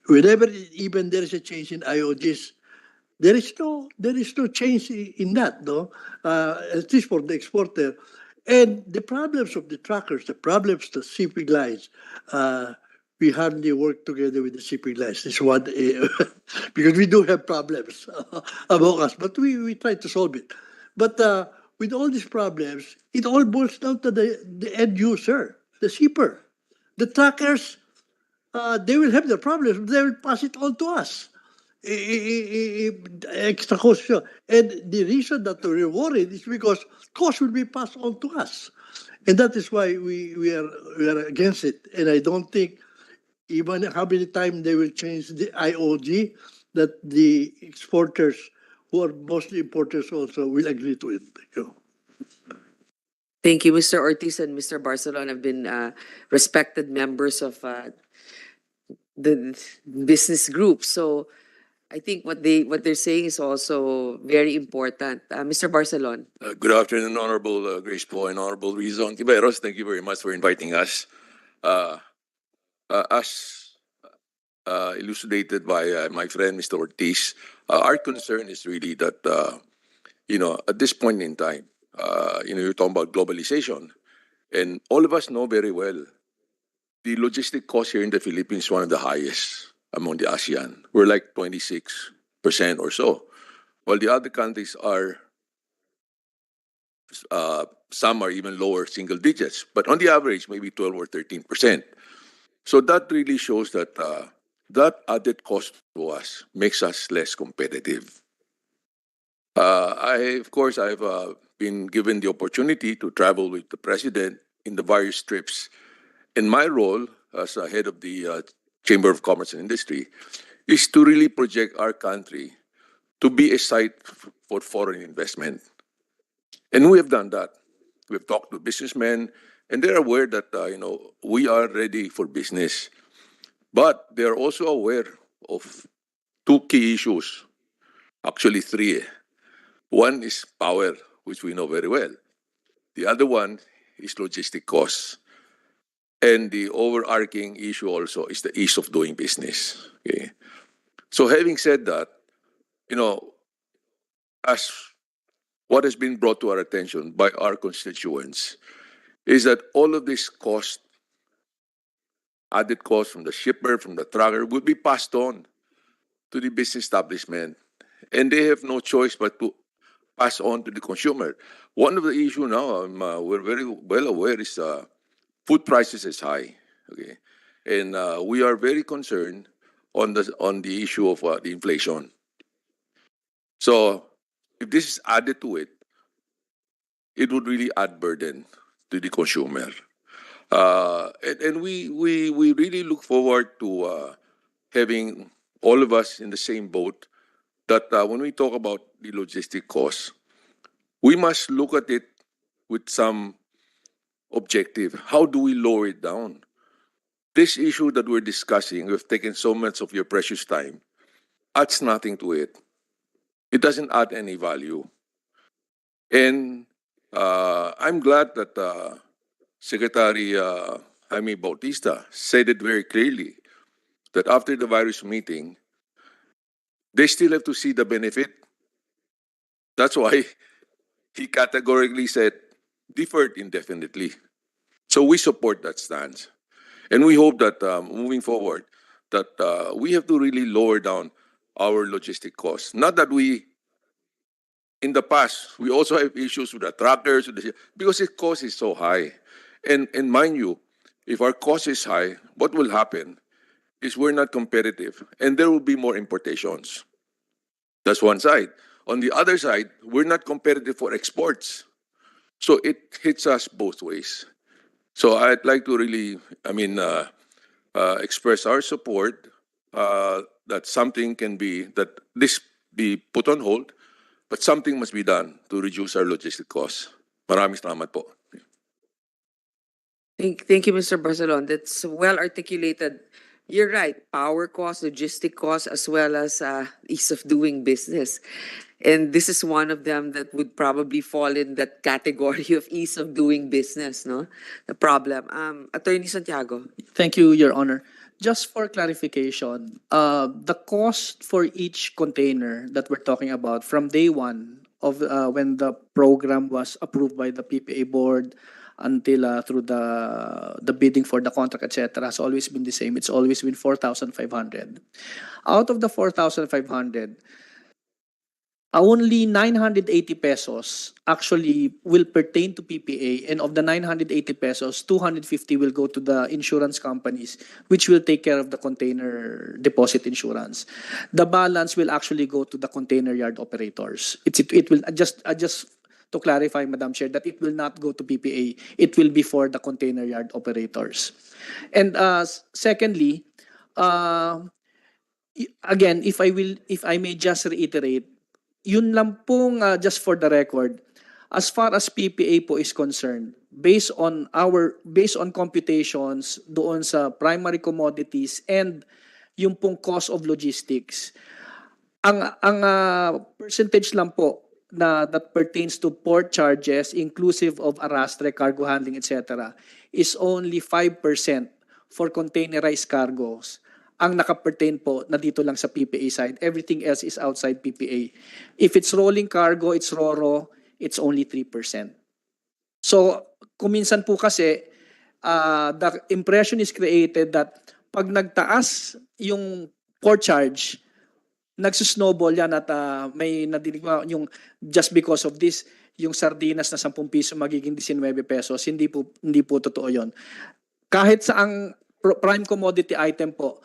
Speaker 3: whenever even there is a change in IOGs, there is no change in that, no, at least for the exporter. And the problems of the truckers, the problems of the shipping lines, we hardly work together with the shipping lines. This one, because we do have problems among us, but we try to solve it. But with all these problems, it all boils down to the end user, the shipper. The truckers, they will have their problems. They will pass it on to us. Extra cost. And the reason that we're worried is because cost will be passed on to us. And that is why we are against it. And I don't think even how many times they will change the IOG, that the exporters, who are mostly importers also, will agree to it.
Speaker 1: Thank you, Mr. Ortiz and Mr. Barcelona have been respected members of the business group. So I think what they're saying is also very important. Mr. Barcelona.
Speaker 7: Good afternoon, Honorable Grace Poe and Honorable Rizzo Hontiveros. Thank you very much for inviting us. As elucidated by my friend, Mr. Ortiz, our concern is really that, at this point in time, you're talking about globalization, and all of us know very well the logistic cost here in the Philippines is one of the highest among the ASEAN. We're like 26% or so, while the other countries are, some are even lower single digits, but on the average, maybe 12 or 13%. So that really shows that that added cost to us makes us less competitive. Of course, I've been given the opportunity to travel with the president in the various trips. And my role as head of the Chamber of Commerce and Industry is to really project our country to be a site for foreign investment. And we have done that. We've talked to businessmen, and they're aware that we are ready for business. But they're also aware of two key issues, actually three. One is power, which we know very well. The other one is logistic costs. And the overarching issue also is the ease of doing business. Okay? So having said that, as what has been brought to our attention by our constituents is that all of this cost, added cost from the shipper, from the trucker, will be passed on to the business establishment. And they have no choice but to pass on to the consumer. One of the issues now, we're very well aware, is food prices is high. Okay, and we are very concerned on the issue of the inflation. So if this is added to it, it would really add burden to the consumer. And we really look forward to having all of us in the same boat, that when we talk about the logistic costs, we must look at it with some objective. How do we lower it down? This issue that we're discussing, we've taken so much of your precious time, adds nothing to it. It doesn't add any value. And I'm glad that Secretary Jaime Bautista said it very clearly, that after the virus meeting, they still have to see the benefit. That's why he categorically said deferred indefinitely. So we support that stance. And we hope that moving forward, that we have to really lower down our logistic costs. Not that in the past, we also have issues with the truckers, because the cost is so high. And mind you, if our cost is high, what will happen is we're not competitive, and there will be more importations. That's one side. On the other side, we're not competitive for exports. So it hits us both ways. So I'd like to really, express our support that this be put on hold, but something must be done to reduce our logistic costs. Maraming salamat po.
Speaker 1: Thank you, Mr. Barcelon. That's well articulated. You're right. Power cost, logistic cost, as well as ease of doing business. And this is one of them that would probably fall in that category of ease of doing business, no? The problem. Attorney Santiago.
Speaker 4: Thank you, Your Honor. Just for clarification, the cost for each container that we're talking about from day one of when the program was approved by the PPA board until through the bidding for the contract, etc., has always been the same. It's always been 4,500. Out of the 4,500, only 980 pesos actually will pertain to PPA, and of the 980 pesos, 250 will go to the insurance companies, which will take care of the container deposit insurance. The balance will actually go to the container yard operators. It will just to clarify, Madam Chair, that it will not go to PPA. It will be for the container yard operators. And secondly, again, if I may just reiterate, yun lang pong just for the record, as far as PPA po is concerned, based on computations doon sa primary commodities and yung pong cost of logistics, ang percentage lang po na that pertains to port charges inclusive of arrastre, cargo handling, etc., is only 5% for containerized cargos ang nakapertain po na dito lang sa PPA side. Everything else is outside PPA. If it's rolling cargo, it's RORO, it's only 3%. So, kuminsan po kasi, the impression is created that pag nagtaas yung port charge, nagsusnowball yan at may nadinig mo yung just because of this, yung sardinas na 10 piso magiging 19 pesos. Hindi po totoo yon. Kahit sa ang prime commodity item po,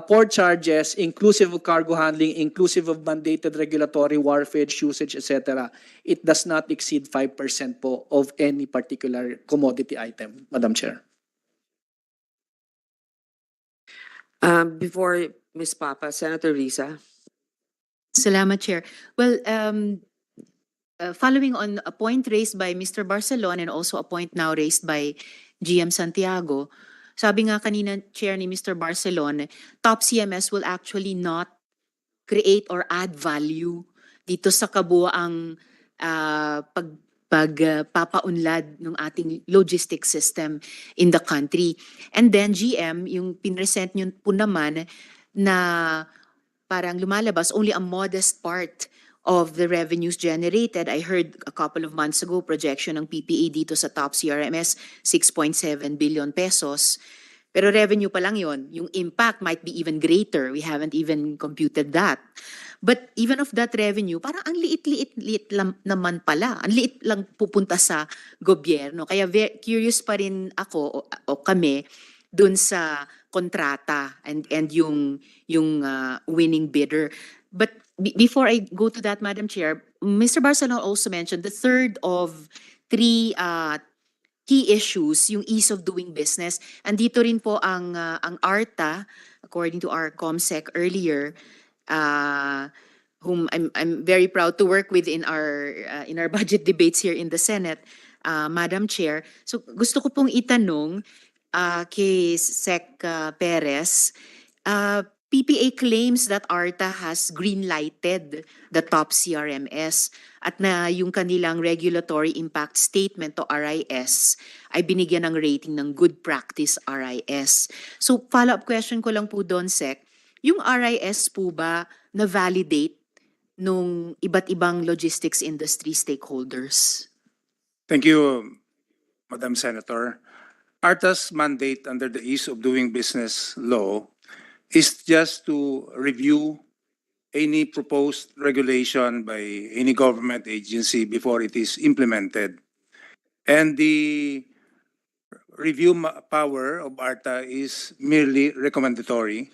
Speaker 4: port charges, inclusive of cargo handling, inclusive of mandated regulatory wharfage, usage, etc., it does not exceed 5% po of any particular commodity item, Madam Chair.
Speaker 1: Before Ms. Papa, Senator Risa.
Speaker 2: Salamat, Chair. Well, following on a point raised by Mr. Barcelon and also a point now raised by GM Santiago, sabi nga kanina, Chair, ni Mr. Barcelon, top CMS will actually not create or add value dito sa kabuoang pagpapaunlad ng ating logistics system in the country. And then GM, yung pinresent nyo po naman na parang lumalabas only a modest part of the revenues generated. I heard a couple of months ago projection ng PPA dito sa top CRMS 6.7 billion pesos. Pero revenue pa lang yon. Yung impact might be even greater. We haven't even computed that. But even of that revenue, parang ang liit lang naman pala. Ang liit lang pupunta sa gobyerno. Kaya curious pa rin ako o kami dun sa kontrata and yung winning bidder. But before I go to that, Madam Chair, Mr. Barcelona also mentioned the third of three key issues, yung ease of doing business. Andito rin po ang ARTA, according to our ComSec earlier, whom I'm very proud to work with in our budget debates here in the Senate, Madam Chair. So gusto ko pong itanong kay Sec Perez, PPA claims that ARTA has green-lighted the top CRMS at na yung kanilang regulatory impact statement o RIS ay binigyan ng rating ng good practice RIS. So follow-up question ko lang po doon, Sec, yung RIS po ba na-validate nung iba't ibang logistics industry stakeholders?
Speaker 15: Thank you, Madam Senator. ARTA's mandate under the Ease of Doing Business law is just to review any proposed regulation by any government agency before it is implemented. And the review power of ARTA is merely recommendatory,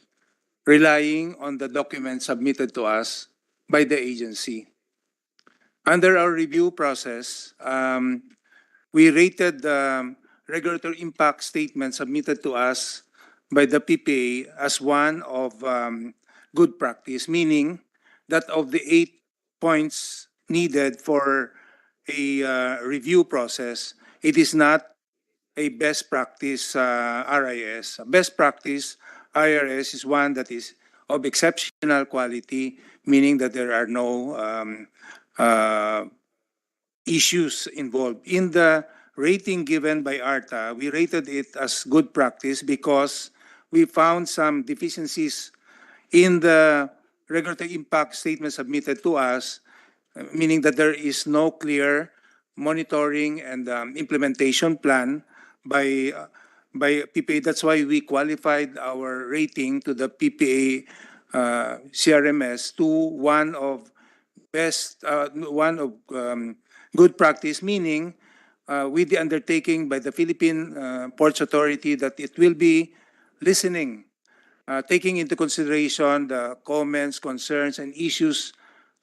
Speaker 15: relying on the documents submitted to us by the agency. Under our review process, we rated the regulatory impact statement submitted to us by the PPA as one of good practice, meaning that of the 8 points needed for a review process, it is not a best practice RIS. Best practice IRS is one that is of exceptional quality, meaning that there are no uh, issues involved. In the rating given by ARTA, we rated it as good practice because we found some deficiencies in the regulatory impact statement submitted to us, meaning that there is no clear monitoring and implementation plan by PPA. That's why we qualified our rating to the PPA CRMS to one of good practice, meaning with the undertaking by the Philippine Ports Authority that it will be listening, taking into consideration the comments, concerns, and issues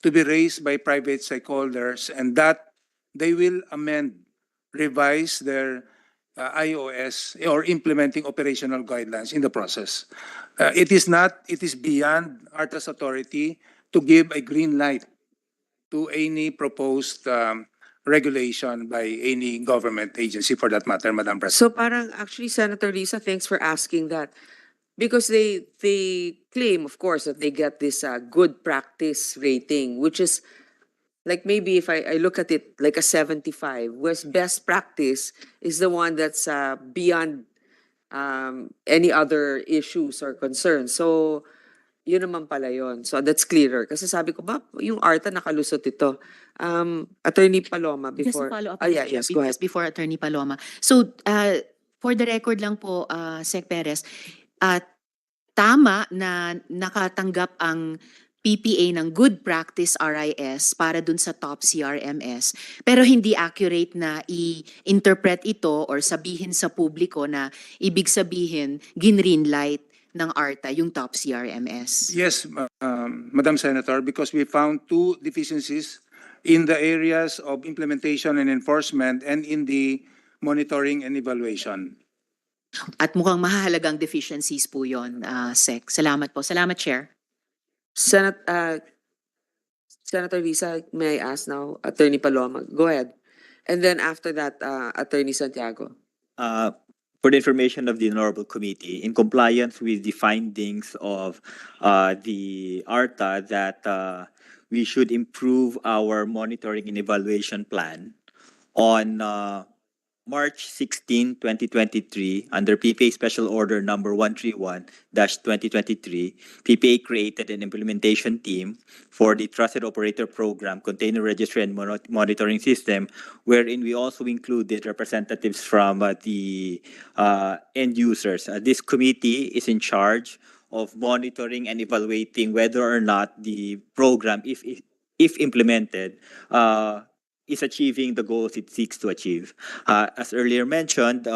Speaker 15: to be raised by private stakeholders, and that they will amend, revise their IOS or implementing operational guidelines in the process. It is beyond ARTA's authority to give a green light to any proposed regulation by any government agency for that matter, Madam President.
Speaker 1: So parang actually, Senator Lisa, thanks for asking that. Because they claim, of course, that they get this good practice rating, which is like maybe if I look at it like a 75, whereas best practice is the one that's beyond any other issues or concerns. So, yun naman pala yun. So, that's clearer. Kasi sabi ko, ba, yung ARTA nakalusot ito. Attorney Paloma,
Speaker 2: Just to
Speaker 1: before...
Speaker 2: follow up,
Speaker 1: Ah, yeah,
Speaker 2: Chair,
Speaker 1: yes, go ahead.
Speaker 2: just before Attorney Paloma. So, for the record lang po, Sec. Perez, tama na nakatanggap ang PPA ng Good Practice RIS para dun sa top CRMS, pero hindi accurate na i-interpret ito or sabihin sa publiko na ibig sabihin green light ng ARTA yung top CRMS.
Speaker 15: Yes, Madam Senator, because we found two deficiencies in the areas of implementation and enforcement and in the monitoring and evaluation.
Speaker 2: At mukhang mahalagang deficiencies po yun, Sec. Salamat po. Salamat, Chair.
Speaker 1: Senator Lisa, may I ask now, Attorney Paloma? Go ahead. And then after that, Attorney Santiago.
Speaker 14: For the information of the Honorable Committee, in compliance with the findings of the ARTA that we should improve our monitoring and evaluation plan on March 16, 2023, under PPA Special Order number 131-2023, PPA created an implementation team for the Trusted Operator Program Container Registry and Monitoring System, wherein we also included representatives from the end users. This committee is in charge of monitoring and evaluating whether or not the program, if implemented, is achieving the goals it seeks to achieve. As earlier mentioned,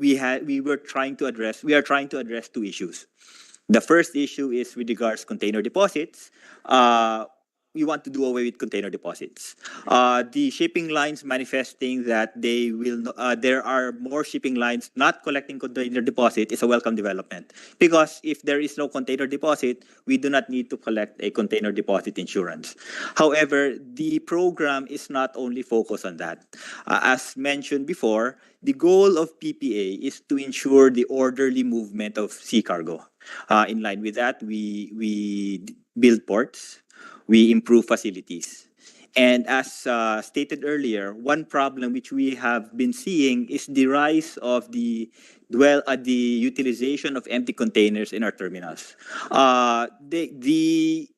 Speaker 14: we are trying to address two issues. The first issue is with regards container deposits. We want to do away with container deposits. The shipping lines manifesting that there are more shipping lines not collecting container deposit is a welcome development. Because if there is no container deposit, we do not need to collect a container deposit insurance. However, the program is not only focused on that. As mentioned before, the goal of PPA is to ensure the orderly movement of sea cargo. In line with that, we build ports, we improve facilities. And as stated earlier, one problem which we have been seeing is the rise of the utilization of empty containers in our terminals. The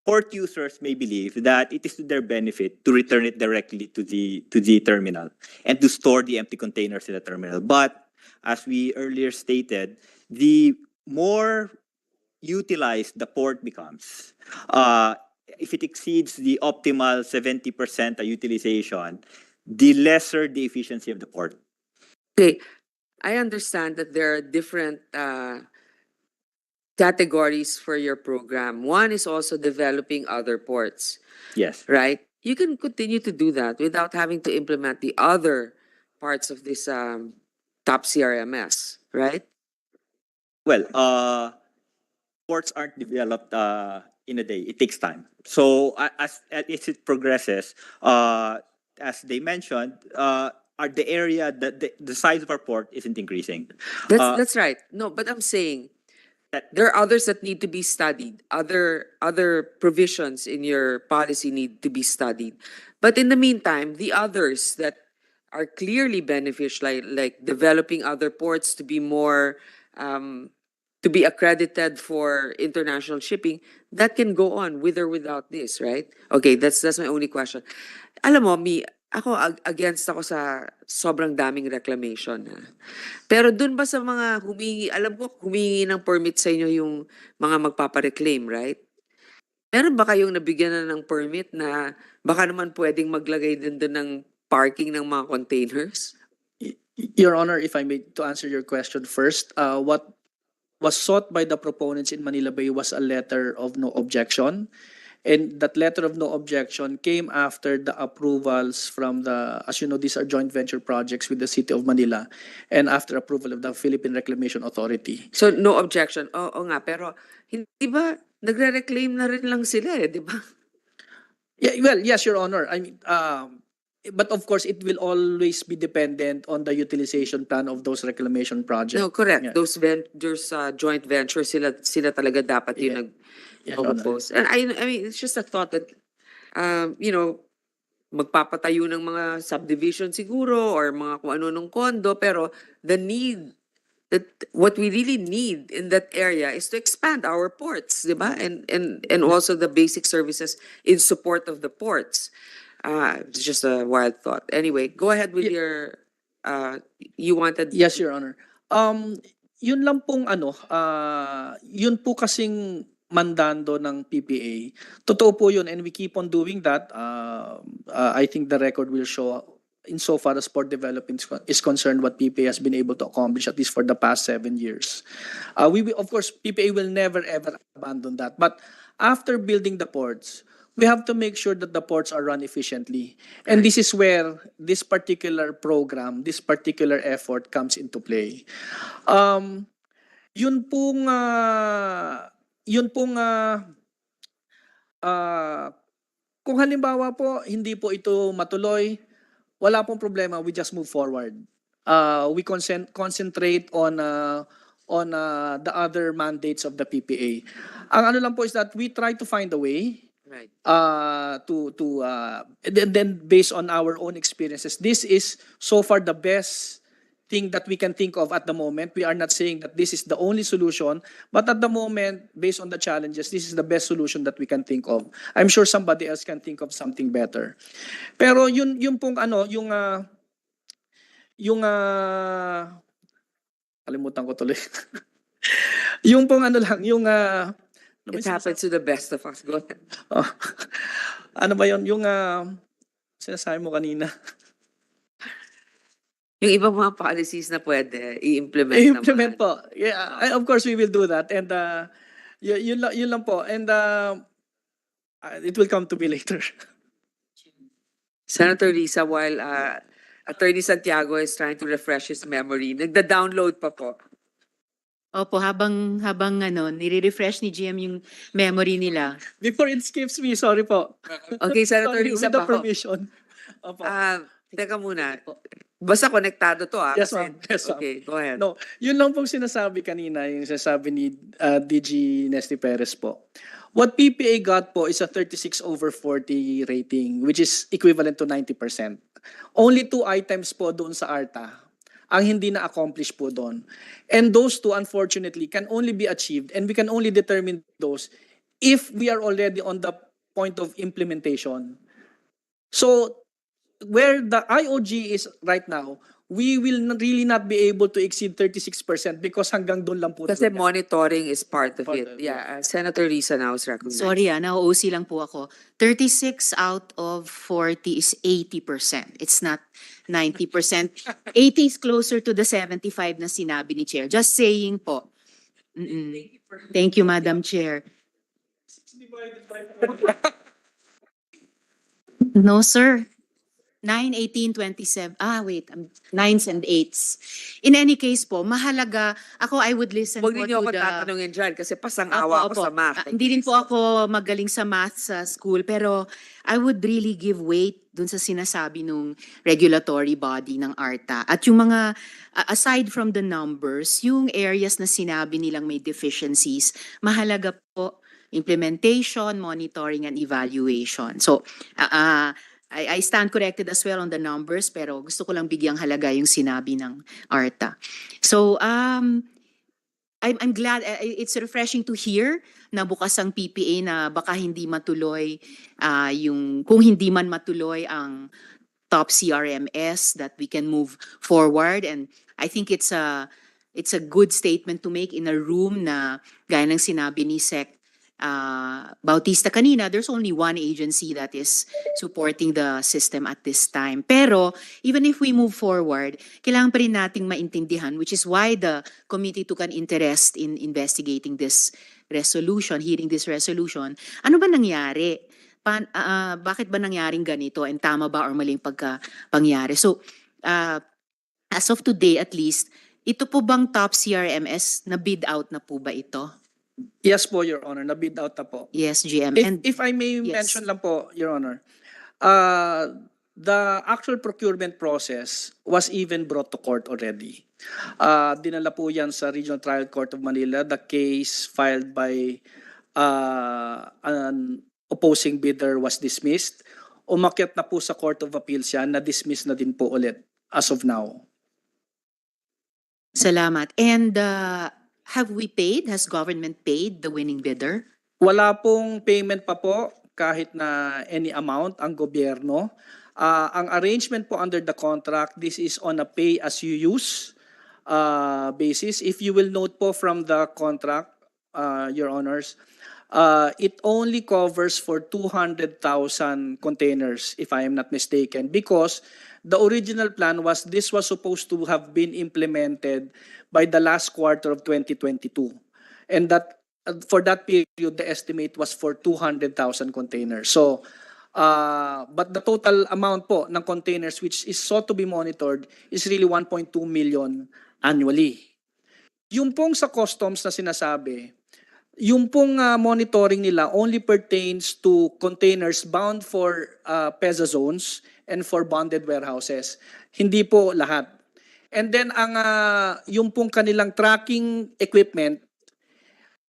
Speaker 14: port users may believe that it is to their benefit to return it directly to the terminal and to store the empty containers in the terminal. But as we earlier stated, the more utilized the port becomes, if it exceeds the optimal 70% utilization, the lesser the efficiency of the port.
Speaker 1: Okay, I understand that there are different categories for your program. One is also developing other ports,
Speaker 14: Yes.
Speaker 1: right? You can continue to do that without having to implement the other parts of this top CRMS, right?
Speaker 14: Well, ports aren't developed in a day. It takes time. So as it progresses, as they mentioned, the area, the size of our port isn't increasing.
Speaker 1: That's right. No, but I'm saying there are others that need to be studied. Other provisions in your policy need to be studied. But in the meantime, the others that are clearly beneficial, like developing other ports to be more to be accredited for international shipping, that can go on with or without this, right? Okay, that's my only question. Alam mo, ako against ako sa sobrang daming reclamation. Pero dun ba sa mga humingi, alam ko humingi ng permit sa inyo yung mga magpapareclaim, right? Meron ba kayong nabigyan na ng permit na baka naman pwedeng maglagay din dun ng parking ng mga containers?
Speaker 4: Your Honor, if I may to answer your question first, what was sought by the proponents in Manila Bay was a letter of no objection. And that letter of no objection came after the approvals from the, as you know, these are joint venture projects with the City of Manila and after approval of the Philippine Reclamation Authority.
Speaker 1: So no objection. Oo nga, pero hindi ba nagre-reclaim na rin lang sila di ba?
Speaker 4: Yeah, well, yes, Your Honor. I mean, but of course, it will always be dependent on the utilization plan of those reclamation projects.
Speaker 1: No, correct.
Speaker 4: Yeah.
Speaker 1: Those joint ventures, sila talaga dapat yung
Speaker 4: Yes, Your Honor.
Speaker 1: nag-propose. And I mean, it's just a thought that, magpapatayo ng mga subdivision siguro or mga kung ano ng kondo, pero what we really need in that area is to expand our ports, di ba? And also the basic services in support of the ports. It's just a wild thought. Anyway, go ahead with your, you wanted...
Speaker 4: Yes, Your Honor. Yun lang pong yun po kasing mandando ng PPA. Totoo po yun and we keep on doing that. I think the record will show insofar as port development is concerned what PPA has been able to accomplish at least for the past 7 years. Of course, PPA will never ever abandon that. But after building the ports, we have to make sure that the ports are run efficiently. And this is where this particular program, this particular effort comes into play. Yun pong kung halimbawa po hindi po ito matuloy, wala pong problema, we just move forward. We concentrate on the other mandates of the PPA. Ang ano lang po is that we try to find a way.
Speaker 1: Right.
Speaker 4: Then based on our own experiences, this is so far the best thing that we can think of at the moment. We are not saying that this is the only solution, but at the moment, based on the challenges, this is the best solution that we can think of. I'm sure somebody else can think of something better. Pero yun pong kalimutan ko tuloy. Yung pong
Speaker 1: It happens to the best of us. Go ahead.
Speaker 4: Ano ba yun? Yung sinasabi mo kanina.
Speaker 1: Yung ibang mga policies na pwede i-implement naman.
Speaker 4: Po. Yeah, of course we will do that. And yun lang po. And it will come to me later.
Speaker 1: Senator Risa, while Attorney Santiago is trying to refresh his memory, nagda-download pa po.
Speaker 2: Opo, habang nire-refresh ni GM yung memory nila.
Speaker 4: Before it skips me, sorry po.
Speaker 1: Okay, Senator
Speaker 4: Sorry,
Speaker 1: Risa
Speaker 4: with the
Speaker 1: pa ho.
Speaker 4: permission. Opo.
Speaker 1: Teka muna. Basta konektado to
Speaker 4: Yes,
Speaker 1: kasi-
Speaker 4: ma'am. Yes, ma'am.
Speaker 1: Okay, go ahead.
Speaker 4: No, yun lang pong sinasabi kanina, yung sinasabi ni DG Nesty Perez po. What PPA got po is a 36/40 rating, which is equivalent to 90%. Only 2 items po doon sa ARTA ang hindi na-accomplish po doon. And those 2, unfortunately, can only be achieved and we can only determine those if we are already on the point of implementation. So, where the IOG is right now, we will really not be able to exceed 36% because hanggang doon lang po.
Speaker 1: Kasi monitoring is part of
Speaker 4: Part
Speaker 1: it.
Speaker 4: of it.
Speaker 1: Yeah, Senator Risa now is recognized.
Speaker 2: Sorry, na-OC lang po ako. 36 out of 40 is 80%. It's not 90%. 80 is closer to the 75 na sinabi ni Chair. Just saying po. Thank you, Madam Chair. No, sir. 9, 18, 27. Wait. 9s and 8s. In any case po, mahalaga. Ako, I would listen
Speaker 1: Huwag
Speaker 2: po
Speaker 1: niyo
Speaker 2: to
Speaker 1: ako
Speaker 2: the...
Speaker 1: tatanungin dyan kasi pasang-awa ako
Speaker 2: Opo.
Speaker 1: sa math.
Speaker 2: Hindi rin po ako magaling sa math sa school, pero I would really give weight dun sa sinasabi nung regulatory body ng ARTA. At yung mga, aside from the numbers, yung areas na sinabi nilang may deficiencies, mahalaga po implementation, monitoring, and evaluation. So, I stand corrected as well on the numbers, pero gusto ko lang bigyang halaga yung sinabi ng ARTA. So, I'm glad, it's refreshing to hear na bukas ang PPA na baka hindi matuloy kung hindi man matuloy ang top CRMS, that we can move forward. And I think it's a good statement to make in a room na gaya ng sinabi ni Sec Bautista kanina, there's only one agency that is supporting the system at this time. Pero even if we move forward, kailangan pa rin nating maintindihan, which is why the committee took an interest in investigating this resolution, hearing this resolution. Ano ba nangyari? Bakit ba nangyaring ganito? And tama ba or maling pangyari? So, as of today at least, ito po bang top CRMS na bid out na po ba ito?
Speaker 4: Yes po, Your Honor, na-bid out na po.
Speaker 2: Yes, GM.
Speaker 4: If I may
Speaker 2: Yes.
Speaker 4: mention lang po, Your Honor, the actual procurement process was even brought to court already. Dinala po yan sa Regional Trial Court of Manila. The case filed by an opposing bidder was dismissed. Umakyat na po sa Court of Appeals yan, na-dismiss na din po ulit as of now.
Speaker 2: Salamat. And have we paid? Has government paid the winning bidder?
Speaker 4: Wala pong payment pa po kahit na any amount ang gobyerno. Ang arrangement po under the contract, this is on a pay-as-you-use basis. If you will note po from the contract, Your Honors, it only covers for 200,000 containers, if I am not mistaken, because the original plan was this was supposed to have been implemented by the last quarter of 2022. And that for that period, the estimate was for 200,000 containers. So, but the total amount po ng containers which is sought to be monitored is really 1.2 million annually. Yung pong sa customs na sinasabi, yung pong monitoring nila only pertains to containers bound for PEZA zones and for bonded warehouses. Hindi po lahat. And then yung pong kanilang tracking equipment,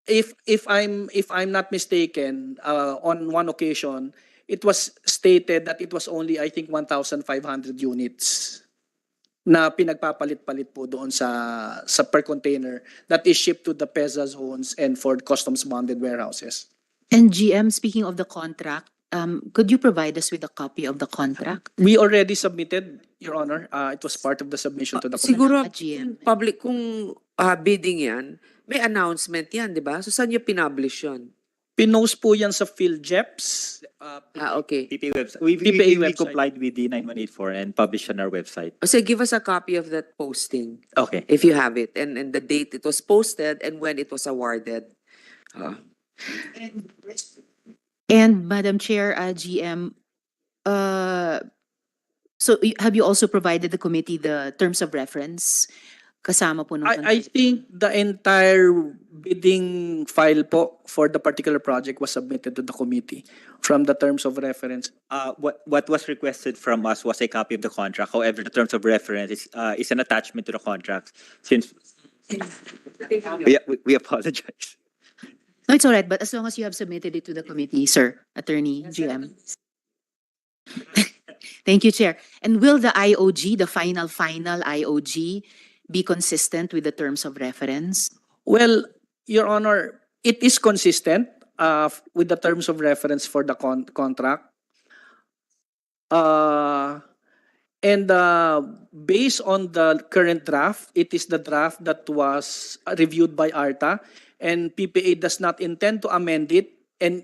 Speaker 4: if I'm not mistaken, on one occasion, it was stated that it was only, I think, 1,500 units na pinagpapalit-palit po doon sa per container that is shipped to the PEZA zones and for customs bonded warehouses.
Speaker 2: And GM, speaking of the contract, could you provide us with a copy of the contract?
Speaker 4: We already submitted, Your Honor. It was part of the submission to the
Speaker 1: Siguro,
Speaker 2: GM.
Speaker 1: public, kung bidding yan, may announcement yan, di ba? So, saan nyo pinublish yun?
Speaker 4: Pinost po yan sa PhilJeps.
Speaker 1: Okay.
Speaker 14: PPA website.
Speaker 4: PPA
Speaker 14: We
Speaker 4: website.
Speaker 14: complied with the 9184 and published on our website.
Speaker 1: So, give us a copy of that posting,
Speaker 14: Okay.
Speaker 1: if you have it, and the date it was posted and when it was awarded.
Speaker 2: And Madam Chair, GM, so have you also provided the committee the terms of reference? Kasama po ng
Speaker 4: I think the entire bidding file po for the particular project was submitted to the committee from the terms of reference.
Speaker 14: What was requested from us was a copy of the contract. However, the terms of reference is an attachment to the contract. Since we apologize.
Speaker 2: No, it's all right, but as long as you have submitted it to the committee, sir, Attorney GM. Thank you, Chair. And will the IOG, the final IOG, be consistent with the terms of reference?
Speaker 4: Well, Your Honor, it is consistent with the terms of reference for the contract. And based on the current draft, it is the draft that was reviewed by ARTA, and PPA does not intend to amend it and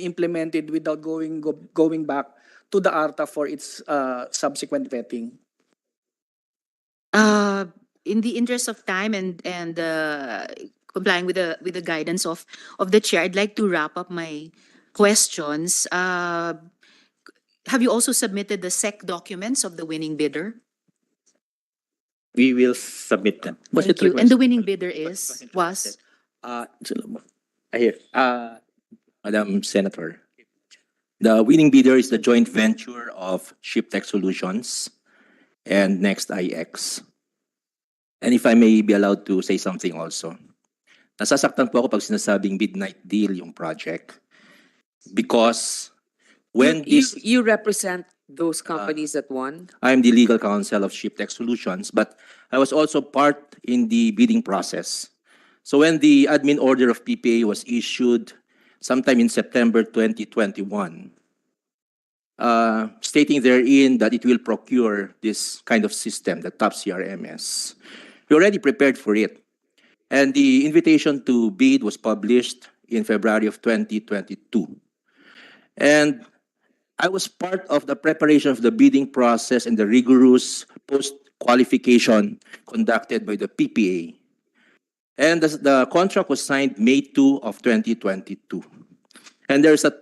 Speaker 4: implement it without going back to the ARTA for its subsequent vetting.
Speaker 2: In the interest of time and complying with the guidance of the chair, I'd like to wrap up my questions. have you also submitted the SEC documents of the winning bidder?
Speaker 14: We will submit them.
Speaker 2: Thank you. And the winning bidder was?
Speaker 14: Here, Madam Senator, the winning bidder is the joint venture of ShipTech Solutions and Next IX. And if I may be allowed to say something also, nasasaktan po ako pag sinasabing midnight deal yung project because when this
Speaker 1: You represent those companies that won?
Speaker 14: I'm the legal counsel of ShipTech Solutions, but I was also part in the bidding process. So when the admin order of PPA was issued sometime in September 2021, stating therein that it will procure this kind of system, the top CRMS, we already prepared for it. And the invitation to bid was published in February of 2022. And I was part of the preparation of the bidding process and the rigorous post-qualification conducted by the PPA. And the contract was signed May 2 of 2022. And there's a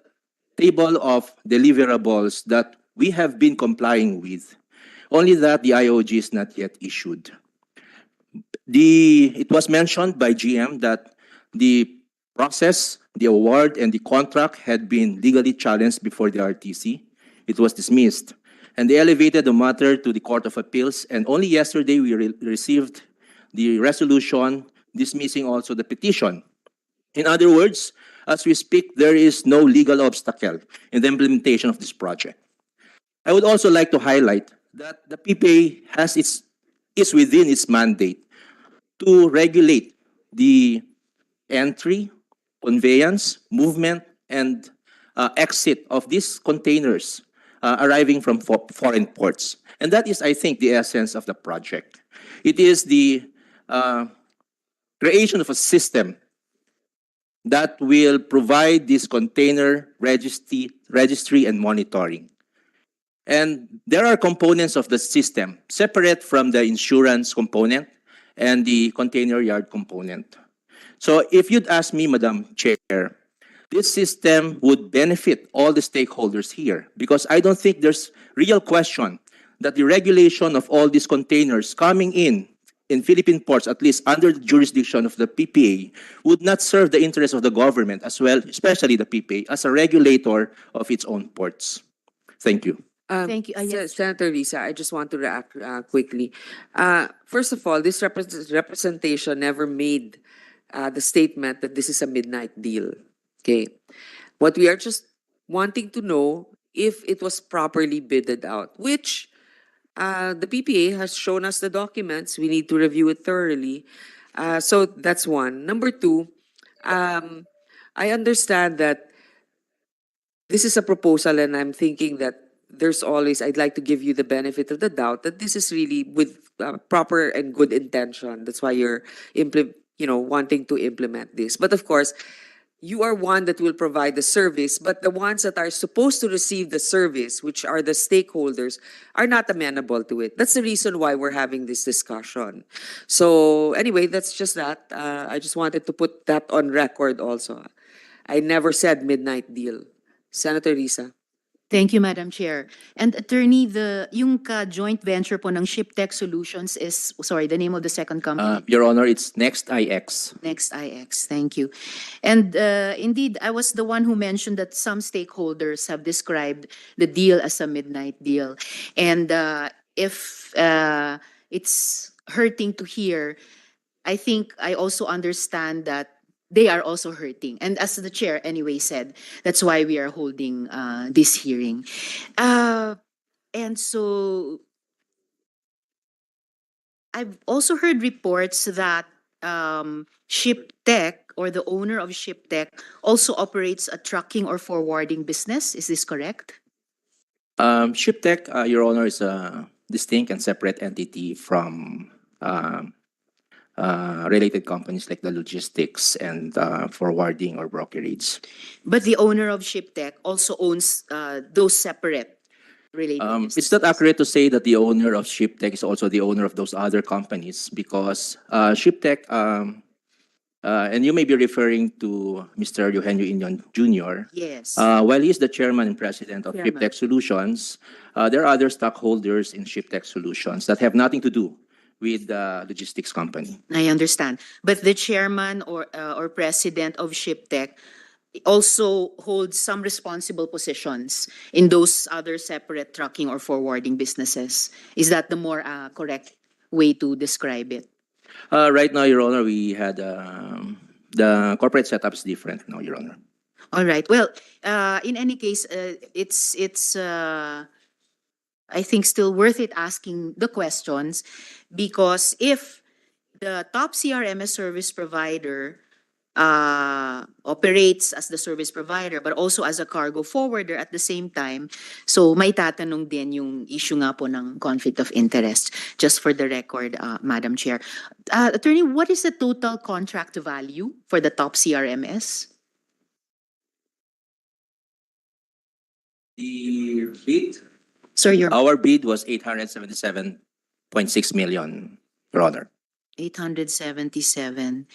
Speaker 14: table of deliverables that we have been complying with, only that the IOG is not yet issued. It was mentioned by GM that the process, the award, and the contract had been legally challenged before the RTC. It was dismissed. And they elevated the matter to the Court of Appeals. And only yesterday we received the resolution dismissing also the petition. In other words, as we speak, there is no legal obstacle in the implementation of this project. I would also like to highlight that the PPA is within its mandate to regulate the entry, conveyance, movement, and exit of these containers arriving from foreign ports. And that is, I think, the essence of the project. It is the creation of a system that will provide this container registry and monitoring. And there are components of the system separate from the insurance component and the container yard component. So if you'd ask me, Madam Chair, this system would benefit all the stakeholders here because I don't think there's real question that the regulation of all these containers coming in Philippine ports, at least under the jurisdiction of the PPA, would not serve the interests of the government as well, especially the PPA, as a regulator of its own ports. Thank you.
Speaker 2: Thank you. Yes.
Speaker 1: Senator Risa, I just want to react quickly. First of all, this representation never made the statement that this is a midnight deal. Okay. What we are just wanting to know if it was properly bidded out, which the PPA has shown us the documents. We need to review it thoroughly. So that's one. Number two, I understand that this is a proposal and I'm thinking that I'd like to give you the benefit of the doubt that this is really with proper and good intention. That's why you're wanting to implement this. But of course, you are one that will provide the service, but the ones that are supposed to receive the service, which are the stakeholders, are not amenable to it. That's the reason why we're having this discussion. So anyway, that's just that. I just wanted to put that on record also. I never said midnight deal. Senator Risa.
Speaker 2: Thank you, Madam Chair. And Attorney, yung joint venture po ng ShipTech Solutions is, sorry, the name of the second company?
Speaker 14: Your Honor, it's Next IX.
Speaker 2: Next IX, thank you. And indeed, I was the one who mentioned that some stakeholders have described the deal as a midnight deal. And if it's hurting to hear, I think I also understand that they are also hurting. And as the chair anyway said, that's why we are holding this hearing. And so I've also heard reports that ShipTech or the owner of ShipTech also operates a trucking or forwarding business. Is this correct?
Speaker 14: ShipTech, Your Honor, is a distinct and separate entity from related companies like the logistics and forwarding or brokerage.
Speaker 2: But the owner of ShipTech also owns those separate related businesses.
Speaker 14: It's not accurate to say that the owner of ShipTech is also the owner of those other companies because ShipTech
Speaker 8: And you may be referring to Mr. Eugenio Inyon Jr.
Speaker 2: Yes.
Speaker 8: While he is the chairman and president of
Speaker 2: Chairman.
Speaker 8: ShipTech Solutions, there are other stockholders in ShipTech Solutions that have nothing to do with the logistics company.
Speaker 2: I understand. But the chairman or president of ShipTech also holds some responsible positions in those other separate trucking or forwarding businesses. Is that the more correct way to describe it?
Speaker 8: Right now, Your Honor, we had the corporate setup is different now, Your Honor.
Speaker 2: All right. Well, in any case, it's I think still worth it asking the questions, because if the top CRMS service provider operates as the service provider but also as a cargo forwarder at the same time, so may tatanong din yung issue nga po ng conflict of interest. Just for the record, Madam Chair. Attorney, what is the total contract value for the top CRMS?
Speaker 8: The bid?
Speaker 2: Sir,
Speaker 8: Our bid was 877.6 million, Your Honor.
Speaker 2: 877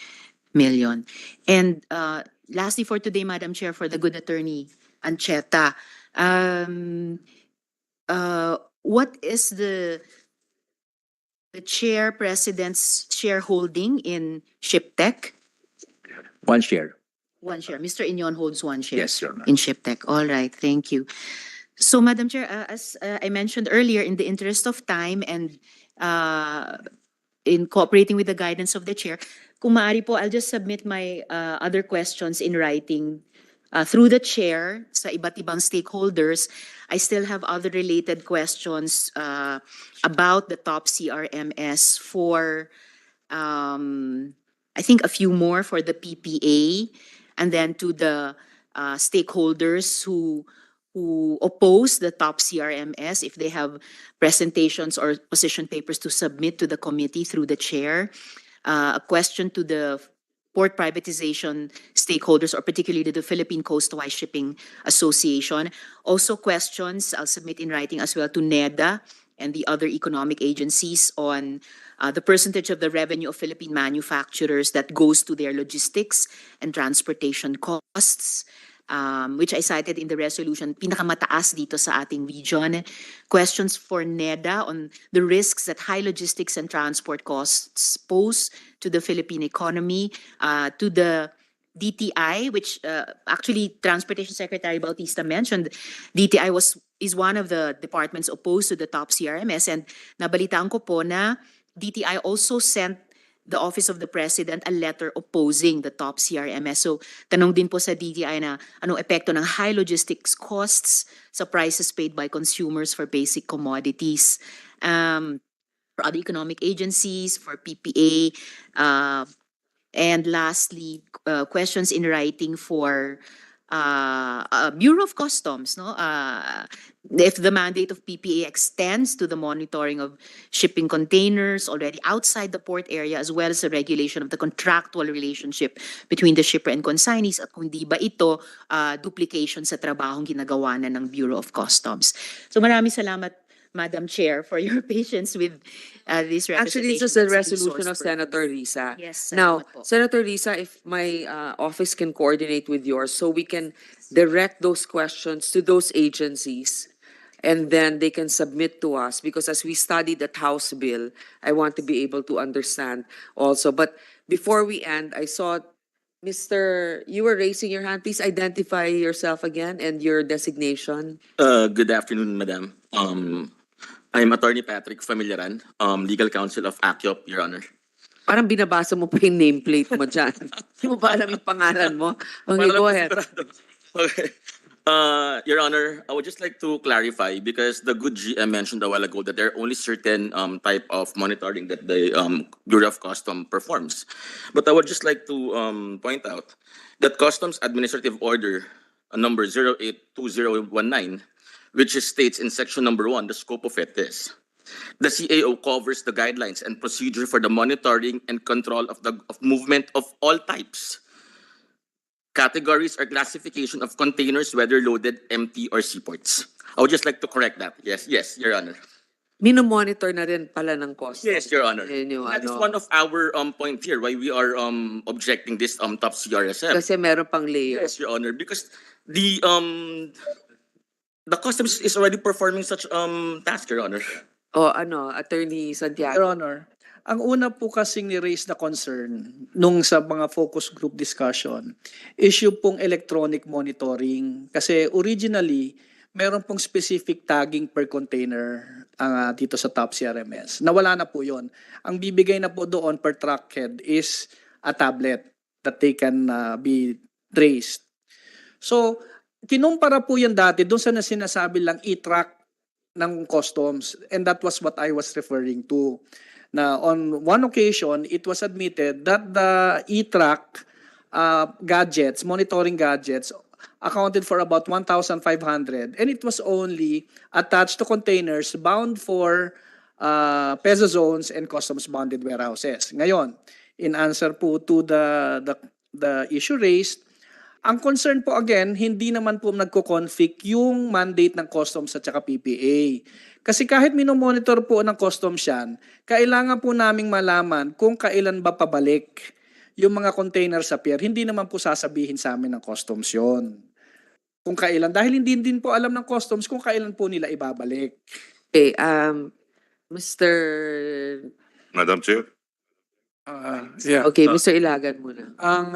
Speaker 2: million. And lastly for today, Madam Chair, for the good attorney Ancheta, what is the chair president's shareholding in ShipTech?
Speaker 8: One share.
Speaker 2: One share. Mr. Inyon holds one share.
Speaker 8: Yes, Your Honor.
Speaker 2: In ShipTech. All right, thank you. So, Madam Chair, as I mentioned earlier, in the interest of time and in cooperating with the guidance of the chair, kung maaari po, I'll just submit my other questions in writing through the chair sa iba't ibang stakeholders. I still have other related questions about the top CRMS for, I think, a few more for the PPA, and then to the stakeholders who oppose the top CRMS, if they have presentations or position papers to submit to the committee through the chair. A question to the port privatization stakeholders, or particularly the Philippine Coastwise Shipping Association. Also questions I'll submit in writing as well to NEDA and the other economic agencies on the percentage of the revenue of Philippine manufacturers that goes to their logistics and transportation costs, which I cited in the resolution, pinakamataas dito sa ating region. Questions for NEDA on the risks that high logistics and transport costs pose to the Philippine economy, to the DTI, which actually Transportation Secretary Bautista mentioned. DTI is one of the departments opposed to the top CRMS, and nabalitaan ko po na DTI also sent the Office of the President a letter opposing the top CRMS. So, tanong din po sa DTI na anong epekto ng high logistics costs sa prices paid by consumers for basic commodities. For other economic agencies, for PPA, and lastly, questions in writing for Bureau of Customs, no? If the mandate of PPA extends to the monitoring of shipping containers already outside the port area, as well as the regulation of the contractual relationship between the shipper and consignees, at kung di ba ito duplication sa trabahong ginagawa na ng Bureau of Customs. So maraming salamat, Madam Chair, for your patience with this representation.
Speaker 1: Actually, this is a resolution of Senator Risa.
Speaker 2: Yes,
Speaker 1: Now,
Speaker 2: salamat po.
Speaker 1: Senator Risa, if my office can coordinate with yours so we can direct those questions to those agencies and then they can submit to us, because as we studied that House bill, I want to be able to understand also. But before we end, I saw Mr. You were raising your hand. Please identify yourself again and your designation.
Speaker 22: Good afternoon, Madam. I'm Attorney Patrick Familiaran, Legal Counsel of ACIOP, Your Honor.
Speaker 1: Parang binabasa mo pa yung nameplate mo dyan. Hindi mo ba alam yung pangalan mo? Okay, go ahead.
Speaker 22: Okay. Your Honor, I would just like to clarify, because the good GM mentioned a while ago that there are only certain type of monitoring that the Bureau of Customs performs. But I would just like to point out that Customs Administrative Order number 082019, which states in section number 1, the scope of it is: the CAO covers the guidelines and procedure for the monitoring and control of movement of all types, categories, or classification of containers, whether loaded, empty, or seaports. I would just like to correct that. Yes, Your Honor.
Speaker 1: Minomonitor na rin pala ng customs.
Speaker 22: Yes, Your Honor.
Speaker 1: Yun yung
Speaker 22: That is
Speaker 1: ano.
Speaker 22: one of our point here why we are objecting this top CRSM.
Speaker 1: Kasi meron pang layer.
Speaker 22: Yes, Your Honor, because the customs is already performing such task, Your Honor.
Speaker 1: O ano, Attorney Santiago.
Speaker 4: Your Honor, ang una po kasing ni-raise na concern nung sa mga focus group discussion, issue pong electronic monitoring. Kasi originally, meron pong specific tagging per container dito sa top CRMS. Nawala na po yon. Ang bibigay na po doon per truck head is a tablet that they can be traced. So, kinumpara po yan dati doon sa sinasabi lang e-track ng customs, and that was what I was referring to. Na on one occasion, it was admitted that the e-track gadgets, monitoring gadgets, accounted for about 1,500, and it was only attached to containers bound for peso zones and customs bonded warehouses. Ngayon, in answer po to the issue raised, ang concern po again, hindi naman po nagko-conflict yung mandate ng customs at saka PPA. Kasi kahit minomonitor po ng customs yan, kailangan po naming malaman kung kailan ba pabalik yung mga container sa pier. Hindi naman po sasabihin sa amin ng customs yon. Kung kailan. Dahil hindi din po alam ng customs kung kailan po nila ibabalik.
Speaker 1: Okay, Mr.
Speaker 9: Madam Chair.
Speaker 15: Yeah.
Speaker 1: Okay, Mr. Ilagan muna.
Speaker 15: Ang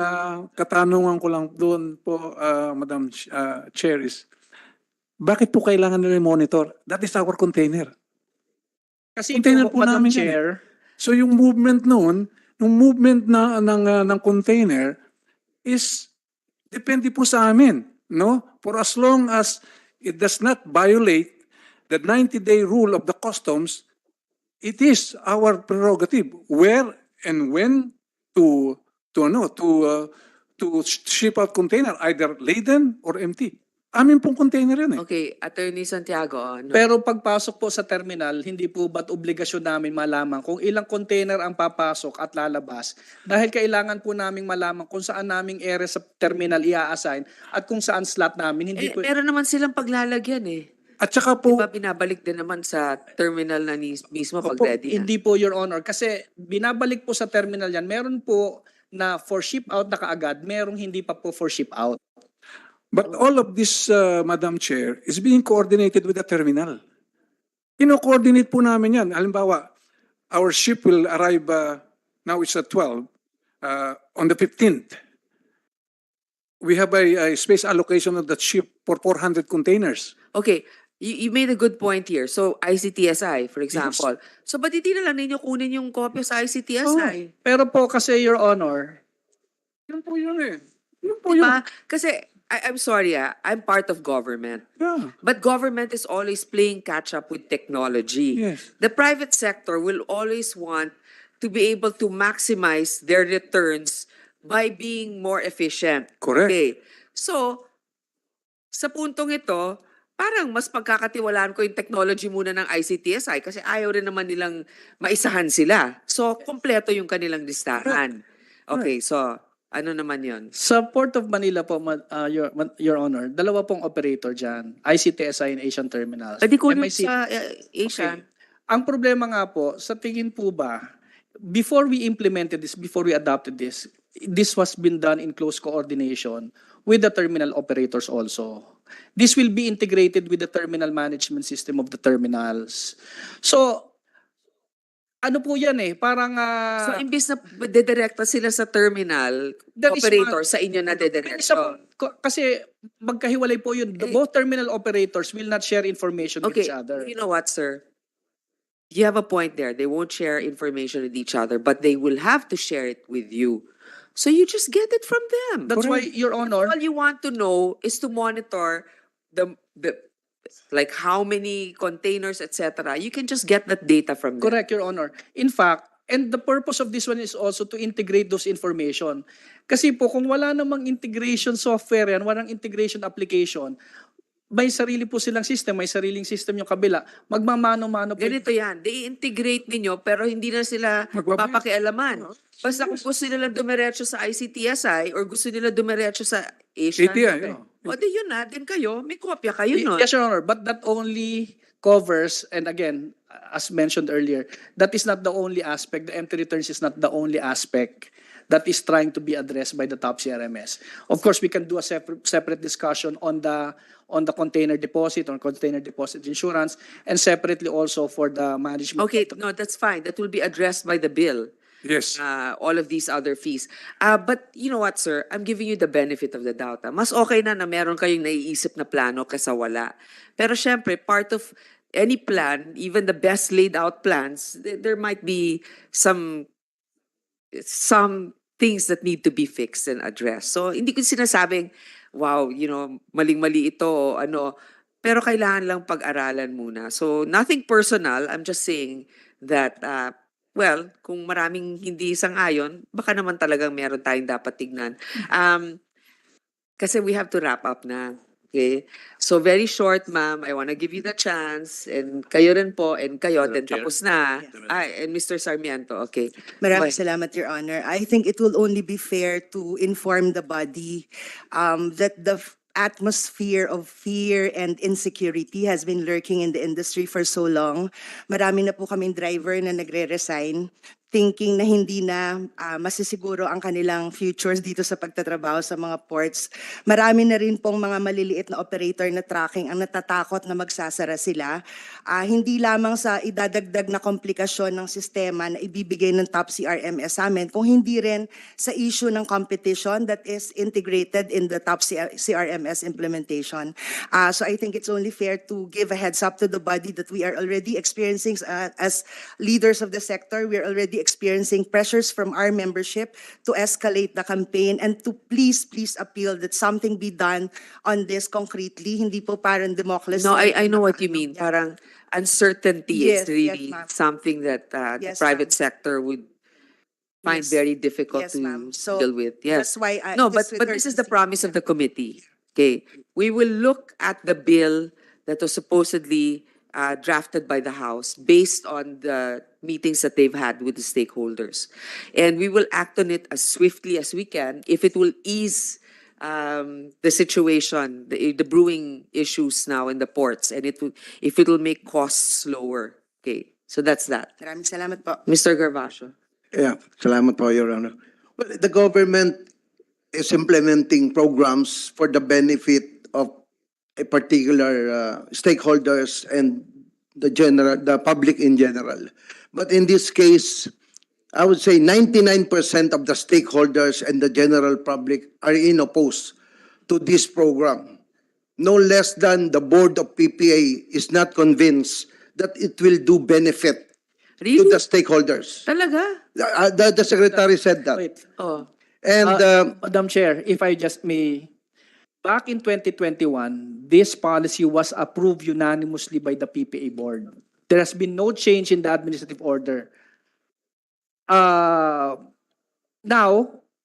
Speaker 15: katanungan ko lang doon po, Madam Chair, is bakit po kailangan nila monitor? That is our container.
Speaker 4: Kasi
Speaker 15: Container
Speaker 4: po,
Speaker 15: po
Speaker 4: Madam
Speaker 15: namin yan
Speaker 4: Chair,
Speaker 15: So yung movement noon, yung movement ng container is depende po sa amin, no? For as long as it does not violate the 90-day rule of the customs, it is our prerogative where and when to ship out container, either laden or empty. Amin pong container yun eh.
Speaker 1: Okay, Attorney Santiago. Ano?
Speaker 4: pero pagpasok po sa terminal, hindi po ba't obligasyon namin malaman kung ilang container ang papasok at lalabas? Dahil kailangan po naming malaman kung saan naming area sa terminal i-assign at kung saan slot namin. Hindi po.
Speaker 1: Meron naman silang paglalagyan eh.
Speaker 15: At saka po,
Speaker 1: Diba binabalik din naman sa terminal na mismo pag
Speaker 4: Opo,
Speaker 1: ready na?
Speaker 4: hindi po, Your Honor. Kasi binabalik po sa terminal yan. Meron po na for ship out na kaagad, merong hindi pa po for ship out.
Speaker 15: but all of this, Madam Chair, is being coordinated with the terminal. Kino-coordinate po namin yan. Halimbawa, our ship will arrive, now it's at 12, on the 15th. We have a space allocation of that ship for 400 containers.
Speaker 1: Okay, you made a good point here. So, ICTSI, for example. So, ba't hindi na lang ninyo kunin yung kopya sa ICTSI?
Speaker 4: Pero po kasi, Your Honor,
Speaker 15: Yun po yun eh. Yun po yun.
Speaker 1: Diba? Kasi, I'm sorry I'm part of government.
Speaker 15: Yeah.
Speaker 1: But government is always playing catch up with technology.
Speaker 15: Yes.
Speaker 1: The private sector will always want to be able to maximize their returns by being more efficient.
Speaker 15: Correct.
Speaker 1: Okay. So, sa puntong ito, parang mas pagkakatiwalaan ko yung technology muna ng ICTSI kasi ayaw rin naman nilang maisahan sila. So, kompleto yung kanilang listahan. Okay, so, ano naman yon?
Speaker 4: sa Port of Manila po, Your Honor, dalawa pong operator dyan, ICTSI and Asian Terminals.
Speaker 1: Pwede kunin
Speaker 4: MIC
Speaker 1: sa Asian.
Speaker 4: Okay. Ang problema nga po, sa tingin po ba, before we implemented this, before we adopted this was been done in close coordination with the terminal operators also. This will be integrated with the terminal management system of the terminals. So, ano po yan eh, parang...
Speaker 1: So, imbis na dedirekta sila sa terminal,
Speaker 4: That is
Speaker 1: operator, sa inyo na dedirekta.
Speaker 4: Kasi magkahiwalay po yun. Both terminal operators will not share information with
Speaker 1: Okay,
Speaker 4: each other.
Speaker 1: you know what, sir? You have a point there. They won't share information with each other, but they will have to share it with you. So you just get it from them.
Speaker 4: That's why, Your Honor,
Speaker 1: All you want to know is to monitor the like how many containers, etc. You can just get that data from them.
Speaker 4: correct, Your Honor. In fact, and the purpose of this one is also to integrate those information. Kasi po, kung wala namang integration software yan, walang integration application, may sarili po silang system, may sariling system yung kabila, magmamano-mano po.
Speaker 1: Ganito yan. They integrate ninyo pero hindi na sila papakialaman. Basta kung gusto nila dumiretso sa ICTSI or gusto nila dumiretso sa Asian,
Speaker 15: ATI,
Speaker 1: o di yun na, din kayo, may kopya kayo nun.
Speaker 4: Yes, Your Honor, but that only covers, and again, as mentioned earlier, that is not the only aspect. The empty returns is not the only aspect that is trying to be addressed by the top CRMS. Of course, we can do a separate discussion on the container deposit or container deposit insurance, and separately also for the management.
Speaker 1: Okay, no, that's fine. That will be addressed by the bill.
Speaker 15: Yes.
Speaker 1: All of these other fees. But you know what, sir? I'm giving you the benefit of the doubt. Mas okay na meron kayong naiisip na plano kaysa wala. Pero syempre, part of any plan, even the best laid out plans, there might be some things that need to be fixed and addressed. So, hindi ko sinasabing, wow, maling-mali ito o ano. Pero kailangan lang pag-aralan muna. So, nothing personal. I'm just saying that, well, kung maraming hindi sang-ayon, baka naman talagang meron tayong dapat tignan. Kasi we have to wrap up na. Okay? So, very short, ma'am. I want to give you the chance. And kayo rin po. And kayo, then tapos na. And Mr. Sarmiento. Okay.
Speaker 16: Maraming
Speaker 1: Bye.
Speaker 16: salamat, Your Honor. I think it will only be fair to inform the body that the atmosphere of fear and insecurity has been lurking in the industry for so long. Marami na po kaming driver na nagre-resign thinking na hindi na masisiguro ang kanilang futures dito sa pagtatrabaho sa mga ports. Marami na rin pong mga maliliit na operator na tracking ang natatakot na magsasara sila. Hindi lamang sa idadagdag na komplikasyon ng sistema na ibibigay ng top CRMS sa amin, kung hindi rin sa issue ng competition that is integrated in the top CRMS implementation. So I think it's only fair to give a heads up to the body that we are already experiencing, as leaders of the sector, we are already experiencing pressures from our membership to escalate the campaign and to please appeal that something be done on this concretely. Hindi po parang democracy.
Speaker 1: No, I know what you mean. Parang uncertainty is
Speaker 16: Yes,
Speaker 1: really
Speaker 16: ma'am.
Speaker 1: something that the
Speaker 16: Yes,
Speaker 1: private
Speaker 16: ma'am.
Speaker 1: sector would find
Speaker 16: Yes.
Speaker 1: very difficult
Speaker 16: Yes, ma'am.
Speaker 1: to
Speaker 16: So,
Speaker 1: deal with. Yes.
Speaker 16: that's why
Speaker 1: No,
Speaker 16: it is
Speaker 1: but
Speaker 16: with
Speaker 1: this is the
Speaker 16: urgency.
Speaker 1: promise of the committee. Okay. We will look at the bill that was supposedly drafted by the House based on the meetings that they've had with the stakeholders. And we will act on it as swiftly as we can if it will ease the situation, the brewing issues now in the ports, and if it will make costs lower. Okay. So that's that.
Speaker 16: Maraming salamat po.
Speaker 1: Mr. Garvacio.
Speaker 21: Yeah, salamat po, Your Honor. Well, the government is implementing programs for the benefit of a particular stakeholders and the public in general. But in this case, I would say 99% of the stakeholders and the general public are opposed to this program. No less than the board of PPA is not convinced that it will do benefit to the stakeholders.
Speaker 1: Talaga?
Speaker 21: The secretary said that.
Speaker 4: Wait.
Speaker 1: Oh.
Speaker 21: And
Speaker 4: Madam Chair, if I just may, back in 2021, this policy was approved unanimously by the PPA board. There has been no change in the administrative order. Now,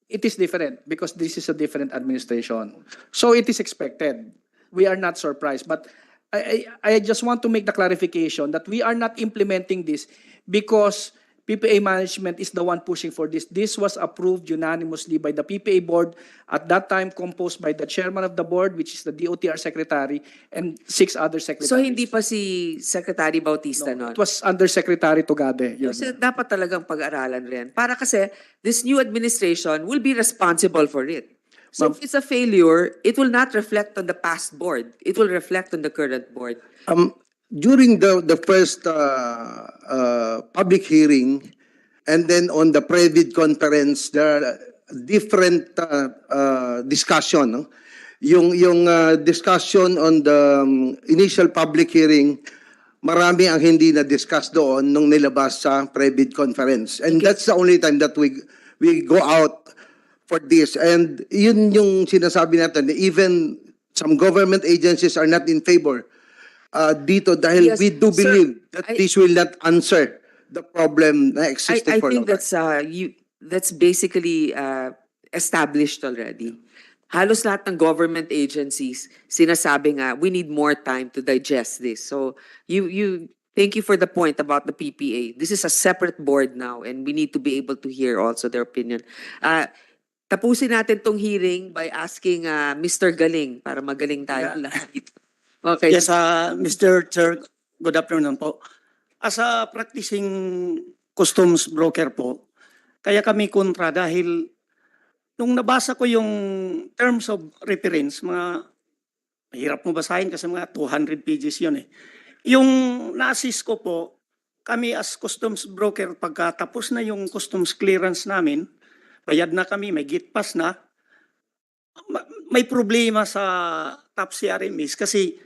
Speaker 4: it is different because this is a different administration. So it is expected. We are not surprised. But I just want to make the clarification that we are not implementing this because PPA management is the one pushing for this. This was approved unanimously by the PPA board, at that time composed by the chairman of the board, which is the DOTR secretary, and 6 other secretaries.
Speaker 1: So hindi pa si Secretary Bautista
Speaker 4: No,
Speaker 1: nun?
Speaker 4: it was under Secretary Tugade. Your
Speaker 1: Kasi
Speaker 4: Honor.
Speaker 1: dapat talagang pag-aralan rin. Para kasi this new administration will be responsible for it. So if it's a failure, it will not reflect on the past board. It will reflect on the current board.
Speaker 21: during the first public hearing and then on the private conference, there are different discussion. No? Yung discussion on the initial public hearing, marami ang hindi na-discuss doon nung nilabas sa private conference. And that's the only time that we go out for this. And yun yung sinasabi natin, even some government agencies are not in favor dito dahil
Speaker 1: Yes,
Speaker 21: we do
Speaker 1: sir,
Speaker 21: believe that this will not answer the problem na existed
Speaker 1: I
Speaker 21: for
Speaker 1: think
Speaker 21: long.
Speaker 1: that's basically established already. Halos lahat ng government agencies sinasabi nga we need more time to digest this. So thank you for the point about the PPA. This is a separate board now and we need to be able to hear also their opinion. Tapusin natin tong hearing by asking Mr. Galing para magaling tayo lahat. Okay.
Speaker 10: Yes, Mr. Chair, good afternoon po. As a practicing customs broker po, kaya kami kontra dahil nung nabasa ko yung terms of reference, mga mahirap mo basahin kasi mga 200 pages yun eh. Yung na-assist ko po, kami as customs broker, pagkatapos na yung customs clearance namin, bayad na kami, may gate pass na, may problema sa top CRMS kasi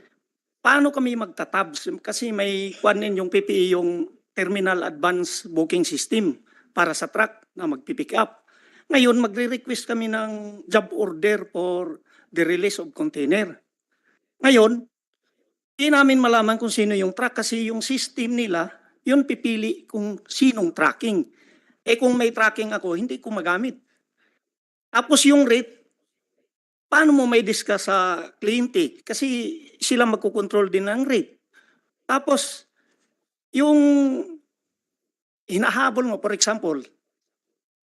Speaker 10: paano kami magtatabs? Kasi may kuwanin yung PPE, yung Terminal Advance Booking System para sa truck na magpipick up. Ngayon, magre-request kami ng job order for the release of container. Ngayon, di namin malaman kung sino yung truck kasi yung system nila, yun pipili kung sinong tracking. Eh kung may tracking ako, hindi ko magamit. Tapos yung rate, paano mo may discuss sa kliyente? Kasi sila magkukontrol din ng rate. Tapos, yung hinahabol mo, for example,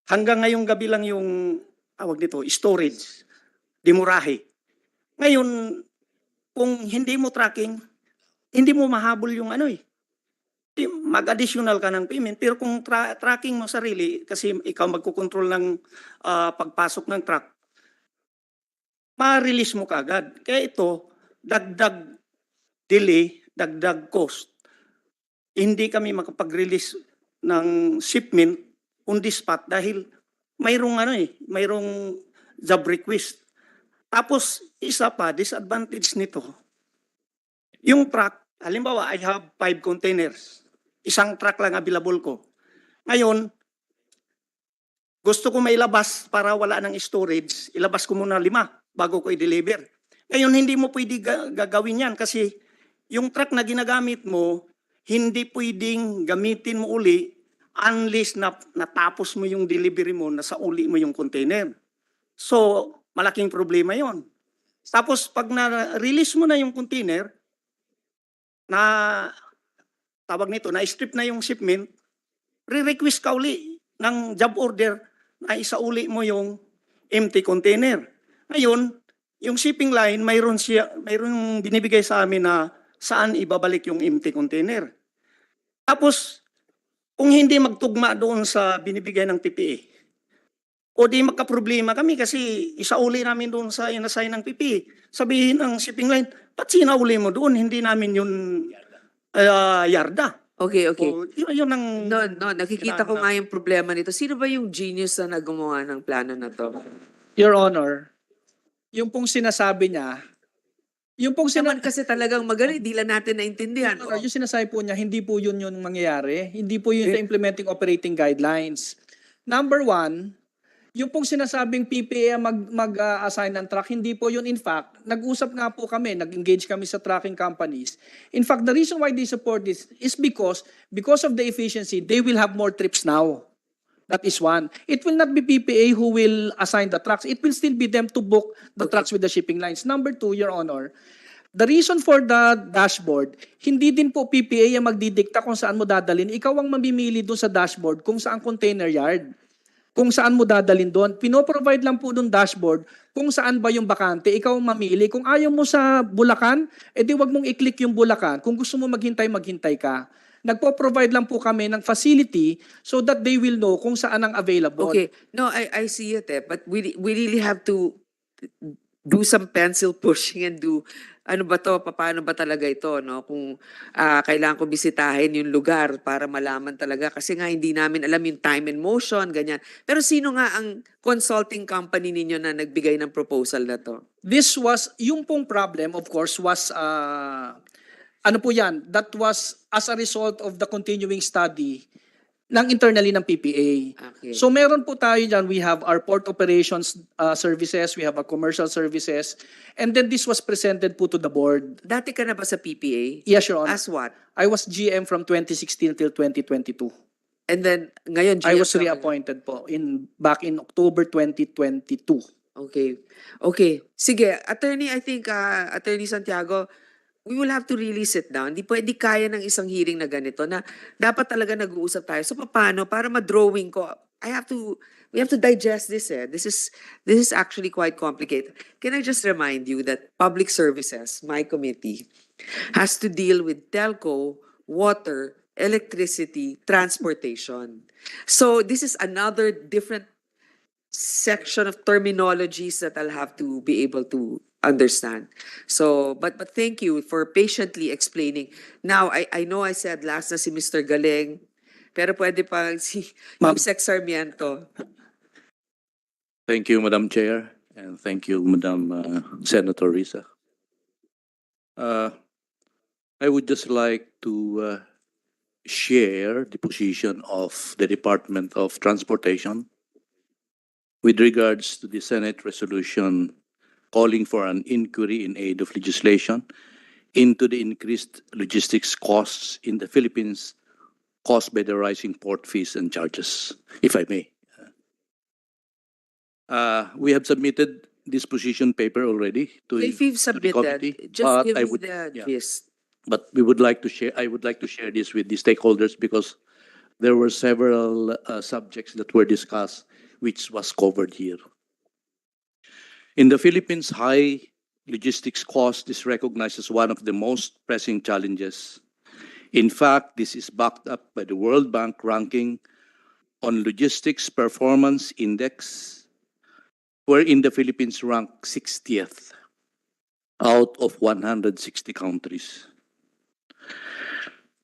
Speaker 10: hanggang ngayong gabi lang yung, tawag nito, storage, dimurahe. Ngayon, kung hindi mo tracking, hindi mo mahabol yung ano eh. Mag-additional ka ng payment. Pero kung tracking mo sarili, kasi ikaw magkukontrol ng pagpasok ng truck, ma-release mo kaagad. Kaya ito, dagdag delay, dagdag cost. Hindi kami makapag-release ng shipment on the spot dahil mayroong job request. Tapos, isa pa, disadvantage nito, yung truck, halimbawa, I have 5 containers. Isang truck lang available ko. Ngayon, gusto ko mailabas para wala ng storage, ilabas ko muna 5 bago ko i-deliver. Ngayon, hindi mo pwede gagawin yan kasi yung truck na ginagamit mo, hindi pwedeng gamitin mo uli unless natapos mo yung delivery mo, nasa uli mo yung container. So, malaking problema yon. Tapos, pag na-release mo na yung container, na tawag nito, na-strip na yung shipment, re-request ka uli ng job order na isauli mo yung empty container. Ngayon, yung shipping line, mayroon binibigay sa amin na saan ibabalik yung empty container. Tapos, kung hindi magtugma doon sa binibigay ng PPE, o di magka-problema kami kasi isauli namin doon sa inassign ng PPE. Sabihin ng shipping line, ba't sinauli mo doon? Hindi namin yun yarda.
Speaker 1: Okay.
Speaker 10: O, yun ang...
Speaker 1: No, nakikita ko nga yung problema nito. Sino ba yung genius na naggumawa ng plano na to?
Speaker 4: Your Honor, yung pong sinasabi niya,
Speaker 1: Naman kasi talagang magaling, di lang natin naintindihan.
Speaker 4: Yung sinasabi po niya, hindi po yun yung mangyayari. Hindi po yun the implementing operating guidelines. Number 1, yung pong sinasabing PPA mag-assign ng truck, hindi po yun. In fact, nag-usap nga po kami, nag-engage kami sa trucking companies. In fact, the reason why they support this is because of the efficiency, they will have more trips now. That is one. It will not be PPA who will assign the trucks. It will still be them to book the trucks with the shipping lines. Number 2, Your Honor, the reason for the dashboard, hindi din po PPA ang magdidikta kung saan mo dadalhin. Ikaw ang mamimili doon sa dashboard kung saan container yard, kung saan mo dadalhin doon. Pinoprovide lang po doon dashboard kung saan ba yung bakante. Ikaw ang mamili. Kung ayaw mo sa Bulacan, edi wag mong i-click yung Bulacan. Kung gusto mo maghintay, maghintay ka. Nagpo-provide lang po kami ng facility so that they will know kung saan ang available.
Speaker 1: Okay. No, I see it but we really have to do some pencil pushing and do ano ba to, paano ba talaga ito, no? Kung kailangan ko bisitahin yung lugar para malaman talaga kasi nga hindi namin alam yung time and motion, ganyan. Pero sino nga ang consulting company ninyo na nagbigay ng proposal na to?
Speaker 4: This was, yung pong problem, of course, was ano po yan, that was as a result of the continuing study ng internally ng PPA.
Speaker 1: Okay.
Speaker 4: So meron po tayo dyan, we have our port operations services, we have our commercial services, and then this was presented po to the board.
Speaker 1: Dati ka na ba sa PPA?
Speaker 4: Yes, Your Honor.
Speaker 1: As what?
Speaker 4: I was GM from 2016 till 2022.
Speaker 1: And then, ngayon,
Speaker 4: I was
Speaker 1: GM ka-
Speaker 4: reappointed po back in October 2022.
Speaker 1: Okay. Sige, attorney, I think, Attorney Santiago, we will have to really sit down. Di kaya ng isang hearing na ganito na dapat talaga nag-uusap tayo. So paano? Para ma-drawing ko, we have to digest this. This is actually quite complicated. Can I just remind you that public services, my committee, has to deal with telco, water, electricity, transportation. So this is another different section of terminologies that I'll have to be able to understand. So, but thank you for patiently explaining. Now, I know I said last na si Mr. Galeng, pero pwede pa si Yusek Sarmiento.
Speaker 11: Thank you, Madam Chair, and thank you, Madam Senator Risa. I would just like to share the position of the Department of Transportation with regards to the Senate resolution calling for an inquiry in aid of legislation into the increased logistics costs in the Philippines caused by the rising port fees and charges, if I may. We have submitted this position paper already
Speaker 1: If you've
Speaker 11: to the committee,
Speaker 1: submitted, just
Speaker 11: but
Speaker 1: give
Speaker 11: I
Speaker 1: me
Speaker 11: would,
Speaker 1: the
Speaker 11: yeah.
Speaker 1: gist.
Speaker 11: But we would like to share, I would like to share this with the stakeholders because there were several subjects that were discussed which was covered here. In the Philippines, high logistics cost is recognized as one of the most pressing challenges. In fact, this is backed up by the World Bank ranking on Logistics Performance Index, wherein the Philippines ranked 60th out of 160 countries.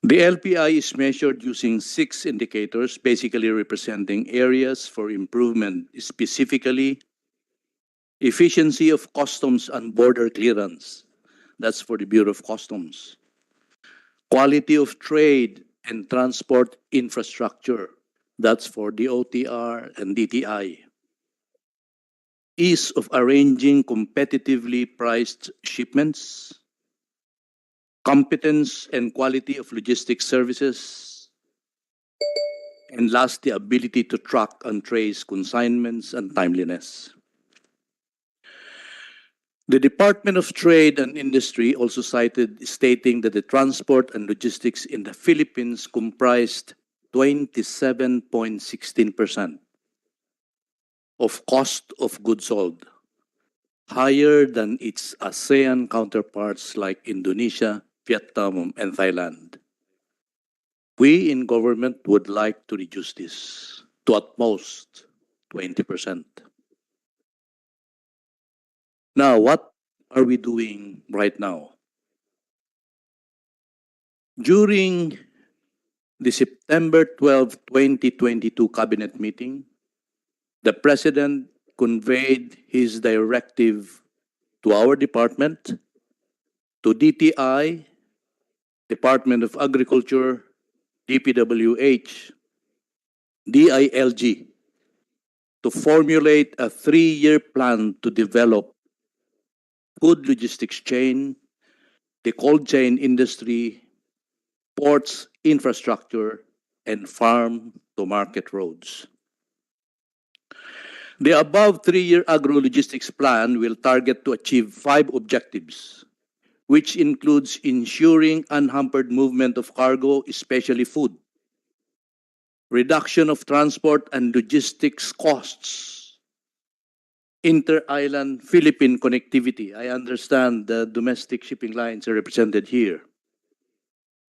Speaker 11: The LPI is measured using 6 indicators, basically representing areas for improvement, specifically efficiency of customs and border clearance. That's for the Bureau of Customs. Quality of trade and transport infrastructure. That's for the OTR and DTI. Ease of arranging competitively priced shipments. Competence and quality of logistics services. And last, the ability to track and trace consignments and timeliness. The Department of Trade and Industry also cited stating that the transport and logistics in the Philippines comprised 27.16% of cost of goods sold, higher than its ASEAN counterparts like Indonesia, Vietnam, and Thailand. We in government would like to reduce this to at most 20%. Now, what are we doing right now? During the September 12, 2022 cabinet meeting, the President conveyed his directive to our department, to DTI, Department of Agriculture, DPWH, DILG, to formulate a 3-year plan to develop food logistics chain, the cold chain industry, ports infrastructure, and farm-to-market roads. The above 3-year agro-logistics plan will target to achieve 5 objectives, which includes ensuring unhampered movement of cargo, especially food, reduction of transport and logistics costs, inter-island Philippine connectivity. I understand the domestic shipping lines are represented here.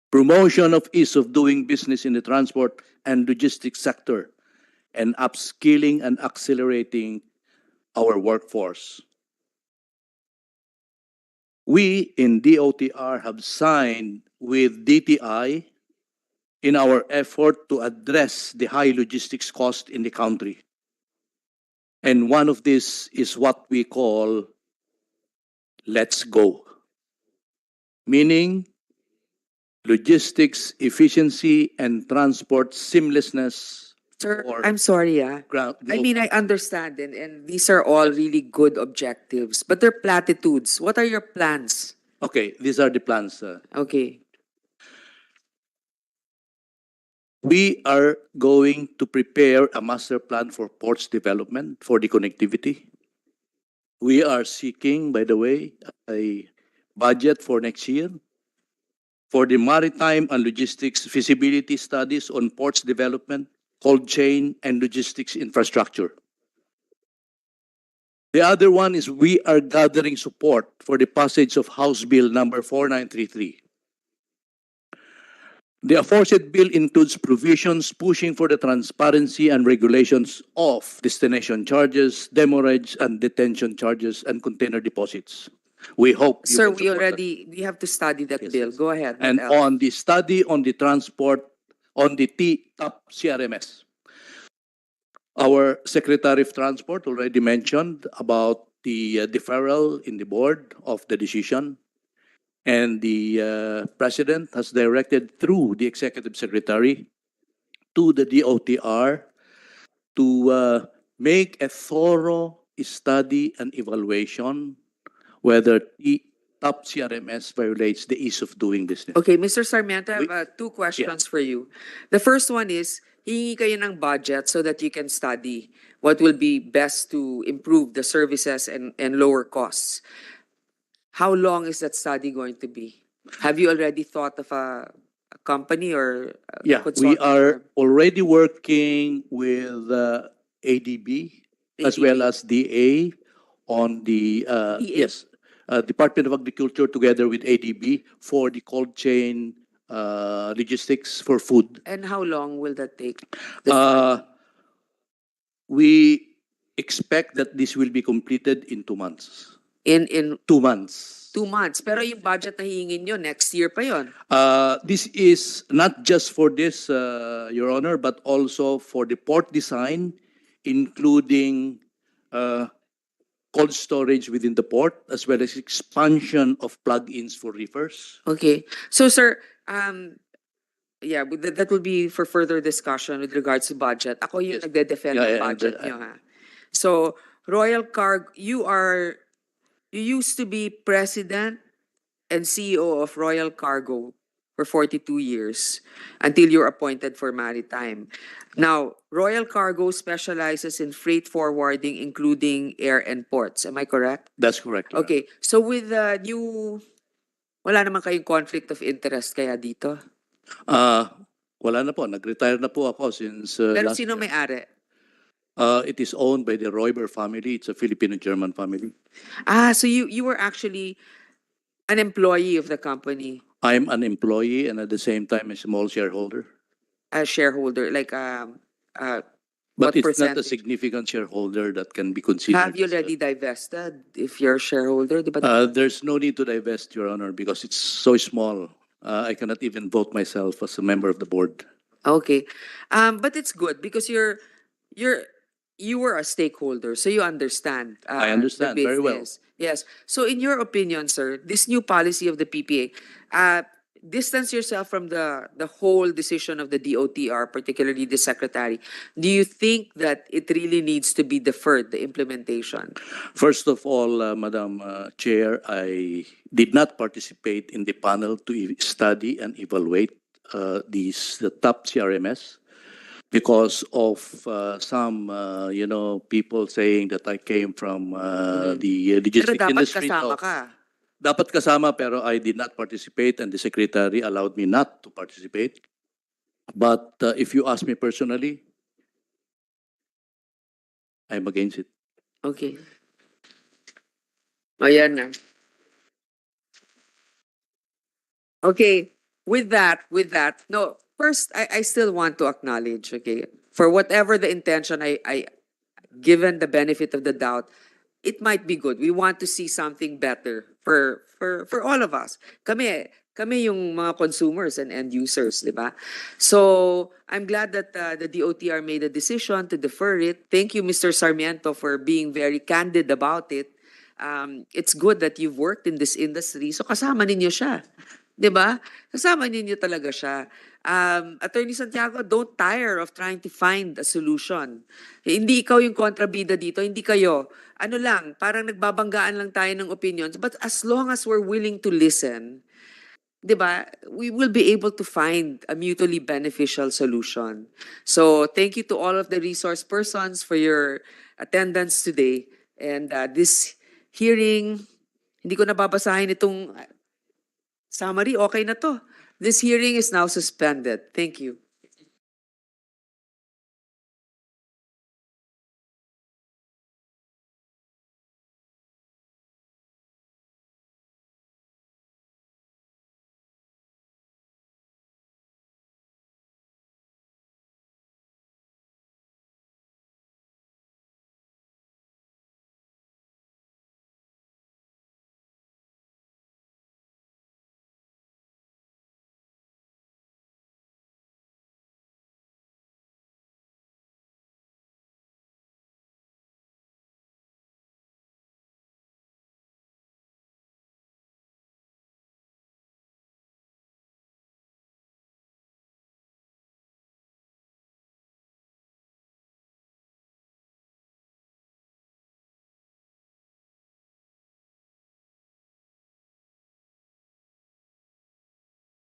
Speaker 11: Promotion of ease of doing business in the transport and logistics sector, and upskilling and accelerating our workforce. We in DOTR have signed with DTI in our effort to address the high logistics cost in the country. And one of this is what we call Let's Go, meaning logistics efficiency and transport seamlessness.
Speaker 1: Sir,
Speaker 11: for
Speaker 1: I'm sorry, I mean, I understand, and these are all really good objectives, but they're platitudes. What are your plans?
Speaker 11: Okay, these are the plans.
Speaker 1: Okay.
Speaker 11: We are going to prepare a master plan for ports development for the connectivity. We are seeking, by the way, a budget for next year for the maritime and logistics feasibility studies on ports development, cold chain, and logistics infrastructure. The other one is we are gathering support for the passage of House Bill number 4933 The aforesaid bill includes provisions pushing for the transparency and regulations of destination charges, demurrage and detention charges, and container deposits. We hope you
Speaker 1: Sir,
Speaker 11: can support that.
Speaker 1: we have to study that
Speaker 11: Yes,
Speaker 1: bill.
Speaker 11: yes.
Speaker 1: Go ahead. What
Speaker 11: And
Speaker 1: else?
Speaker 11: on the study on the transport, on the top CRMS, our Secretary of Transport already mentioned about the deferral in the board of the decision. And the President has directed through the Executive Secretary to the DOTR to make a thorough study and evaluation whether the top CRMS violates the ease of doing business.
Speaker 1: Okay, Mr. Sarmiento, I have
Speaker 11: We-
Speaker 1: two questions for you. The first one is, hingi kayo ng budget so that you can study what will be best to improve the services and lower costs. How long is that study going to be? Have you already thought of a company or a
Speaker 11: Yeah, we
Speaker 1: consulting
Speaker 11: are
Speaker 1: firm?
Speaker 11: already working with ADB as well
Speaker 1: ADB.
Speaker 11: as DA on the
Speaker 1: DA?
Speaker 11: yes, Department of Agriculture together with ADB for the cold chain logistics for food.
Speaker 1: And how long will that take? The
Speaker 11: Uh,
Speaker 1: study?
Speaker 11: we expect that this will be completed in 2 months.
Speaker 1: In
Speaker 11: 2 months.
Speaker 1: 2 months. Pero yung budget na hihingin nyo, next year pa yon.
Speaker 11: This is not just for this, Your Honor, but also for the port design, including cold storage within the port, as well as expansion of plug-ins for reefers.
Speaker 1: Okay. So, sir, yeah, that will be for further discussion with regards to budget. Ako yung
Speaker 11: Yes.
Speaker 1: nagde-defend
Speaker 11: Yeah,
Speaker 1: ng
Speaker 11: yeah,
Speaker 1: budget nyo, ha? So, Royal Cargo, you used to be president and CEO of Royal Cargo for 42 years until you're appointed for maritime. Now, Royal Cargo specializes in freight forwarding, including air and ports. Am I correct?
Speaker 11: That's correct. Your Honor.
Speaker 1: Okay. So with the new, wala naman kayong conflict of interest kaya dito?
Speaker 11: Wala na po. Nag-retire na po ako since
Speaker 1: Pero
Speaker 11: last
Speaker 1: sino
Speaker 11: year.
Speaker 1: may-ari?
Speaker 11: It is owned by the Royber family. It's a Filipino-German family.
Speaker 1: So you were actually an employee of the company,
Speaker 11: I'm an employee and at the same time a small shareholder.
Speaker 1: a shareholder, like
Speaker 11: But
Speaker 1: what
Speaker 11: it's not a
Speaker 1: percentage?
Speaker 11: significant shareholder that can be considered.
Speaker 1: Have you already divested if you're a shareholder? Di ba?
Speaker 11: There's no need to divest, Your Honor, because it's so small. I cannot even vote myself as a member of the board.
Speaker 1: Okay. But it's good because you were a stakeholder, so you understand
Speaker 11: I understand
Speaker 1: the
Speaker 11: very well.
Speaker 1: business. Yes. So in your opinion, sir, this new policy of the PPA, distance yourself from the whole decision of the DOTR, particularly the secretary. Do you think that it really needs to be deferred, the implementation?
Speaker 11: First of all, Madam Chair, I did not participate in the panel to study and evaluate the top CRMS because of some, people saying that I came from the
Speaker 1: Pero
Speaker 11: logistics
Speaker 1: dapat
Speaker 11: industry.
Speaker 1: kasama
Speaker 11: No.
Speaker 1: ka.
Speaker 11: Dapat kasama pero I did not participate and the secretary allowed me not to participate. But if you ask me personally, I'm against it.
Speaker 1: Okay. Ayan na. Okay, with that, no, first, I still want to acknowledge, okay, for whatever the intention, given the benefit of the doubt, it might be good. We want to see something better for all of us. Kami yung mga consumers and end users, di ba? So, I'm glad that the DOTR made a decision to defer it. Thank you, Mr. Sarmiento, for being very candid about it. It's good that you've worked in this industry, so kasama ninyo siya. 'Di ba? Kasama ninyo talaga siya. Attorney Santiago, don't tire of trying to find a solution. Hindi ikaw yung kontrabida dito, hindi kayo. Ano lang, parang nagbabanggaan lang tayo ng opinions. But as long as we're willing to listen, 'di ba, we will be able to find a mutually beneficial solution. So, thank you to all of the resource persons for your attendance today. And this hearing, hindi ko nababasahin itong summary, okay na to. This hearing is now suspended. Thank you.